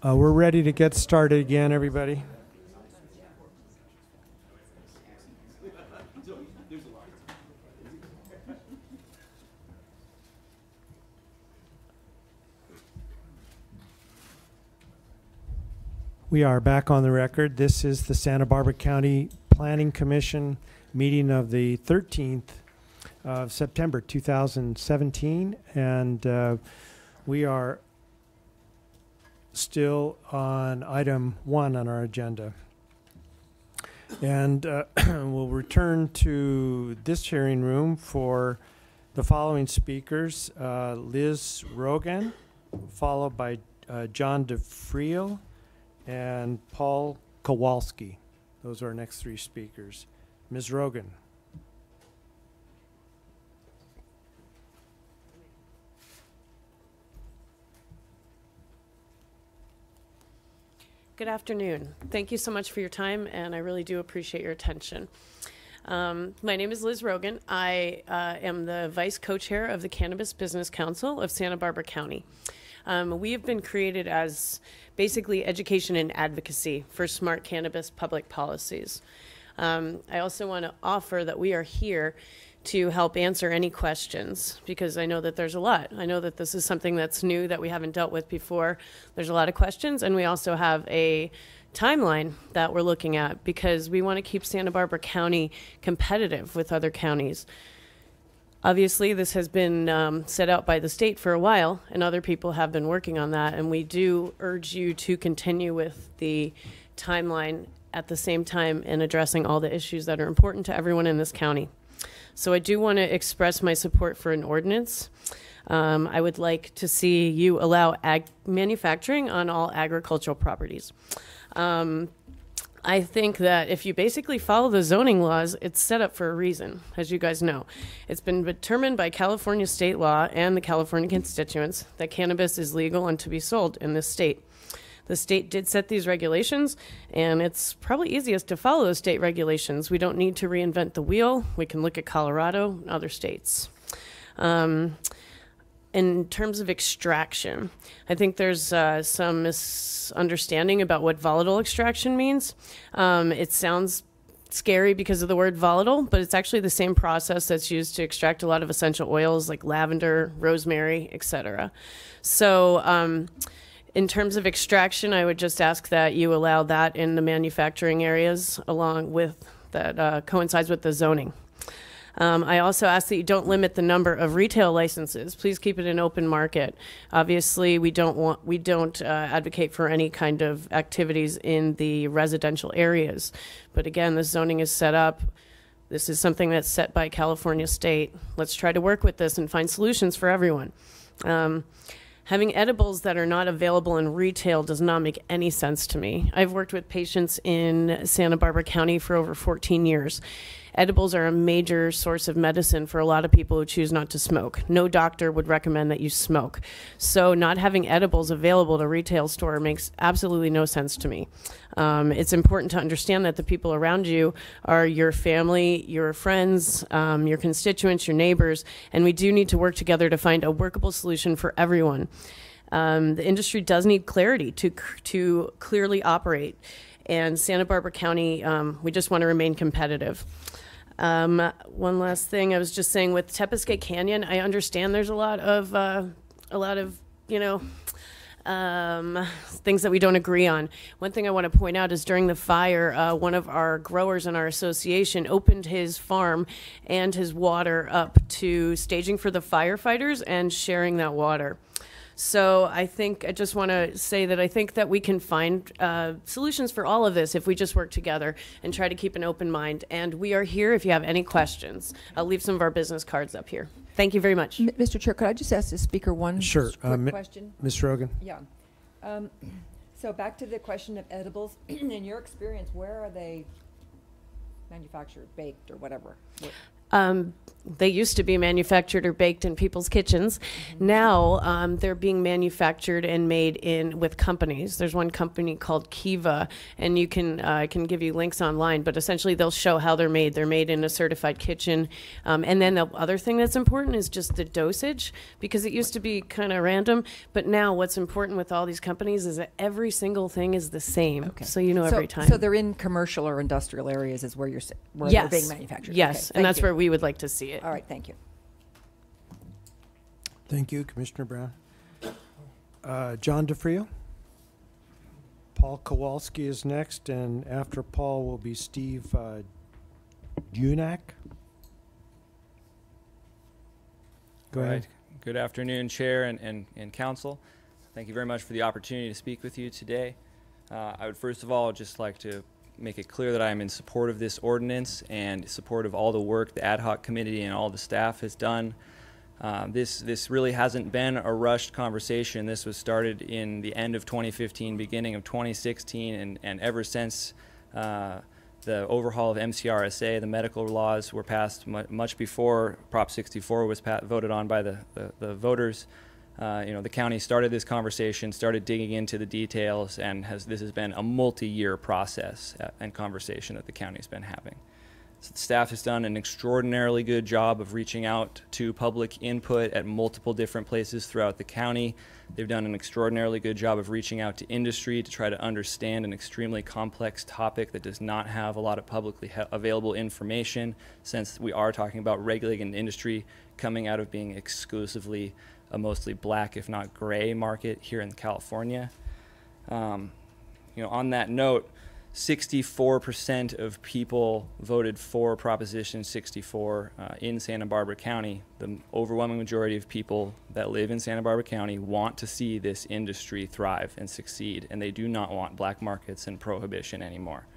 We're ready to get started again, everybody. We are back on the record. This is the Santa Barbara County Planning Commission meeting of the 13th of September 2017, and we are still on item 1 on our agenda. And we'll return to this hearing room for the following speakers: Liz Rogan, followed by John DeFriel and Paul Kowalski. Those are our next 3 speakers. Ms. Rogan. Good afternoon. Thank you so much for your time, and I really do appreciate your attention. My name is Liz Rogan. I am the Vice Co-Chair of the Cannabis Business Council of Santa Barbara County. We have been created as basically education and advocacy for smart cannabis public policies. I also want to offer that we are here to help answer any questions, because I know that there's a lot. I know that this is something that's new that we haven't dealt with before. There's a lot of questions, and we also have a timeline that we're looking at, because we want to keep Santa Barbara County competitive with other counties. Obviously, this has been set out by the state for a while, and other people have been working on that, and we do urge you to continue with the timeline at the same time in addressing all the issues that are important to everyone in this county. So I do want to express my support for an ordinance. I would like to see you allow manufacturing on all agricultural properties. I think that if you basically follow the zoning laws, it's set up for a reason, as you guys know. It's been determined by California state law and the California constituents that cannabis is legal and to be sold in this state. The state did set these regulations, and it's probably easiest to follow those state regulations. We don't need to reinvent the wheel. We can look at Colorado and other states. In terms of extraction, I think there's some misunderstanding about what volatile extraction means. It sounds scary because of the word volatile, but it's actually the same process that's used to extract a lot of essential oils like lavender, rosemary, etc. So in terms of extraction, I would just ask that you allow that in the manufacturing areas along with that coincides with the zoning. I also ask that you don't limit the number of retail licenses. Please keep it an open market. Obviously, we don't advocate for any kind of activities in the residential areas. But again, the zoning is set up. This is something that's set by California state. Let's try to work with this and find solutions for everyone. Having edibles that are not available in retail does not make any sense to me. I've worked with patients in Santa Barbara County for over 14 years. Edibles are a major source of medicine for a lot of people who choose not to smoke. No doctor would recommend that you smoke. So not having edibles available to a retail store makes absolutely no sense to me. It's important to understand that the people around you are your family, your friends, your constituents, your neighbors, and we do need to work together to find a workable solution for everyone. The industry does need clarity to clearly operate. And Santa Barbara County, we just want to remain competitive. One last thing, I was just saying with Tepiscate Canyon, I understand there's a lot of things that we don't agree on. One thing I want to point out is during the fire, one of our growers in our association opened his farm and his water up to staging for the firefighters and sharing that water. So I just want to say that I think that we can find solutions for all of this if we just work together and try to keep an open mind. And we are here if you have any questions. I'll leave some of our business cards up here. Thank you very much. Mr. Chair, could I just ask the speaker one quick question? Ms. Rogan. Yeah. So back to the question of edibles. In your experience, where are they manufactured, baked, or whatever? They used to be manufactured or baked in people's kitchens. Now they're being manufactured and made with companies. There's one company called Kiva, and you can I can give you links online, but essentially they'll show how they're made. They're made in a certified kitchen. And then the other thing that's important is just the dosage, because it used to be kind of random, but now what's important with all these companies is that every single thing is the same. Okay. So you know every time. So they're in commercial or industrial areas is where they're being manufactured. Yes, okay, and that's where we would like to see it. All right, thank you. Thank you, Commissioner Brown. John DeFrio. Paul Kowalski is next, and after Paul will be Steve Junak. Go ahead. Good afternoon, Chair and Council. Thank you very much for the opportunity to speak with you today. I would first of all just like to make it clear that I am in support of this ordinance and support of all the work the ad hoc committee and all the staff has done. This really hasn't been a rushed conversation. This was started in the end of 2015, beginning of 2016, and ever since the overhaul of MCRSA, the medical laws were passed much before Prop 64 was voted on by the voters. The county started this conversation, started digging into the details, and this has been a multi-year process and conversation that the county's been having. So the staff has done an extraordinarily good job of reaching out to public input at multiple different places throughout the county. They've done an extraordinarily good job of reaching out to industry to try to understand an extremely complex topic that does not have a lot of publicly available information, since we are talking about regulating an industry coming out of being exclusively a mostly black, if not gray, market here in California. On that note, 64% of people voted for Proposition 64 in Santa Barbara County. The overwhelming majority of people that live in Santa Barbara County want to see this industry thrive and succeed, and they do not want black markets and prohibition anymore.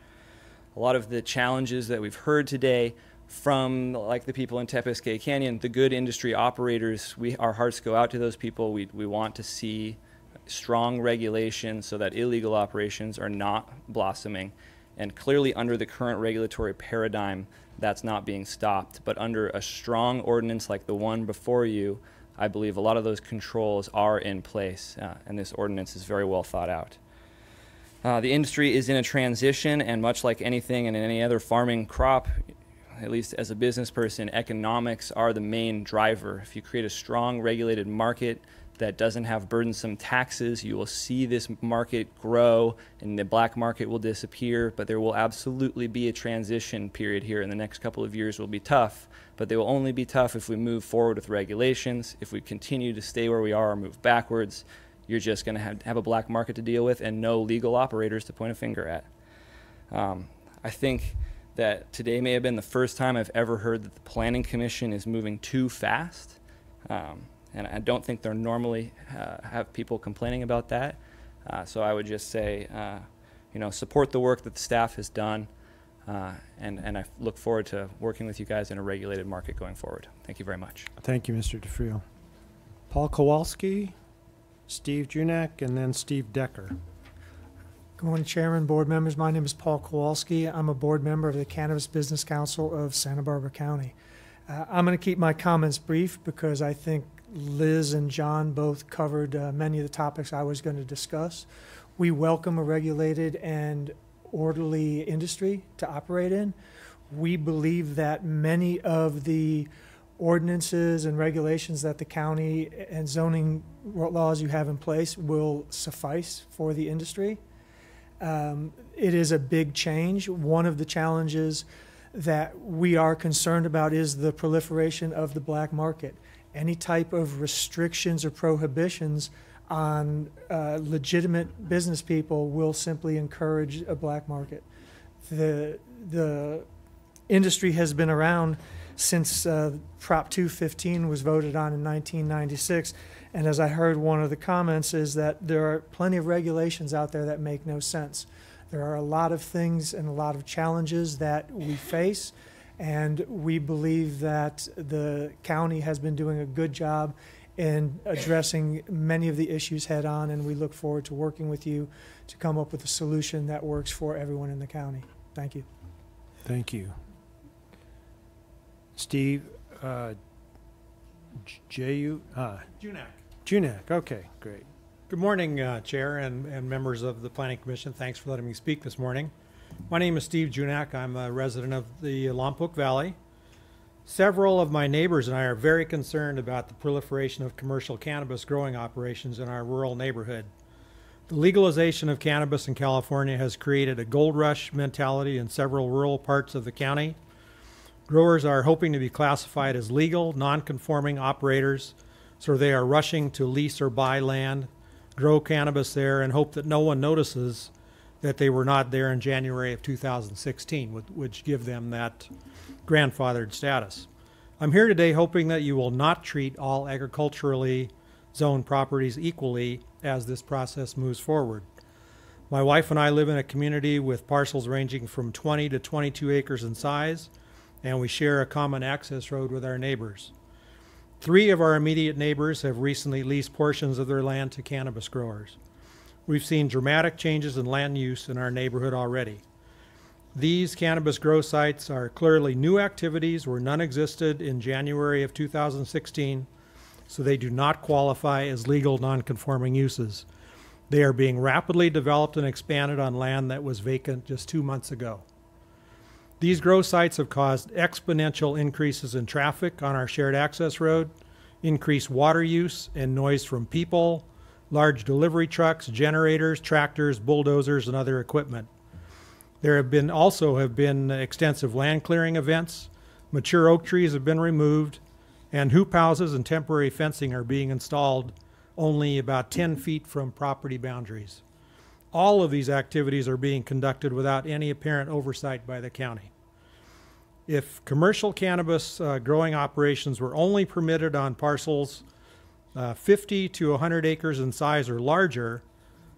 A lot of the challenges that we've heard today from, like the people in Tepiscate Canyon, the good industry operators, our hearts go out to those people. We want to see strong regulation so that illegal operations are not blossoming. And clearly under the current regulatory paradigm, that's not being stopped. But under a strong ordinance like the one before you, I believe a lot of those controls are in place, and this ordinance is very well thought out. The industry is in a transition, and much like anything in any other farming crop, at least as a business person, economics are the main driver. If you create a strong regulated market that doesn't have burdensome taxes, you will see this market grow and the black market will disappear, but there will absolutely be a transition period here, and the next couple of years will be tough, but they will only be tough if we move forward with regulations. If we continue to stay where we are or move backwards, you're just going to have a black market to deal with and no legal operators to point a finger at. I think that today may have been the first time I've ever heard that the Planning Commission is moving too fast. And I don't think they're normally have people complaining about that. So I would just say, support the work that the staff has done, and I look forward to working with you guys in a regulated market going forward. Thank you very much. Thank you, Mr. DeFrio. Paul Kowalski, Steve Junak, and then Steve Decker. Good morning, Chairman, board members. My name is Paul Kowalski. I'm a board member of the Cannabis Business Council of Santa Barbara County. I'm going to keep my comments brief because I think Liz and John both covered many of the topics I was going to discuss. We welcome a regulated and orderly industry to operate in. We believe that many of the ordinances and regulations that the county and zoning laws you have in place will suffice for the industry. It is a big change. One of the challenges that we are concerned about is the proliferation of the black market. Any type of restrictions or prohibitions on legitimate business people will simply encourage a black market. The industry has been around since Prop 215 was voted on in 1996. And as I heard, one of the comments is that there are plenty of regulations out there that make no sense. There are a lot of things and a lot of challenges that we face, and we believe that the county has been doing a good job in addressing many of the issues head on, and we look forward to working with you to come up with a solution that works for everyone in the county. Thank you. Thank you. Steve, Junak, okay, great. Good morning, Chair and members of the Planning Commission. Thanks for letting me speak this morning. My name is Steve Junak. I'm a resident of the Lompoc Valley. Several of my neighbors and I are very concerned about the proliferation of commercial cannabis growing operations in our rural neighborhood. The legalization of cannabis in California has created a gold rush mentality in several rural parts of the county. Growers are hoping to be classified as legal, non-conforming operators, so they are rushing to lease or buy land, grow cannabis there, and hope that no one notices that they were not there in January of 2016, which give them that grandfathered status. I'm here today hoping that you will not treat all agriculturally zoned properties equally as this process moves forward. My wife and I live in a community with parcels ranging from 20 to 22 acres in size, and we share a common access road with our neighbors. 3 of our immediate neighbors have recently leased portions of their land to cannabis growers. We've seen dramatic changes in land use in our neighborhood already. These cannabis grow sites are clearly new activities where none existed in January of 2016, so they do not qualify as legal non-conforming uses. They are being rapidly developed and expanded on land that was vacant just 2 months ago. These grow sites have caused exponential increases in traffic on our shared access road, increased water use and noise from people, large delivery trucks, generators, tractors, bulldozers, and other equipment. There have also been extensive land clearing events, mature oak trees have been removed, and hoop houses and temporary fencing are being installed only about 10 feet from property boundaries. All of these activities are being conducted without any apparent oversight by the county. If commercial cannabis growing operations were only permitted on parcels 50 to 100 acres in size or larger,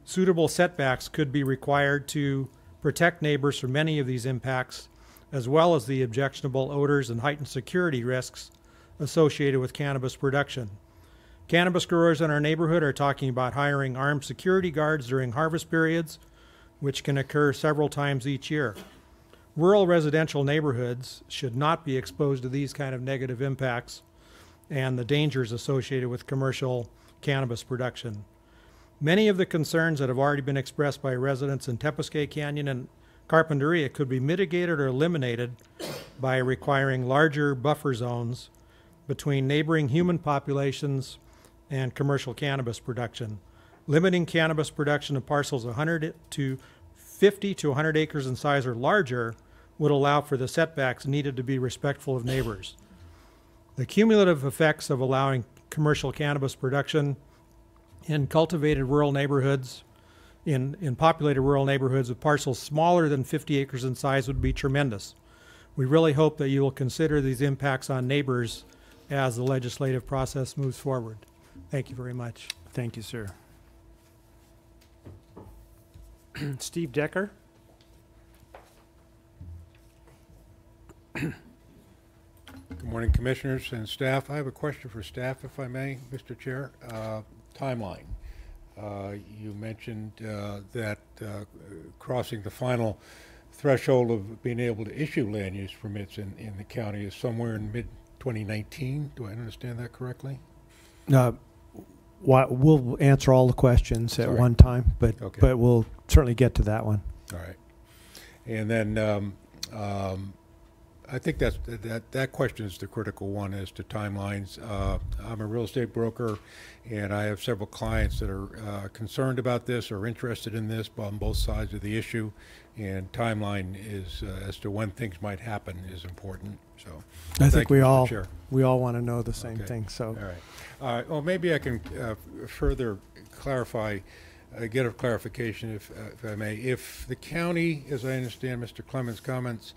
suitable setbacks could be required to protect neighbors from many of these impacts, as well as the objectionable odors and heightened security risks associated with cannabis production. Cannabis growers in our neighborhood are talking about hiring armed security guards during harvest periods, which can occur several times each year. Rural residential neighborhoods should not be exposed to these kind of negative impacts and the dangers associated with commercial cannabis production. Many of the concerns that have already been expressed by residents in Tepesquay Canyon and Carpinteria could be mitigated or eliminated by requiring larger buffer zones between neighboring human populations and commercial cannabis production. Limiting cannabis production to parcels 100 to 50 to 100 acres in size or larger would allow for the setbacks needed to be respectful of neighbors. The cumulative effects of allowing commercial cannabis production in cultivated rural neighborhoods, in populated rural neighborhoods with parcels smaller than 50 acres in size would be tremendous. We really hope that you will consider these impacts on neighbors as the legislative process moves forward. Thank you very much. Thank you, sir. Steve Decker. Good morning, commissioners and staff. I have a question for staff, if I may, Mr. Chair. Timeline. You mentioned that crossing the final threshold of being able to issue land use permits in the county is somewhere in mid-2019. Do I understand that correctly? We'll answer all the questions at one time, but we'll certainly get to that one. All right. And then I think that question is the critical one as to timelines. I'm a real estate broker, and I have several clients that are concerned about this or interested in this on both sides of the issue, and timeline is as to when things might happen is important. So I think we all want to know the same thing. So all right. Well, maybe I can further clarify. Get a clarification, if I may. If the county, as I understand Mr. Clemens' comments,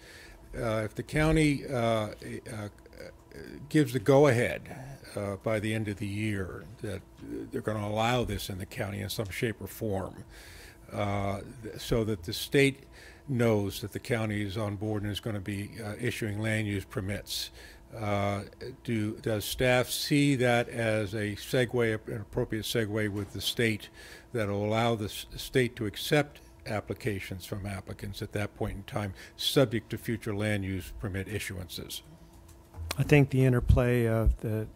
if the county gives the go-ahead by the end of the year that they're going to allow this in the county in some shape or form, so that the state knows that the county is on board and is going to be issuing land use permits, does staff see that as a segue, an appropriate segue with the state that will allow the state to accept applications from applicants at that point in time, subject to future land use permit issuances? I think the interplay of the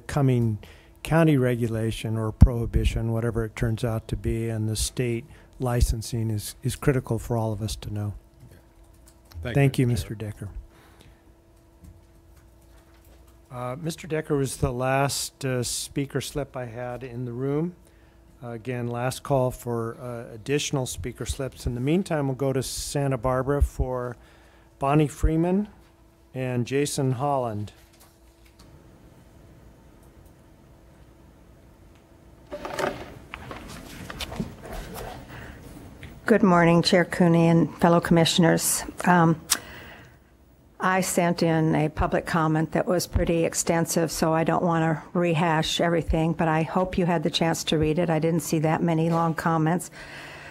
coming county regulation or prohibition, whatever it turns out to be, and the state licensing is critical for all of us to know. Thank you, Mr. Decker. Mr. Decker was the last speaker slip I had in the room. Again, last call for additional speaker slips. In the meantime, we'll go to Santa Barbara for Bonnie Freeman and Jason Holland. Good morning, Chair Cooney and fellow commissioners. I sent in a public comment that was pretty extensive, so I don't want to rehash everything, but I hope you had the chance to read it. I didn't see that many long comments,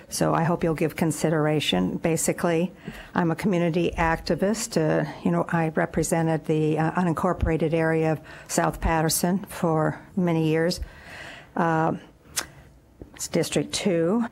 so I hope you'll give consideration. Basically, I'm a community activist. I represented the unincorporated area of South Patterson for many years. It's District 2.